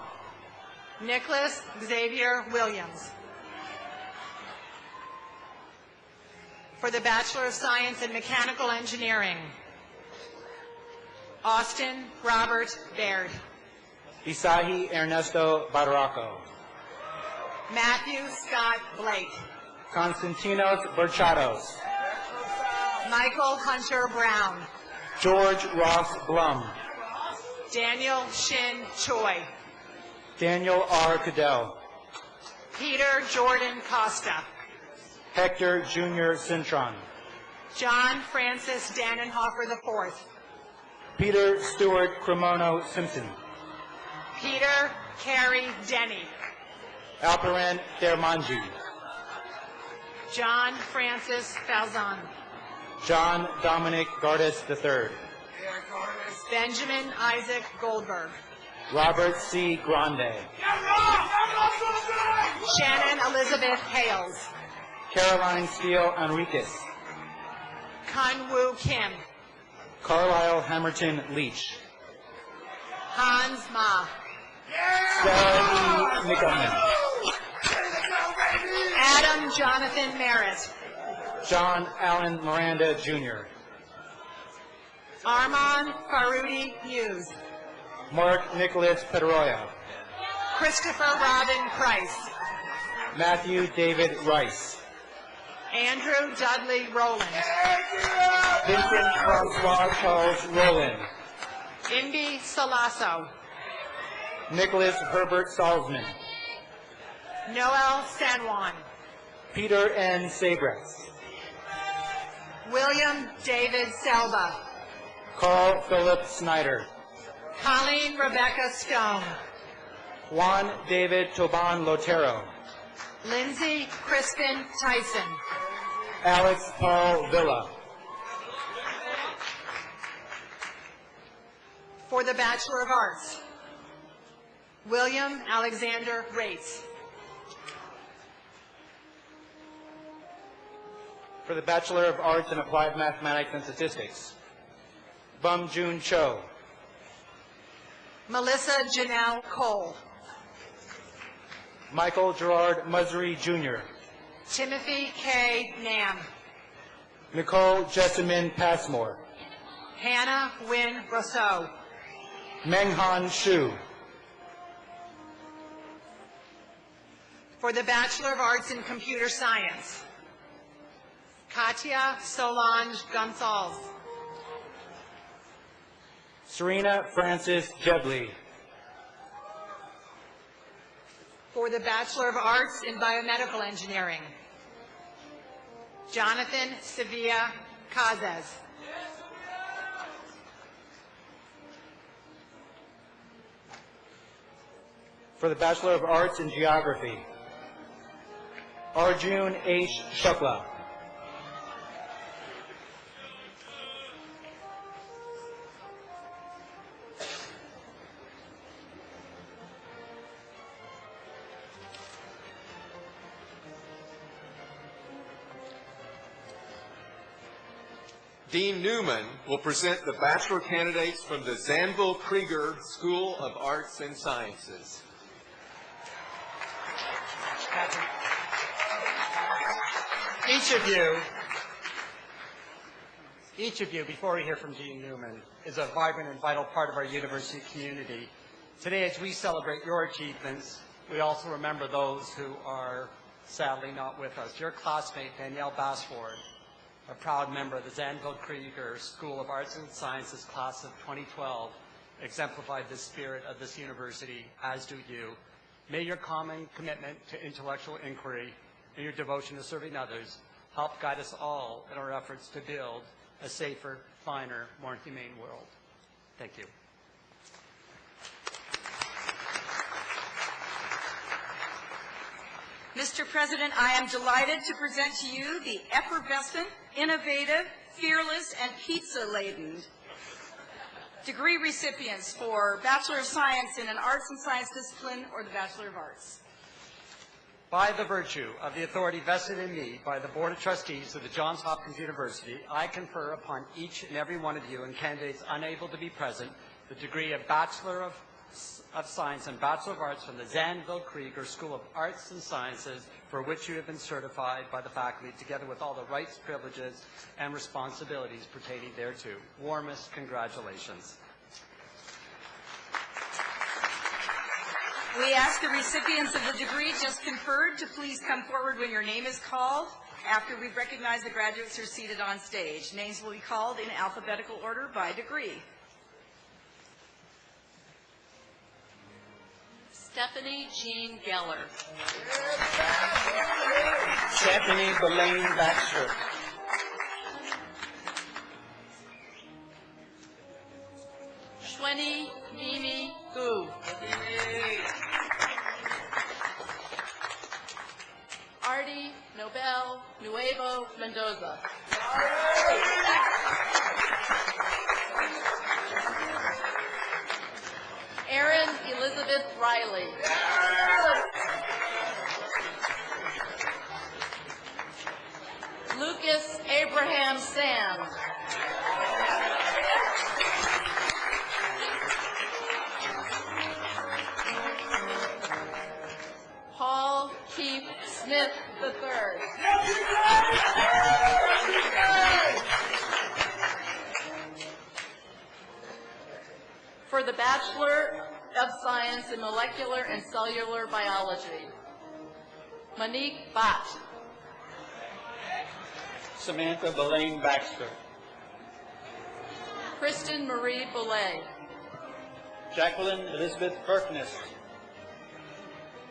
Nicholas Xavier Williams. For the Bachelor of Science in Mechanical Engineering, Austin Robert Baird. Isahi Ernesto Barraco. Matthew Scott Blake. Constantinos Berchados. Michael Hunter Brown. George Ross Blum. Daniel Shin Choi. Daniel R. Cadell. Peter Jordan Costa. Hector Jr. Cintron. John Francis Dannenhofer IV. Peter Stewart Cremono Simpson. Peter Carey Denny. Alperin Thermanji. John Francis Falzon. John Dominic Gardas III. Benjamin Isaac Goldberg. Robert C. Grande. Shannon Elizabeth Hales. Caroline Steele Enriquez. Kun-Woo Kim. Carlisle Hamilton Leach. Hans Ma. Sarah E. Nickelman. Adam Jonathan Merritt. John Allen Miranda Jr. Armand Faroudi Hughes. Mark Nicholas Pedroia. Christopher Robin Price. Matthew David Rice. Andrew Dudley Rowland. Vincent Francois Charles Rowland. Imbi Salasso. Nicholas Herbert Salzman. Noel San Juan. Peter N. Sabretz. William David Selba. Carl Philip Snyder. Colleen Rebecca Stone. Juan David Toban Lotero. Lindsay Crispin Tyson. Alex Paul Villa. For the Bachelor of Arts, William Alexander Rates. For the Bachelor of Arts in Applied Mathematics and Statistics, Bum Jun Cho. Melissa Janelle Cole. Michael Gerard Musry Jr. Timothy K. Nam. Nicole Jessamine Passmore. Hannah Wynn Rousseau. Menghan Shu. For the Bachelor of Arts in Computer Science, Katia Solange Gonzalez. Serena Francis Jebley. For the Bachelor of Arts in Biomedical Engineering, Jonathan Sevilla Cazes. For the Bachelor of Arts in Geography, Arjun H. Shukla. Dean Newman will present the bachelor candidates from the Zanville Krieger School of Arts and Sciences. Each of you, before we hear from Dean Newman, is a vibrant and vital part of our university community. Today, as we celebrate your achievements, we also remember those who are sadly not with us. Your classmate, Danielle Bassford, a proud member of the Zanville Krieger School of Arts and Sciences class of 2012, exemplified the spirit of this university, as do you. May your common commitment to intellectual inquiry and your devotion to serving others help guide us all in our efforts to build a safer, finer, more humane world. Thank you. Mr. President, I am delighted to present to you the effervescent, innovative, fearless, and pizza-laden degree recipients for Bachelor of Science in an Arts and Science discipline or the Bachelor of Arts. By the virtue of the authority vested in me by the Board of Trustees of the Johns Hopkins University, I confer upon each and every one of you and candidates unable to be present the degree of Bachelor of Science and Bachelor of Arts from the Zanville Krieger School of Arts and Sciences, for which you have been certified by the faculty, together with all the rights, privileges, and responsibilities pertaining thereto. Warmest congratulations. We ask the recipients of the degree just conferred to please come forward when your name is called. After we recognize the graduates who are seated on stage, names will be called in alphabetical order by degree. Stephanie Jean Geller. Stephanie Belaine Baxter. Shweni Mimi Gu. Artie Nobel Nuevo Mendoza. Erin Elizabeth Riley. Lucas Abraham Sand. Paul Keith Smith III. For the Bachelor of Science in Molecular and Cellular Biology, Monique Bott. Samantha Belaine Baxter. Kristen Marie Boulay. Jacqueline Elizabeth Berkness.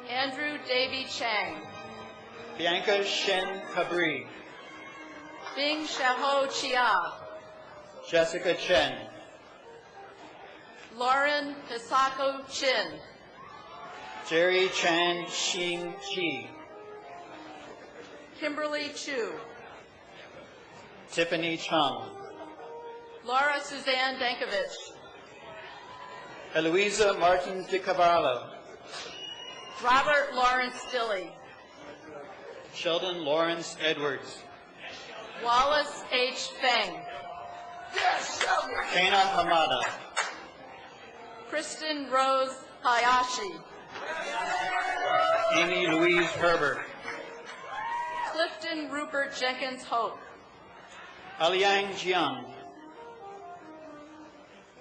Andrew Davy Chang. Bianca Shen Cabri. Bing Xiaoho Chia. Jessica Chen. Lauren Hisako Chin. Jerry Chan Xin Chi. Kimberly Chu. Tiffany Chung. Laura Suzanne Dankovich. Eloisa Martin de Cavallo. Robert Lawrence Dilley. Sheldon Lawrence Edwards. Wallace H. Feng. Kana Hamada. Kristen Rose Hayashi. Amy Louise Herbert. Clifton Rupert Jenkins Hope. Aliang Jiang.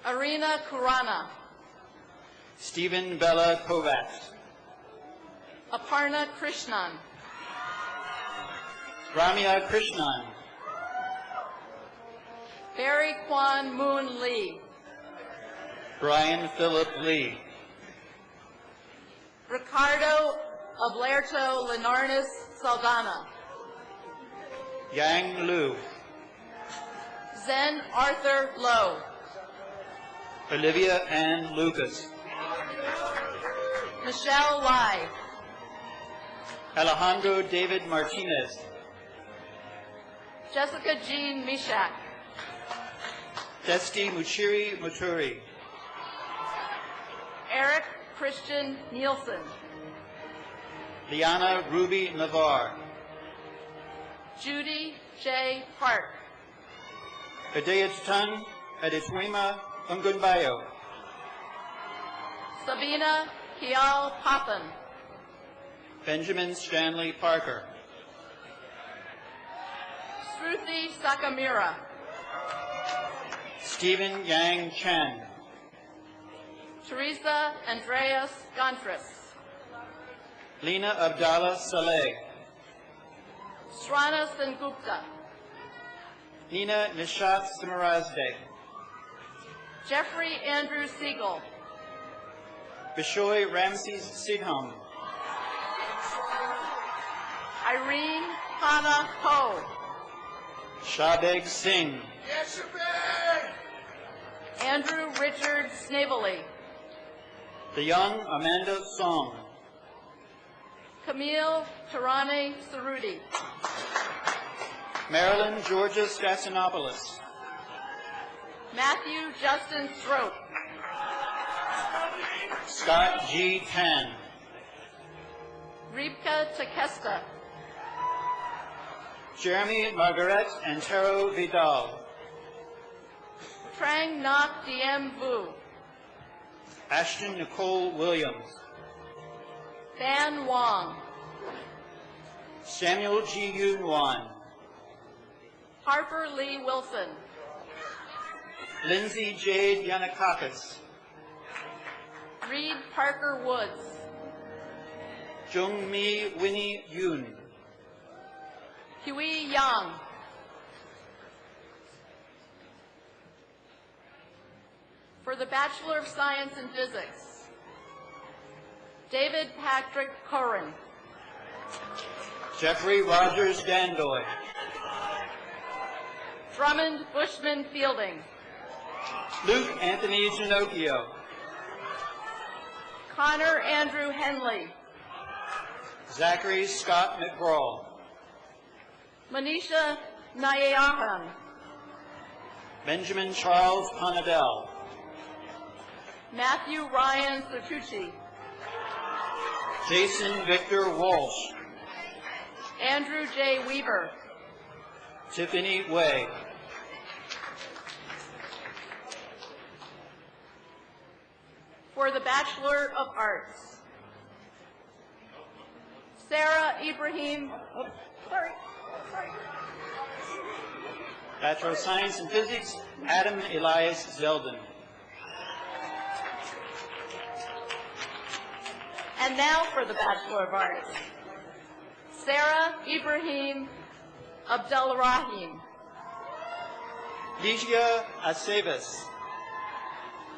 Arena Kurana. Stephen Bella Kovacs. Aparna Krishnan. Ramya Krishnan. Barry Kwan Moon Lee. Brian Philip Lee. Ricardo Ablerto Lenarnes Saldana. Yang Lu. Zen Arthur Lowe. Olivia Ann Lucas. Michelle Lai. Alejandro David Martinez. Jessica Jean Mishak. Desti Muchiri Muturi. Eric Christian Nielsen. Liana Ruby Navarre. Judy J. Park. Adeyatun Adetwima Ungunbayo. Sabina Kial Papan. Benjamin Stanley Parker. Shruti Sakamira. Stephen Yang Chen. Teresa Andreas Gontris. Lena Abdallah Saleh. Srana Sengupta. Nina Nishat Samarazde. Jeffrey Andrew Siegel. Bishoy Ramses Sidham. Irene Hannah Ho. Shabeg Singh. Andrew Richard Snavely. The young Amanda Song. Camille Tarane Cerruti. Marilyn Georgia Stasinopoulos. Matthew Justin Thrope. Scott G. Tan. Ribka Takesta. Jeremy Margaret Antero Vidal. Trang Ngoc Diem Vu. Ashton Nicole Williams. Ban Wong. Samuel G. Yoon Wan. Harper Lee Wilson. Lindsay Jade Yanakakis. Reed Parker Woods. Jung Mi Winnie Yoon. Hui Yang. For the Bachelor of Science in Physics, David Patrick Corrin. Jeffrey Rogers Dandoy. Drummond Bushman Fielding. Luke Anthony Ginocchio. Connor Andrew Henley. Zachary Scott McGraw. Manisha Nayahan. Benjamin Charles Panadel. Matthew Ryan Sertucci. Jason Victor Walsh. Andrew J. Weaver. Tiffany Way. For the Bachelor of Arts, Sarah Ibrahim. Bachelor of Science in Physics, Adam Elias Zeldin. And now for the Bachelor of Arts, Sarah Ibrahim Abdelrahim. Ligia Aceves.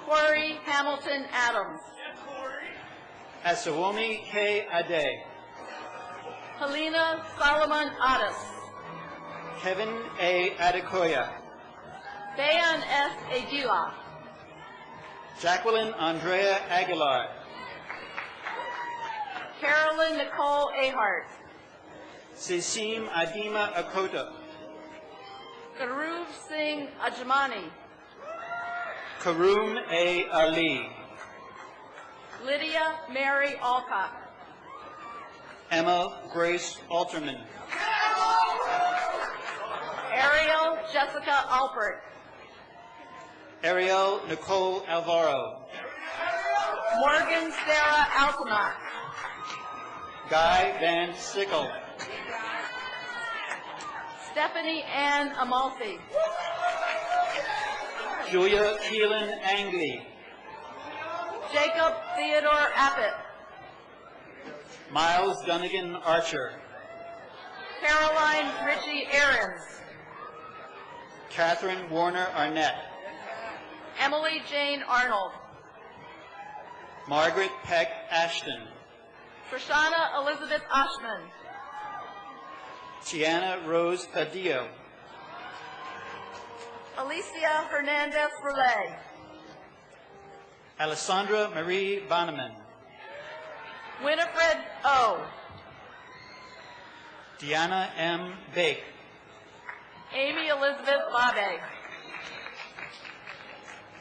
Corey Hamilton Adams. Asawomi K. Ade. Helena Solomon Addis. Kevin A. Adekoya. Bayan S. Aguila. Jacqueline Andrea Aguilar. Carolyn Nicole Ahart. Sesim Adima Akota. Garuv Singh Ajmani. Karoom A. Ali. Lydia Mary Alcock. Emma Grace Alterman. Ariel Jessica Alpert. Ariel Nicole Alvaro. Morgan Sarah Altamont. Guy Van Sickle. Stephanie Ann Amalfi. Julia Keelan Angley. Jacob Theodore Appett. Miles Dunnigan Archer. Caroline Ritchie Ahrens. Catherine Warner Arnett. Emily Jane Arnold. Margaret Peck Ashton. Trishana Elizabeth Oshman. Tiana Rose Padillo. Alicia Hernandez Relay. Alessandra Marie Banneman. Winifred O. Deanna M. Bake. Amy Elizabeth Labe.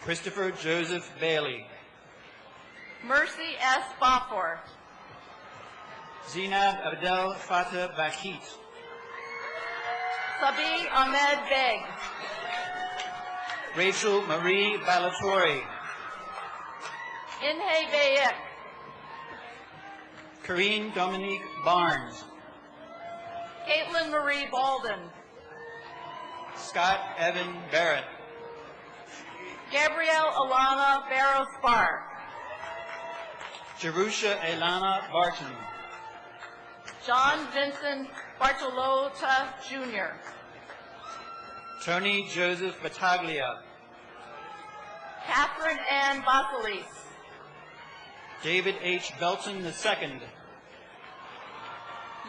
Christopher Joseph Bailey. Mercy S. Bafor. Zinab Abdel Fattah Bakit. Sabi Ahmed Beg. Rachel Marie Balatori. Inhe Bayek. Karine Dominique Barnes. Caitlin Marie Balden. Scott Evan Barrett. Gabrielle Alana Barrow Spar. Jerusha Elana Barton. John Vincent Bartolota Jr. Tony Joseph Battaglia. Catherine Ann Basilis. David H. Belton II.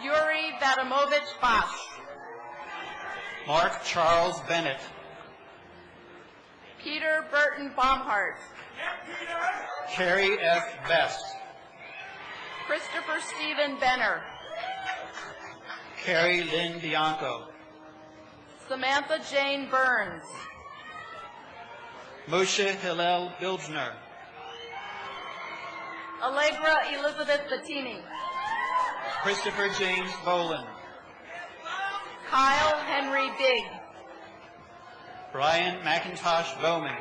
Yuri Vadamovich Bosch. Mark Charles Bennett. Peter Burton Baumhart. Carrie F. Best. Christopher Stephen Benner. Carrie Lynn Bianco. Samantha Jane Burns. Moshe Hillel Bilgner. Allegra Elizabeth Bettini. Christopher James Boland. Kyle Henry Big. Brian McIntosh Bowman.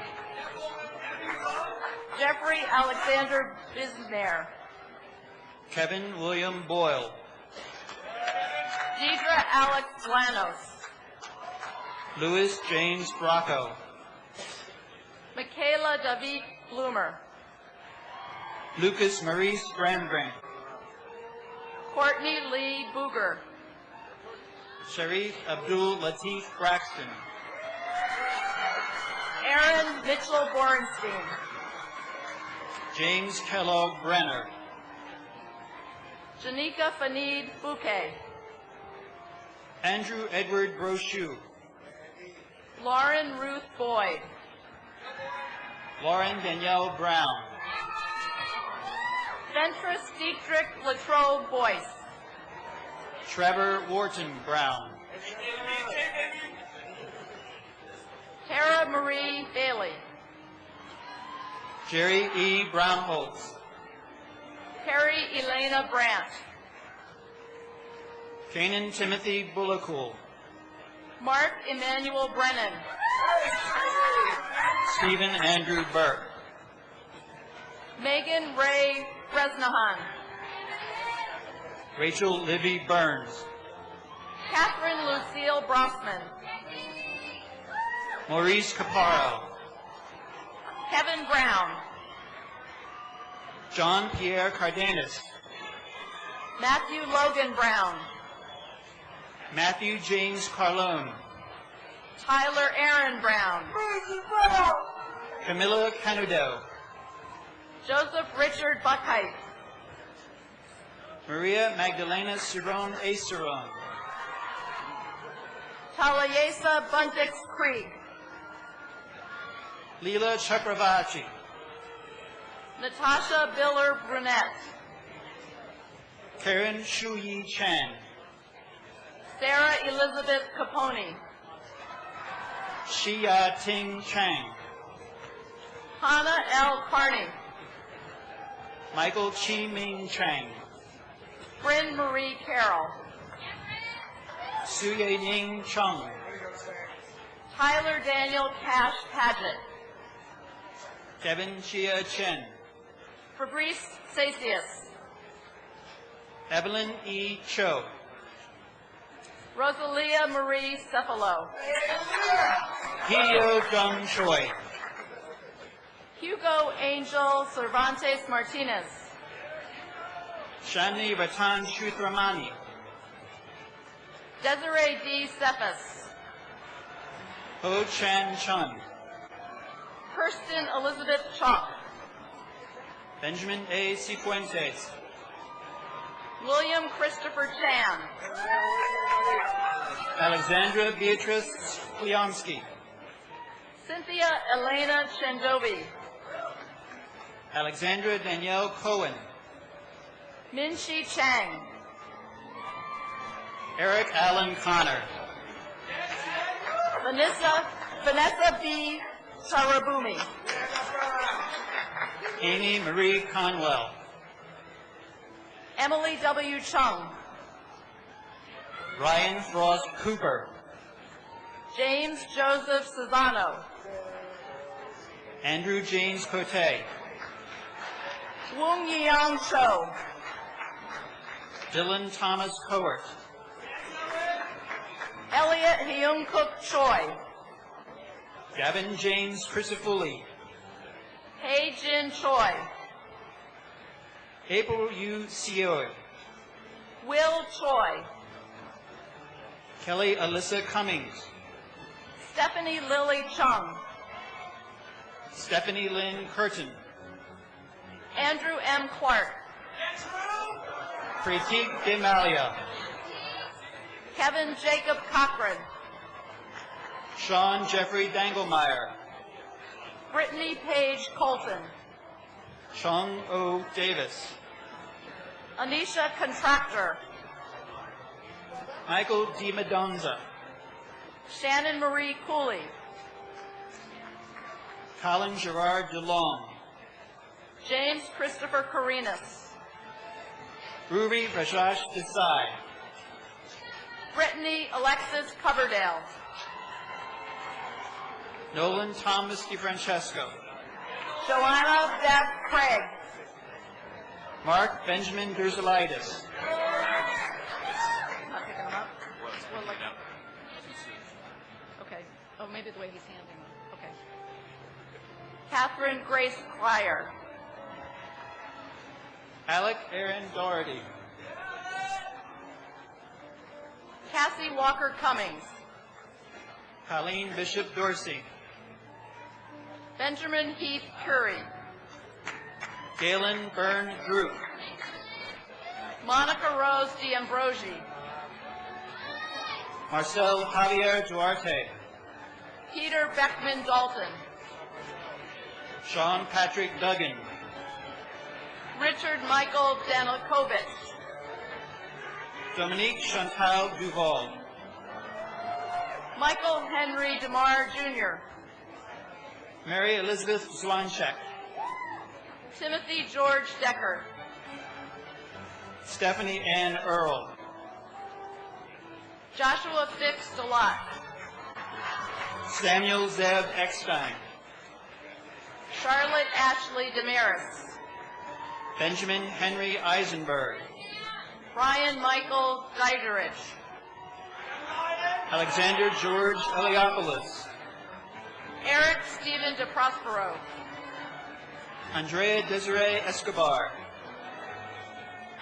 Jeffrey Alexander Bisnair. Kevin William Boyle. Deidre Alex Blanos. Louis James Bracco. Michaela David Bloomer. Lucas Maurice Brandbrink. Courtney Lee Booger. Sharif Abdul Latif Braxton. Aaron Mitchell Borenstein. James Kellogg Brenner. Janika Fanid Bouquet. Andrew Edward Brochu. Lauren Ruth Boyd. Lauren Danielle Brown. Ventress Dietrich Latrobe Boyce. Trevor Wharton Brown. Tara Marie Bailey. Jerry E. Brownholtz. Carrie Elena Brandt. Kanan Timothy Bullockul. Mark Emmanuel Brennan. Stephen Andrew Burke. Megan Ray Bresnahan. Rachel Libby Burns. Catherine Lucille Brossman. Maurice Caparo. Kevin Brown. John Pierre Cardenas. Matthew Logan Brown. Matthew James Carlone. Tyler Aaron Brown. Camilla Canudo. Joseph Richard Buckheit. Maria Magdalena Ciron Aceron. Talayesa Buntix Krieg, Leela Chakravarti, Natasha Biller Brunette, Karen Shuyi Chan, Sarah Elizabeth Capone, Shia Ting Chang, Hannah L. Carney, Michael Chi Ming Chang, Bryn Marie Carroll, Suye Ning Chung, Tyler Daniel Cash Padgett, Kevin Chia Chen, Fabrice Sasius, Evelyn E. Cho, Rosalia Marie Cephalo, Hyo Jung Choi, Hugo Angel Cervantes Martinez, Shani Ratan Shuthramani, Desiree D. Cephas, Ho Chan Chun, Kirsten Elizabeth Chalk, Benjamin A. Cifuentes, William Christopher Chan, Alexandra Beatrice Kliomsky, Cynthia Elena Chendovi, Alexandra Danielle Cohen, Minshi Chang, Eric Allen Connor, Vanessa B. Sarabumi, Amy Marie Conwell, Emily W. Chung, Ryan Frost Cooper, James Joseph Cesano, Andrew James Cote, Wong Yang Cho, Dylan Thomas Cowart, Elliot Hyung Cook Choi, Gavin James Crisafulli, Hei Jin Choi, April Yu Sioi, Will Choi, Kelly Alyssa Cummings, Stephanie Lily Chung, Stephanie Lynn Curtin, Andrew M. Clark, Pratik Demalia, Kevin Jacob Cochran, Sean Jeffrey Dangelmeyer, Brittany Page Colton, Chung O. Davis, Anisha Contractor, Michael D. Madonza, Shannon Marie Cooley, Colin Gerard DeLong, James Christopher Carinas, Ruri Rajesh Desai, Brittany Alexis Coverdale, Nolan Thomas DeFrancesco, Joanna Deb Craig, Mark Benjamin Durzelitis, Not picking them up? Well, like, okay. Oh, maybe the way he's handing them. Okay. Catherine Grace Cryer, Alec Aaron Doherty, Cassie Walker Cummings, Colleen Bishop Dorsey, Benjamin Heath Curry, Galen Byrne Drew, Monica Rose D'Ambrosi, Marcel Javier Duarte, Peter Beckman Dalton, Sean Patrick Duggan, Richard Michael Danikovich, Dominique Chantal Duval, Michael Henry DeMar Jr., Mary Elizabeth Zwanchek, Timothy George Decker, Stephanie Ann Earl, Joshua Fix Delat, Samuel Zeb Eckstein, Charlotte Ashley Damaris, Benjamin Henry Eisenberg, Brian Michael Diderich, Alexander George Eliopoulos, Eric Stephen DeProspero, Andrea Desiree Escobar,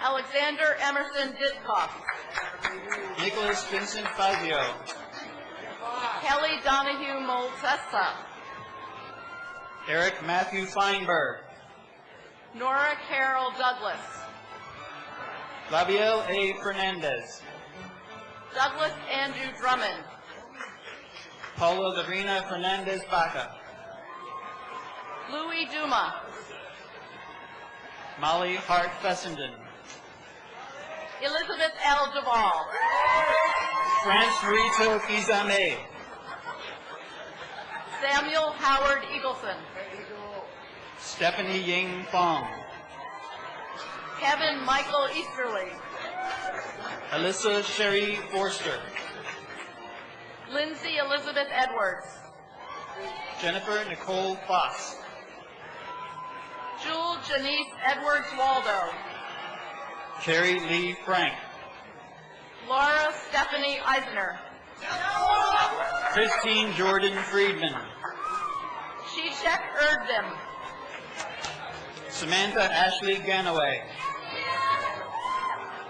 Alexander Emerson Ditkoff, Nicholas Vincent Fazio, Kelly Donahue Moltesa, Eric Matthew Feinberg, Nora Carol Douglas, Labiel A. Fernandez, Douglas Andrew Drummond, Paula Lorena Fernandez Baca. Louis Duma. Molly Hart Fessenden. Elizabeth L. Duvall. France Rito Kizame. Samuel Howard Eagleson. Stephanie Ying Fong. Kevin Michael Easterly. Alyssa Sherry Forster. Lindsay Elizabeth Edwards. Jennifer Nicole Foss. Jewel Janice Edwards Waldo. Carrie Lee Frank. Laura Stephanie Eisner. Christine Jordan Friedman. Shishak Erdem. Samantha Ashley Ganaway.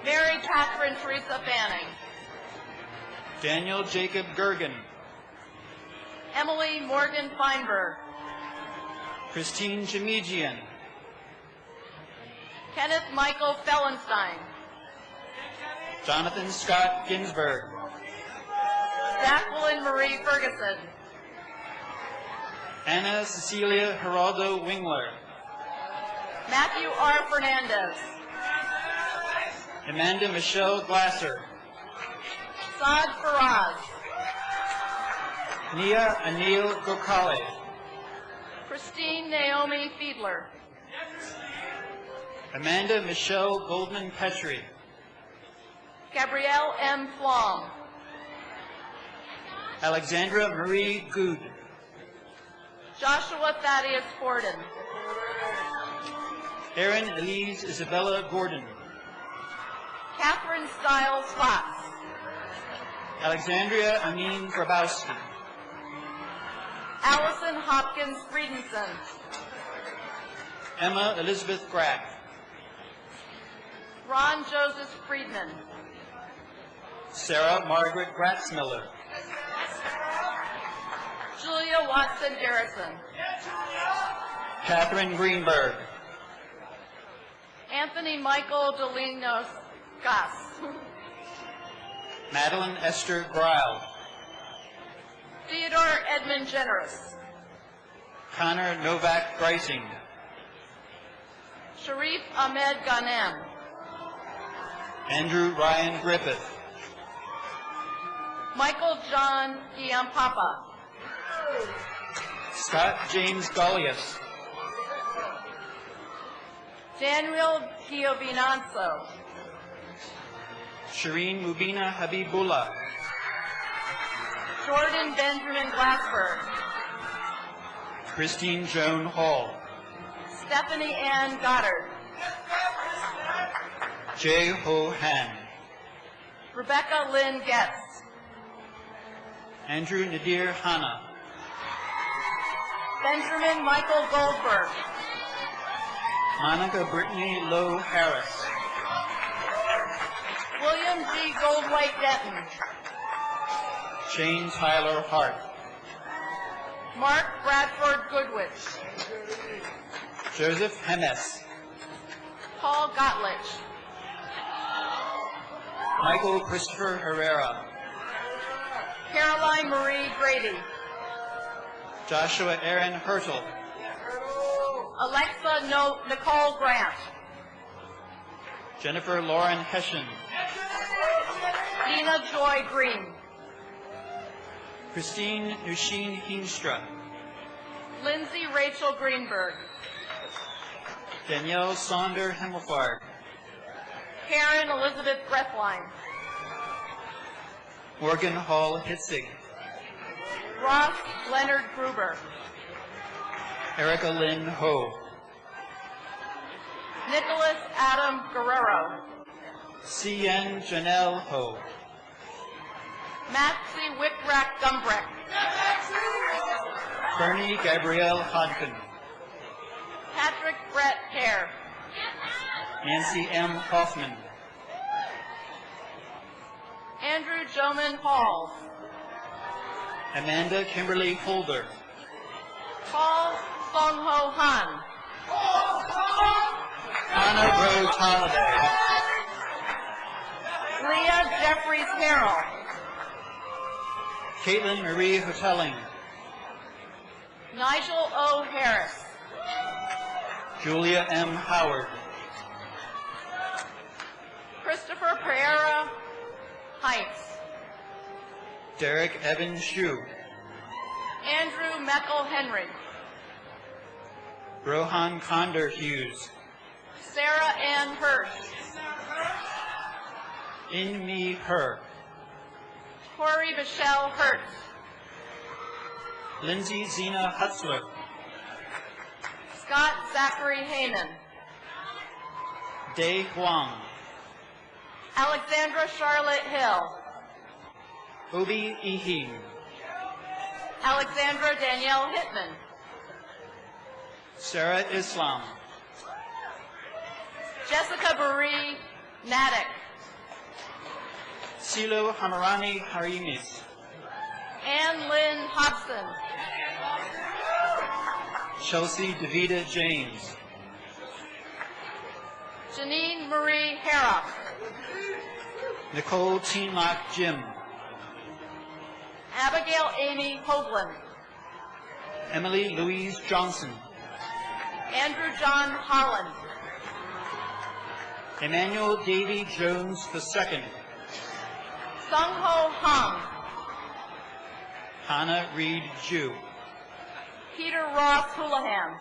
Mary Catherine Teresa Fanning. Daniel Jacob Gergen. Emily Morgan Feinberg. Christine Jamigian. Kenneth Michael Fellenstein. Jonathan Scott Ginsberg. Jacqueline Marie Ferguson. Anna Cecilia Geraldo Wingler. Matthew R. Fernandez. Amanda Michelle Glasser. Saad Faraz. Nia Anil Gokhale. Christine Naomi Fiedler. Amanda Michelle Goldman Petrie. Gabrielle M. Flom. Alexandra Marie Good. Joshua Thaddeus Gordon. Erin Elise Isabella Gordon. Catherine Stiles Fox. Alexandria Amin Grabowski. Allison Hopkins Friedenson. Emma Elizabeth Grack. Ron Joseph Friedman. Sarah Margaret Gratzmiller. Julia Watson Garrison. Catherine Greenberg. Anthony Michael Delinos Goss. Madeline Esther Gryle. Theodore Edmund Generous. Connor Novak Greising. Sharif Ahmed Ghanem. Andrew Ryan Griffith. Michael John Giampapa. Scott James Golias. Daniel Giovinazzo. Shireen Mubina Habibullah. Jordan Benjamin Glassberg. Christine Joan Hall. Stephanie Ann Goddard. Jay Ho Han. Rebecca Lynn Getz. Andrew Nadir Hanna. Benjamin Michael Goldberg. Monica Brittany Lowe Harris. William G. Goldwhite Denton. Shane Tyler Hart. Mark Bradford Goodwich. Joseph Hemes. Paul Gottlich. Michael Christopher Herrera. Caroline Marie Grady. Joshua Aaron Hertel. Alexa Nicole Grant. Jennifer Lauren Hession. Dina Joy Green. Christine Nushin Heemstra. Lindsay Rachel Greenberg. Danielle Sonder Himmelfarb. Karen Elizabeth Breathline. Morgan Hall Hitzig. Ross Leonard Gruber. Erica Lynn Ho. Nicholas Adam Guerrero. C.N. Janelle Ho. Maxie Wickrack Gumbrecht. Bernie Gabrielle Hodkin. Patrick Brett Hare. Nancy M. Hoffman. Andrew Joman Hall. Amanda Kimberly Holder. Paul Song Ho Han. Anna Rose Holiday. Leah Jeffries Harrell. Caitlin Marie Hotelling. Nigel O. Harris. Julia M. Howard. Christopher Pereira Heights. Derek Evan Shue. Andrew Meckel Henry. Rohan Condor Hughes. Sarah Ann Hirsch. In Me Her. Tori Michelle Hertz. Lindsay Zena Hutzler. Scott Zachary Heyman. Day Huang. Alexandra Charlotte Hill. Obi Ihim. Alexandra Danielle Hittman. Sarah Islam. Jessica Marie Maddock. Silo Hamarani Harimis. Ann Lynn Hobson. Chelsea Davida James. Janine Marie Harrop. Nicole Teenlock Jim. Abigail Amy Hovland. Emily Louise Johnson. Andrew John Holland. Emmanuel Davy Jones II. Sung Ho Hung. Hannah Reed Jew. Peter Ross Houlihan.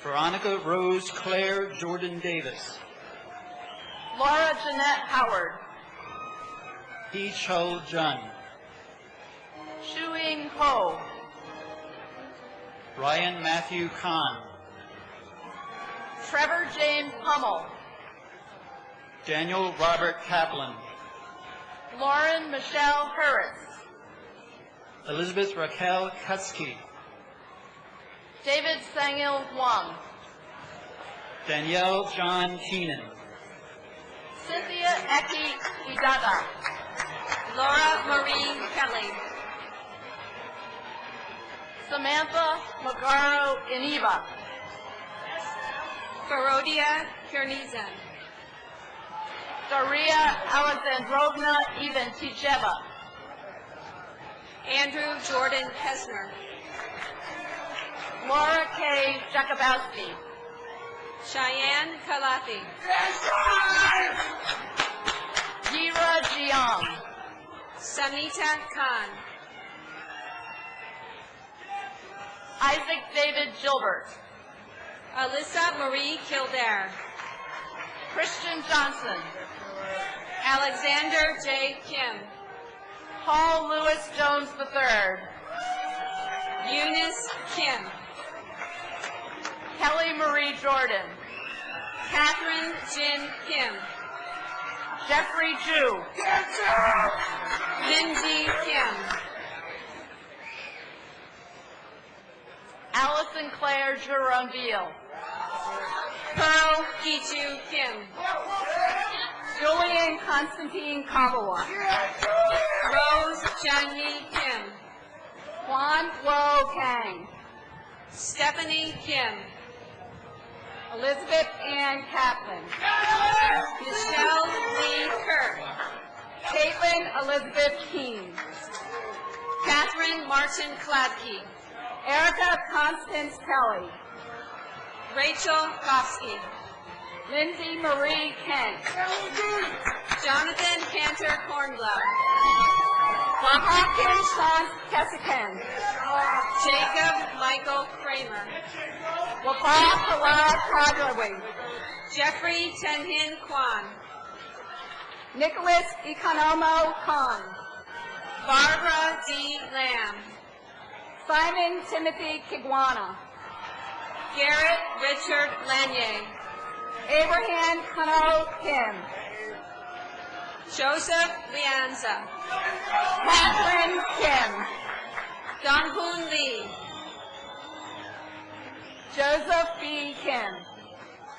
Veronica Rose Claire Jordan Davis. Laura Jeanette Howard. Hee Cho Jun. Shuing Ho. Ryan Matthew Kahn. Trevor James Hummel. Daniel Robert Kaplan. Lauren Michelle Hurwitz. Elizabeth Raquel Kutsky. David Sangil Wang. Danielle John Keenan. Cynthia Eki Idada. Laura Marie Kelly. Samantha Magaro Iniva. Farodia Kernizan. Daria Alexandrovna Iventicheva. Andrew Jordan Hesner. Laura K. Jakubowski. Cheyenne Kalathi. Yira Jiang. Samita Khan. Isaac David Gilbert. Alyssa Marie Kildare. Christian Johnson. Alexander J. Kim. Paul Lewis Jones III. Eunice Kim. Kelly Marie Jordan. Catherine Jin Kim. Jeffrey Ju. Lindsay Kim. Allison Claire Juronville. Pearl Kichu Kim. Julian Constantine Kabawa. Rose Changyi Kim. Juan Lo Kang. Stephanie Kim. Elizabeth Ann Kaplan. Michelle Lee Kirk. Caitlin Elizabeth Keene. Catherine Martin Kladke. Erica Constance Kelly. Rachel Kofsky. Lindsay Marie Kent. Jonathan Cantor Kornblau. Wahakin Sean Kessikan. Jacob Michael Kramer. Wafaa Kala Kadraway. Jeffrey Tenhin Kwan. Nicholas Economo Khan. Barbara D. Lamb. Simon Timothy Kigwana. Garrett Richard Lanier. Abraham Kano Kim. Joseph Lianza. Catherine Kim. Donghoon Lee. Joseph B. Kim.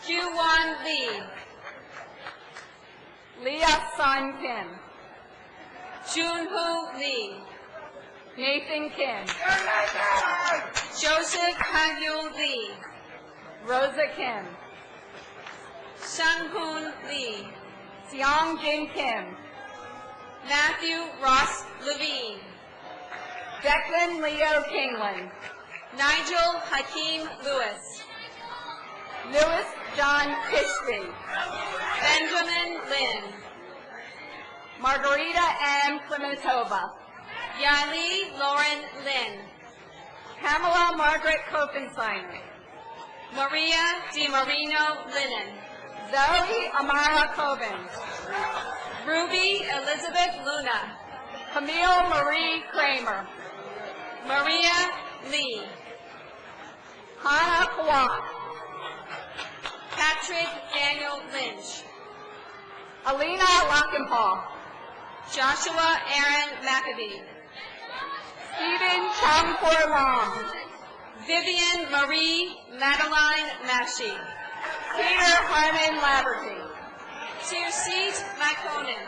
Kyuwan Lee. Leah Sun Kim. Junhoo Lee. Nathan Kim. Joseph Hagyu Lee. Rosa Kim. Sunghoon Lee. Seong Jin Kim. Matthew Ross Levine. Declan Leo Kingland. Nigel Hakeem Lewis. Lewis John Kishby. Benjamin Lynn. Margarita M. Klimatova. Yali Lauren Lynn. Pamela Margaret Kopenstein. Maria DiMarino Linen. Zoe Amara Cobins. Ruby Elizabeth Luna. Camille Marie Kramer. Maria Lee. Hannah Kwan. Patrick Daniel Lynch. Alina Lockenpaw. Joshua Aaron McAbee. Stephen Champur Lam. Vivian Marie Madeline Mashi. Peter Harmon Laverty. Tirsit McConan.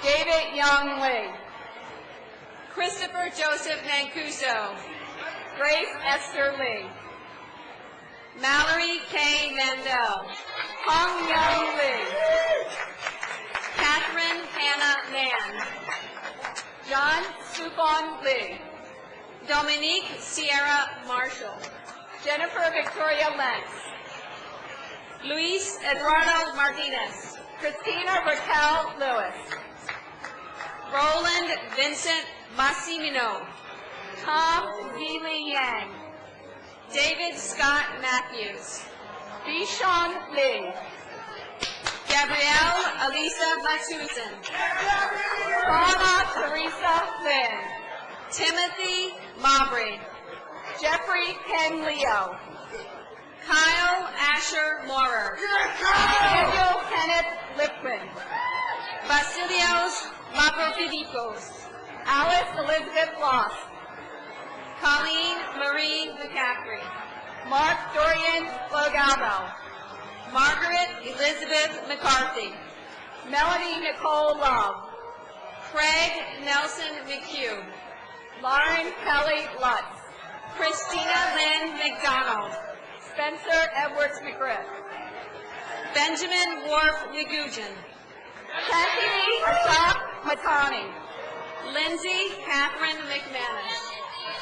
David Young Lee. Christopher Joseph Mancuso. Grace Esther Lee. Mallory K. Mandel. Hong Young Lee. Catherine Hannah Mann. John Supon Lee. Dominique Sierra Marshall. Jennifer Victoria Lentz. Luis Eduardo Martinez. Christina Raquel Lewis. Roland Vincent Massimino. Tom Zili Yang. David Scott Matthews. Bishon Lee. Gabrielle Alisa Matusan. Donna Teresa Lynn. Timothy Mabry. Jeffrey Ken Leo. Kyle Asher Moorer. Daniel Kenneth Lipman. Vasilios Mavropidikos. Alice Elizabeth Loss. Colleen Marie McCaffrey. Mark Dorian Logaldo. Margaret Elizabeth McCarthy. Melanie Nicole Love. Craig Nelson McHugh. Lauren Kelly Lutz. Christina Lynn McDonald. Spencer Edwards McGriff. Benjamin Worf Yagujin. Kathleen Ashok Matani. Lindsay Catherine McManus.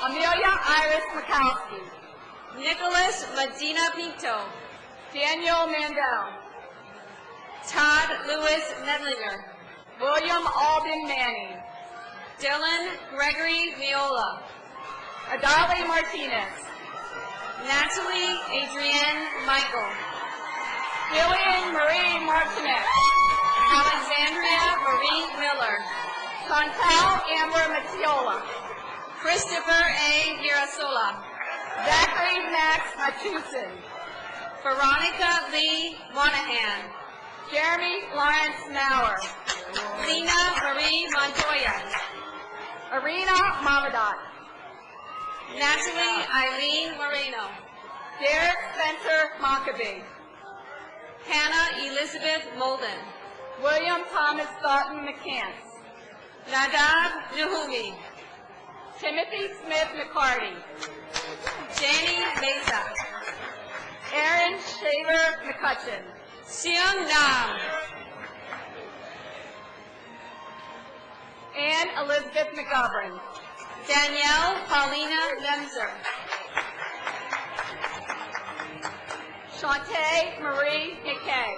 Amelia Iris Mikowski. Nicholas Medina Pinto. Daniel Mandel. Todd Lewis Nedlinger. William Alden Manning. Dylan Gregory Viola. Adali Martinez. Natalie Adrienne Michael. Jillian Marie Martinez. Alexandria Marie Miller. Chantal Amber Matiola. Christopher A. Girasola. Zachary Max Machuson. Veronica Lee Monahan. Jeremy Lawrence Maurer. Lena Marie Montoya. Arena Mamadat. Natalie Eileen Moreno. Derek Spencer Mockabee. Hannah Elizabeth Molden. William Thomas Thornton McCants. Nadab Nahumi. Timothy Smith McCarty. Janie Mesa. Aaron Shaver McCutcheon. Seung Nam. Anne Elizabeth McGovern. Danielle Paulina Lemser. Shantae Marie McKay.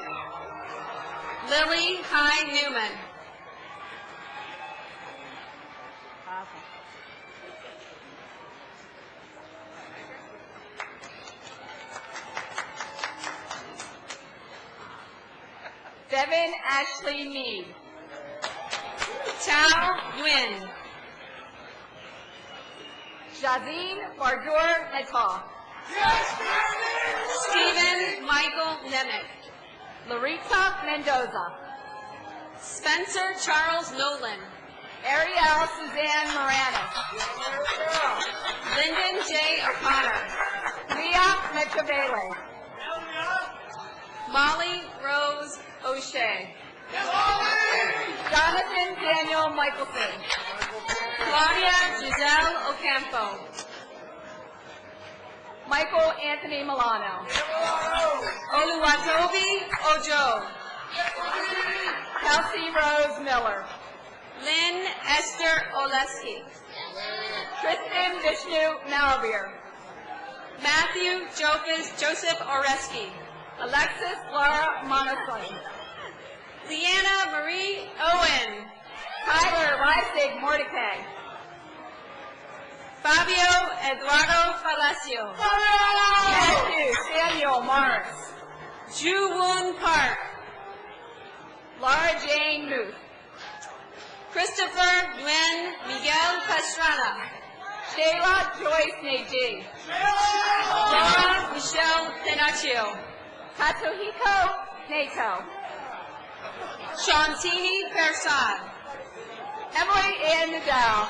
Lily Hy Newman. Devin Ashley Mead. Tao Nguyen. Jazine Bardour Natal. Stephen Michael Nemec. Larita Mendoza. Spencer Charles Nolan. Ariel Suzanne Moranis. Lyndon J. O'Connor. Leah Metravele. Molly Rose O'Shea. Jonathan Daniel Michelson. Claudia Giselle Ocampo. Michael Anthony Milano. Oluwatobi Ojo. Kelsey Rose Miller. Lynn Esther Oleski. Kristen Vishnu Malabir. Matthew Joseph Oreski. Alexis Laura Monasley. Leanna Marie Owen. Tyler Leipzig Mordecai. Fabio Eduardo Palacio. Matthew Samuel Morris. Ju Woon Park. Laura Jane Muth. Christopher Glenn Miguel Pastrana. Shayla Joyce Nagy. Laura Michelle Tenaccio. Katsuhiko Nato. Shantini Persad. Emily Ann Nadal.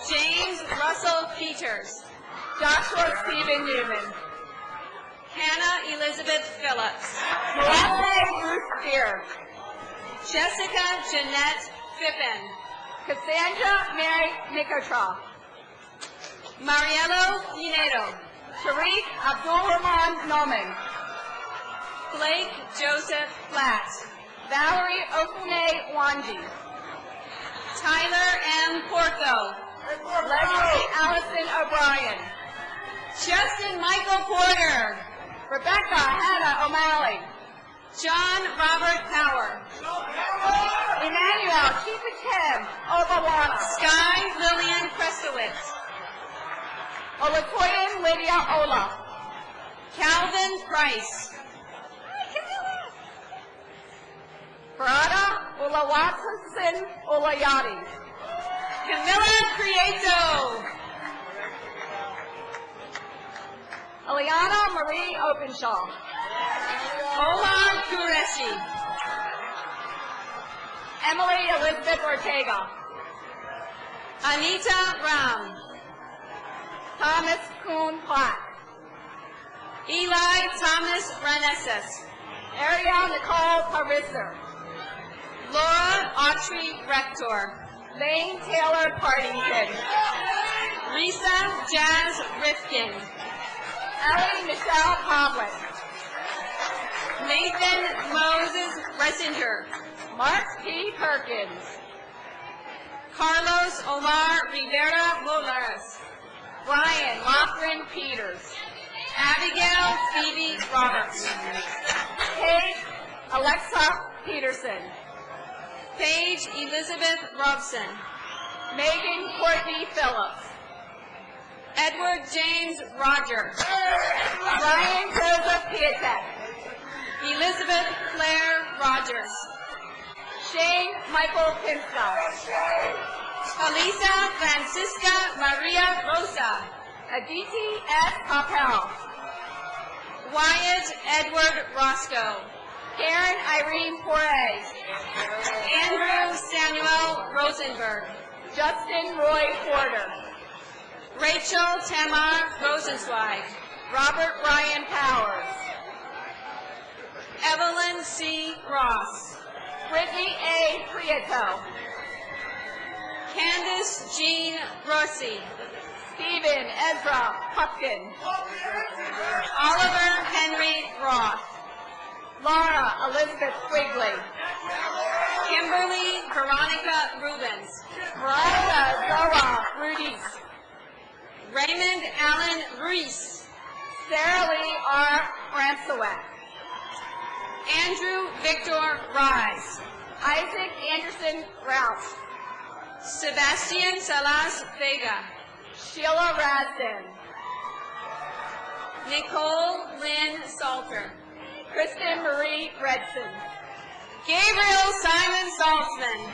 James Russell Peters. Joshua Stephen Newman. Hannah Elizabeth Phillips. Melissa Ruth Spear. Jessica Jeanette Fippen. Cassandra Mary Mikotroff. Mariello Pinedo. Tariq Abdulrahman Noman. Blake Joseph Platt. Valerie Okune Wanji. Tyler M. Porto. Leslie Allison O'Brien. Justin Michael Porter. Rebecca Hannah O'Malley. John Robert Power. Emmanuel Chipatem Obawana. Sky Lillian Krestowitz. Olatoyan Lydia Ola. Calvin Price. Parada Olawatson Olayati. Camilla Prieto. Eliana Marie Openshaw. Omar Qureshi. Emily Elizabeth Ortega. Anita Ram. Thomas Kuhn Platt. Eli Thomas Reneses. Ariel Nicole Parisser. Laura Autry Rector. Lane Taylor Partington. Risa Jazz Rifkin. Ellie Michelle Pavlik. Nathan Moses Ressinger. Mark P. Perkins. Carlos Omar Rivera Molares. Brian Lothrin Peters. Abigail Phoebe Roberts. Kate Alexa Peterson. Paige Elizabeth Robson. Megan Courtney Phillips. Edward James Roger. Brian Joseph Pietek. Elizabeth Claire Rogers. Shane Michael Pinska. Alisa Francisca Maria Rosa. Aditi S. Capel. Wyatt Edward Roscoe. Karen Irene Porez. Andrew Samuel Rosenberg. Justin Roy Porter. Rachel Tamar Rosenzweig. Robert Ryan Powers. Evelyn C. Ross. Brittany A. Prieto. Candace Jean Rossi. Stephen Ezra Pupkin. Oliver Henry Roth. Laura Elizabeth Quigley. Kimberly Veronica Rubens. Veronica Zoa Rudis. Raymond Allen Reese. Sarah Lee R. Fransowek. Andrew Victor Rise. Isaac Anderson Rauch. Sebastian Salas Vega. Sheila Rasdin. Nicole Lynn Salter. Kristen Marie Redson. Gabriel Simon Saltzman.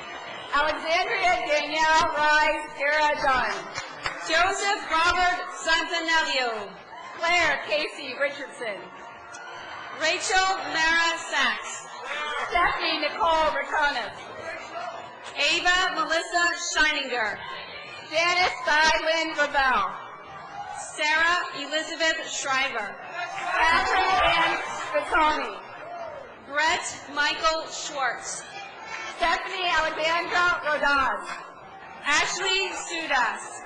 Alexandria Danielle Rise Kara Dunn. Joseph Robert Santanelio. Claire Casey Richardson. Rachel Mara Sachs. Stephanie Nicole Raconis. Ava Melissa Scheininger. Janice Stylin Ravel. Sarah Elizabeth Shriver. Catherine Ann Spitoni. Brett Michael Schwartz. Stephanie Alexandra Rodaz. Ashley Sudas.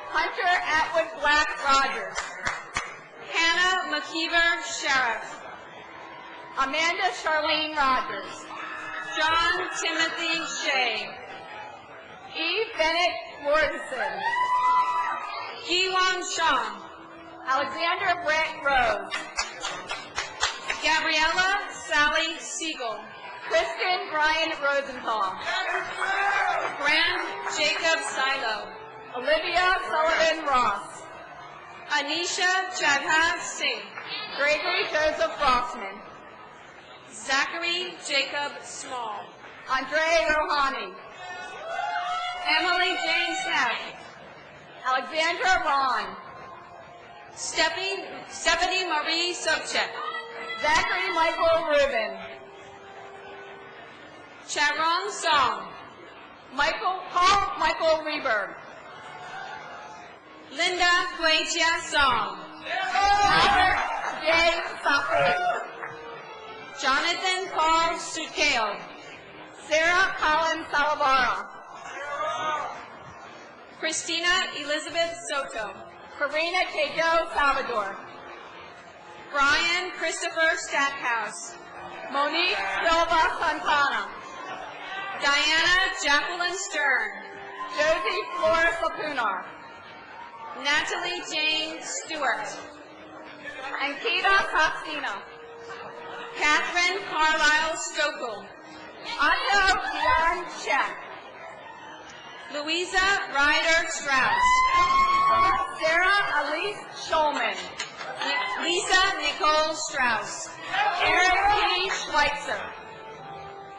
Hunter Atwood Black Rogers. Hannah McKeever Sheriff. Amanda Charlene Rogers. John Timothy Shea. Bennett Mortensen. Ki-Won Shaw. Alexander Brett Rose. Gabriella Sally Siegel. Kristen Brian Rosenthal. Grant Jacob Silo. Olivia Sullivan Ross. Anisha Chadha Singh. Gregory Joseph Rossman. Zachary Jacob Small. Andre Rohani. Emily Jane Smith. Alexandra Ron. Stephanie Marie Sobchak. Zachary Michael Rubin. Charon Song. Paul Michael Reberg. Linda Huijia Song. Robert J. Safri. Jonathan Paul Sukeo. Sarah Collins Salavara. Christina Elizabeth Soto. Karina Tejo Salvador. Brian Christopher Stackhouse. Monique Silva Santana. Diana Jacqueline Stern. Josie Flores Lapunar. Natalie Jane Stewart. Ankita Coxina. Catherine Carlisle Stokel. Otto Dion Check. Louisa Ryder Strauss. Sarah Elise Schulman. Lisa Nicole Strauss. Eric P. Schweitzer.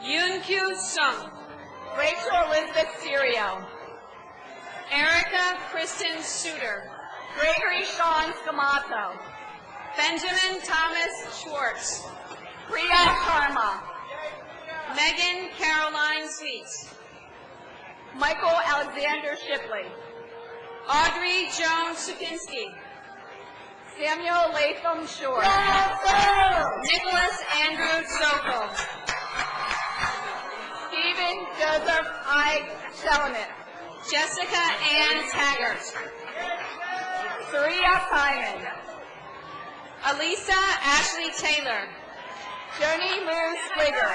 Yoon Kyu Sung. Rachel Elizabeth Serio. Erica Kristen Suter. Gregory Sean Scamato. Benjamin Thomas Schwartz. Priya Sharma. Megan Caroline Sweets. Michael Alexander Shipley. Audrey Joan Supinski. Samuel Latham Shore. Nicholas Andrew Sokol. Stephen Joseph I. Selenet. Jessica Ann Taggart. Saria Simon. Alisa Ashley Taylor. Joni Lou Squigger.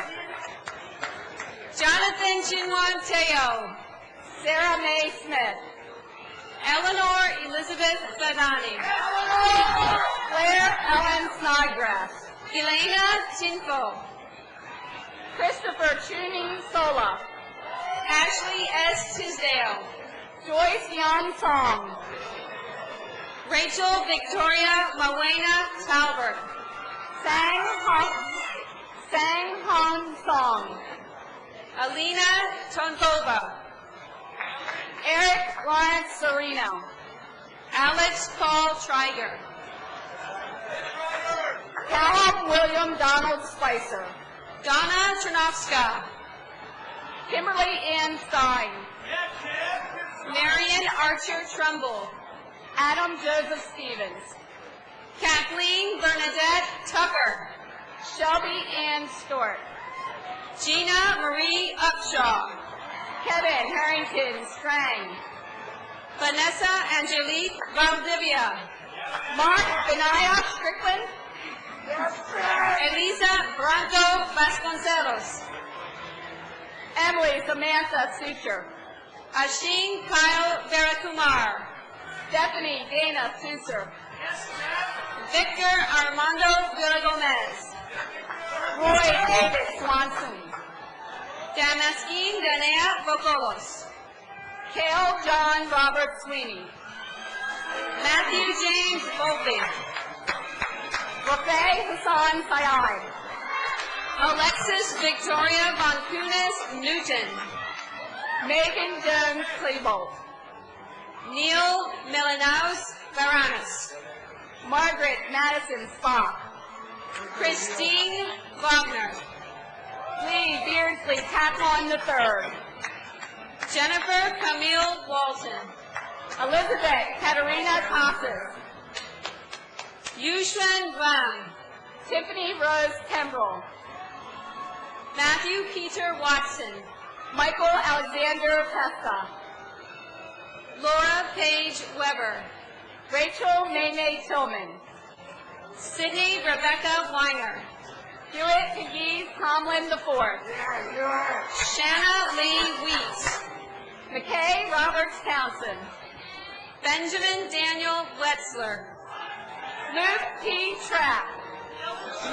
Jonathan Jinwan Teo. Sarah Mae Smith. Eleanor Elizabeth Badani. Claire Ellen Snodgrass. Elena Tinfo. Christopher Chuning Sola. Ashley S. Tisdale. Joyce Yan Song. Rachel Victoria Mawena Talbert. Sang Hong Song. Alina Tonkova. Eric Lawrence Sereno. Alex Paul Triger. Callum William Donald Spicer. Donna Chernovska. Kimberly Ann Stein. Marion Archer Trumbull. Adam Joseph Stevens. Kathleen Bernadette Tucker. Shelby Ann Stewart. Gina Marie Upshaw. Kevin Harrington Strang. Vanessa Angelique Valdivia. Mark Benaya Strickland. Elisa Branco Vasconcelos. Emily Samantha Suture. Ashin Kyle Verakumar. Stephanie Dana Susser. Victor Armando Villagomez. Roy David Swanson. Damaskin Danea Vokolos. Cale John Robert Sweeney. Matthew James Volpe. Rafay Hassan Sayai. Alexis Victoria Von Kunis Newton. Megan Jones Klebold. Neil Melanaus Varanus. Margaret Madison Spock. Christine Wagner. Lee Beardsley Capon III. Jennifer Camille Walton. Elizabeth Katerina Casas. Yushun Wang. Tiffany Rose Kembrell. Matthew Peter Watson. Michael Alexander Pesca. Laura Paige Weber. Rachel Nene Tillman. Sydney Rebecca Weiner. Hewitt McGee Tomlin IV. Shanna Lee Weeks. McKay J. Roberts Townsend. Benjamin Daniel Wetzler. Luke P. Trapp.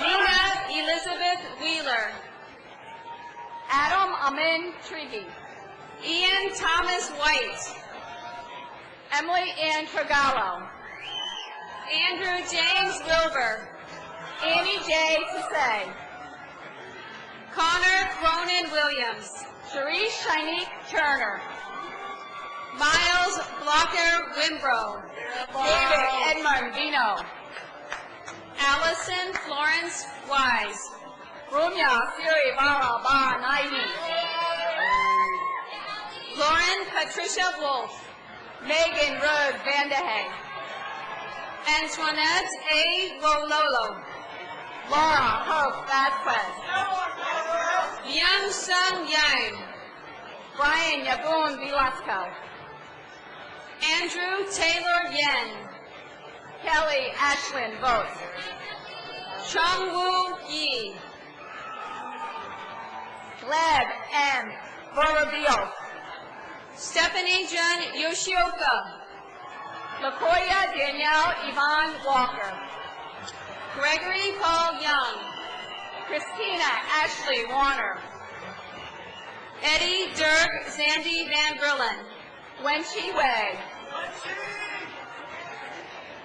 Nina Elizabeth Wheeler. Adam Amin Trigi. Ian Thomas White. Emily Ann Trogallo. Andrew James Wilbur. Annie J. Tassay. Connor Cronin Williams. Sharice Shanique Turner. Miles Blocker Wimbrow. David Edmund Dino. Allison Florence Wise. Rumya Siri Vara Ba Naini. Lauren Patricia Wolf. Megan Rose Vandehay. Antoinette A. Rololo. Laura Hope Vasquez. Young Sung Yang. Brian Yaboon Velasco. Andrew Taylor Yen. Kelly Ashlyn Vogt. Chung Woo Yi. Gleb M. Borobio. Stephanie Jun Yoshioka. Lakoya Danielle Yvonne Walker. Gregory Paul Young. Christina Ashley Warner. Eddie Dirk Zandy Van Brillen. Wenqi Wei.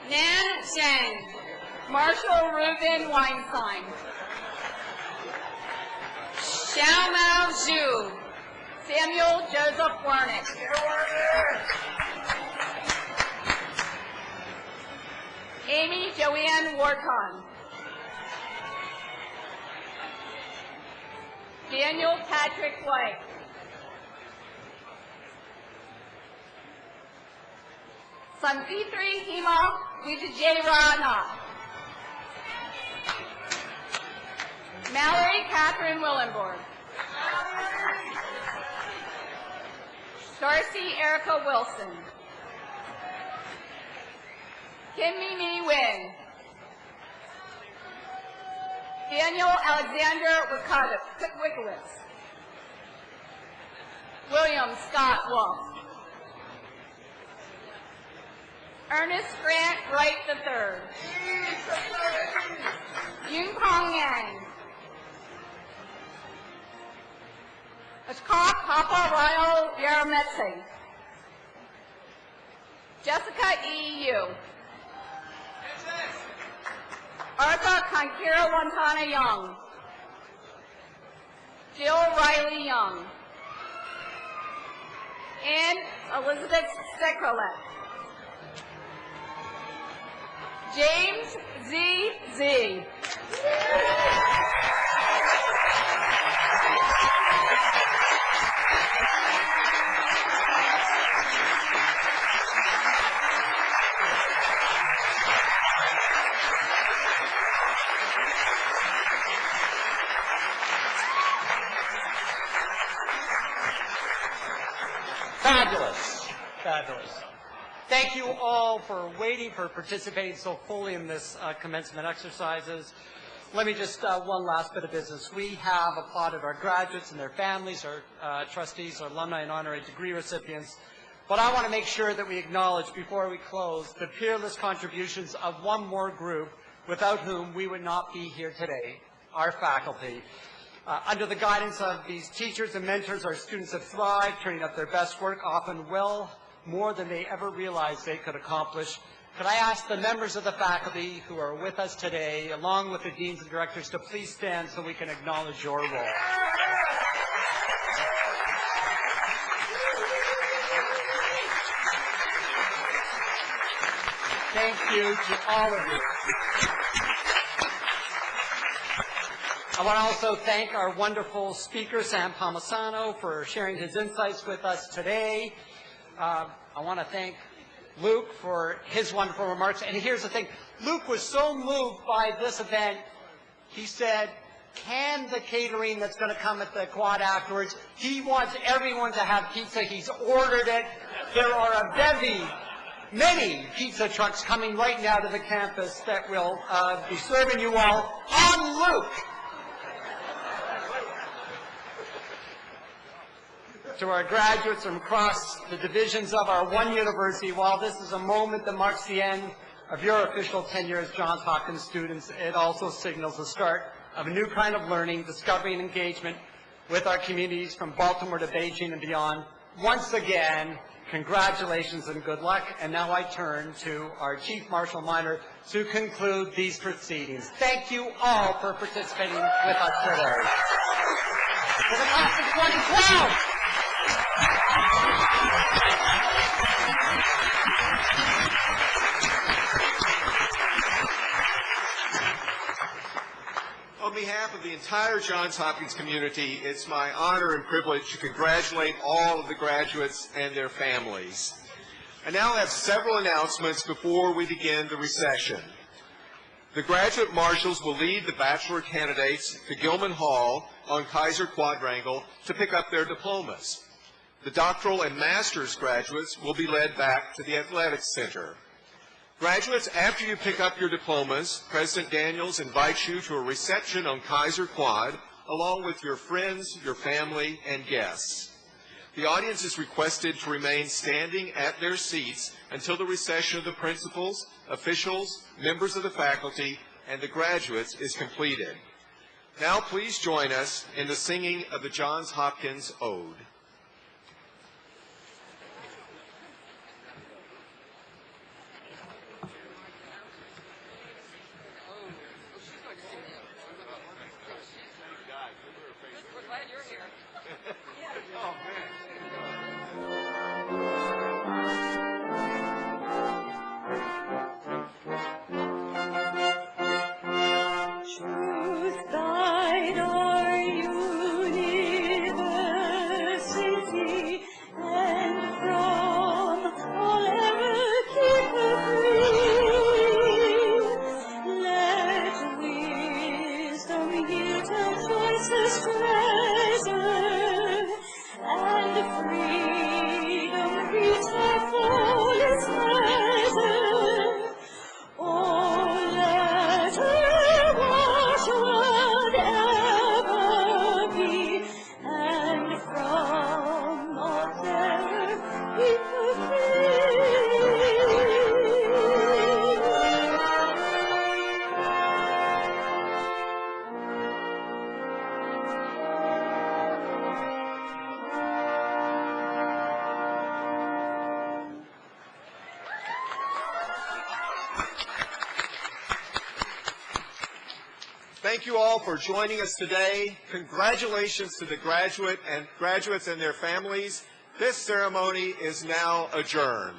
Nan Zhang. Marshall Reuben Weinstein. Xiaomao Zhu. Samuel Joseph Wernick. Amy Joanne Wharton. Daniel Patrick White. Sanfitri Hima Wijayarana. Mallory Catherine Willenborg. Darcy Erica Wilson. Kim Mimi Wing. Daniel Alexander Wikowitz. William Scott Wolf. Ernest Grant Wright III. Yun Kong Yang. Ashkar Papa Ryle Yarametsi. Jessica E. Yu. Arthur Kankira Wantana Young. Jill Riley Young. And Elizabeth Sekrolet. James Z. Fabulous. Fabulous. Thank you all for waiting, for participating so fully in this commencement exercises. Let me just, one last bit of business. We have applauded our graduates and their families, our trustees, our alumni and honorary degree recipients. But I want to make sure that we acknowledge, before we close, the peerless contributions of one more group without whom we would not be here today, our faculty. Under the guidance of these teachers and mentors, our students have thrived, turning up their best work, often well more than they ever realized they could accomplish. Could I ask the members of the faculty who are with us today, along with the deans and directors, to please stand so we can acknowledge your role. Thank you to all of you. I want to also thank our wonderful speaker, Sam Palmisano, for sharing his insights with us today. I want to thank Luke for his wonderful remarks. And here's the thing. Luke was so moved by this event, he said, can the catering that's going to come at the quad afterwards, he wants everyone to have pizza. He's ordered it. There are a bevy, many pizza trucks coming right now to the campus that will be serving you all on Luke. to our graduates from across the divisions of our one university, while this is a moment that marks the end of your official tenure as Johns Hopkins students, it also signals the start of a new kind of learning, discovery, and engagement with our communities from Baltimore to Beijing and beyond. Once again, congratulations and good luck. And now I turn to our Chief Marshal Minor to conclude these proceedings. Thank you all for participating with us today. For the class of 2012. On behalf of the entire Johns Hopkins community, it's my honor and privilege to congratulate all of the graduates and their families. I now have several announcements before we begin the recession. The graduate marshals will lead the bachelor candidates to Gilman Hall on Kaiser Quadrangle to pick up their diplomas. The doctoral and master's graduates will be led back to the Athletics Center. Graduates, after you pick up your diplomas, President Daniels invites you to a reception on Kaiser Quad, along with your friends, your family, and guests. The audience is requested to remain standing at their seats until the recession of the principals, officials, members of the faculty, and the graduates is completed. Now please join us in the singing of the Johns Hopkins Ode. Truth guide our university, and from all error keep her free. Let wisdom yield her choicest treasure, and freedom reach her fullest measure. Oh, let her wash whatever be, and from all terror keep her Thank you all for joining us today. Congratulations to the graduates and their families. This ceremony is now adjourned.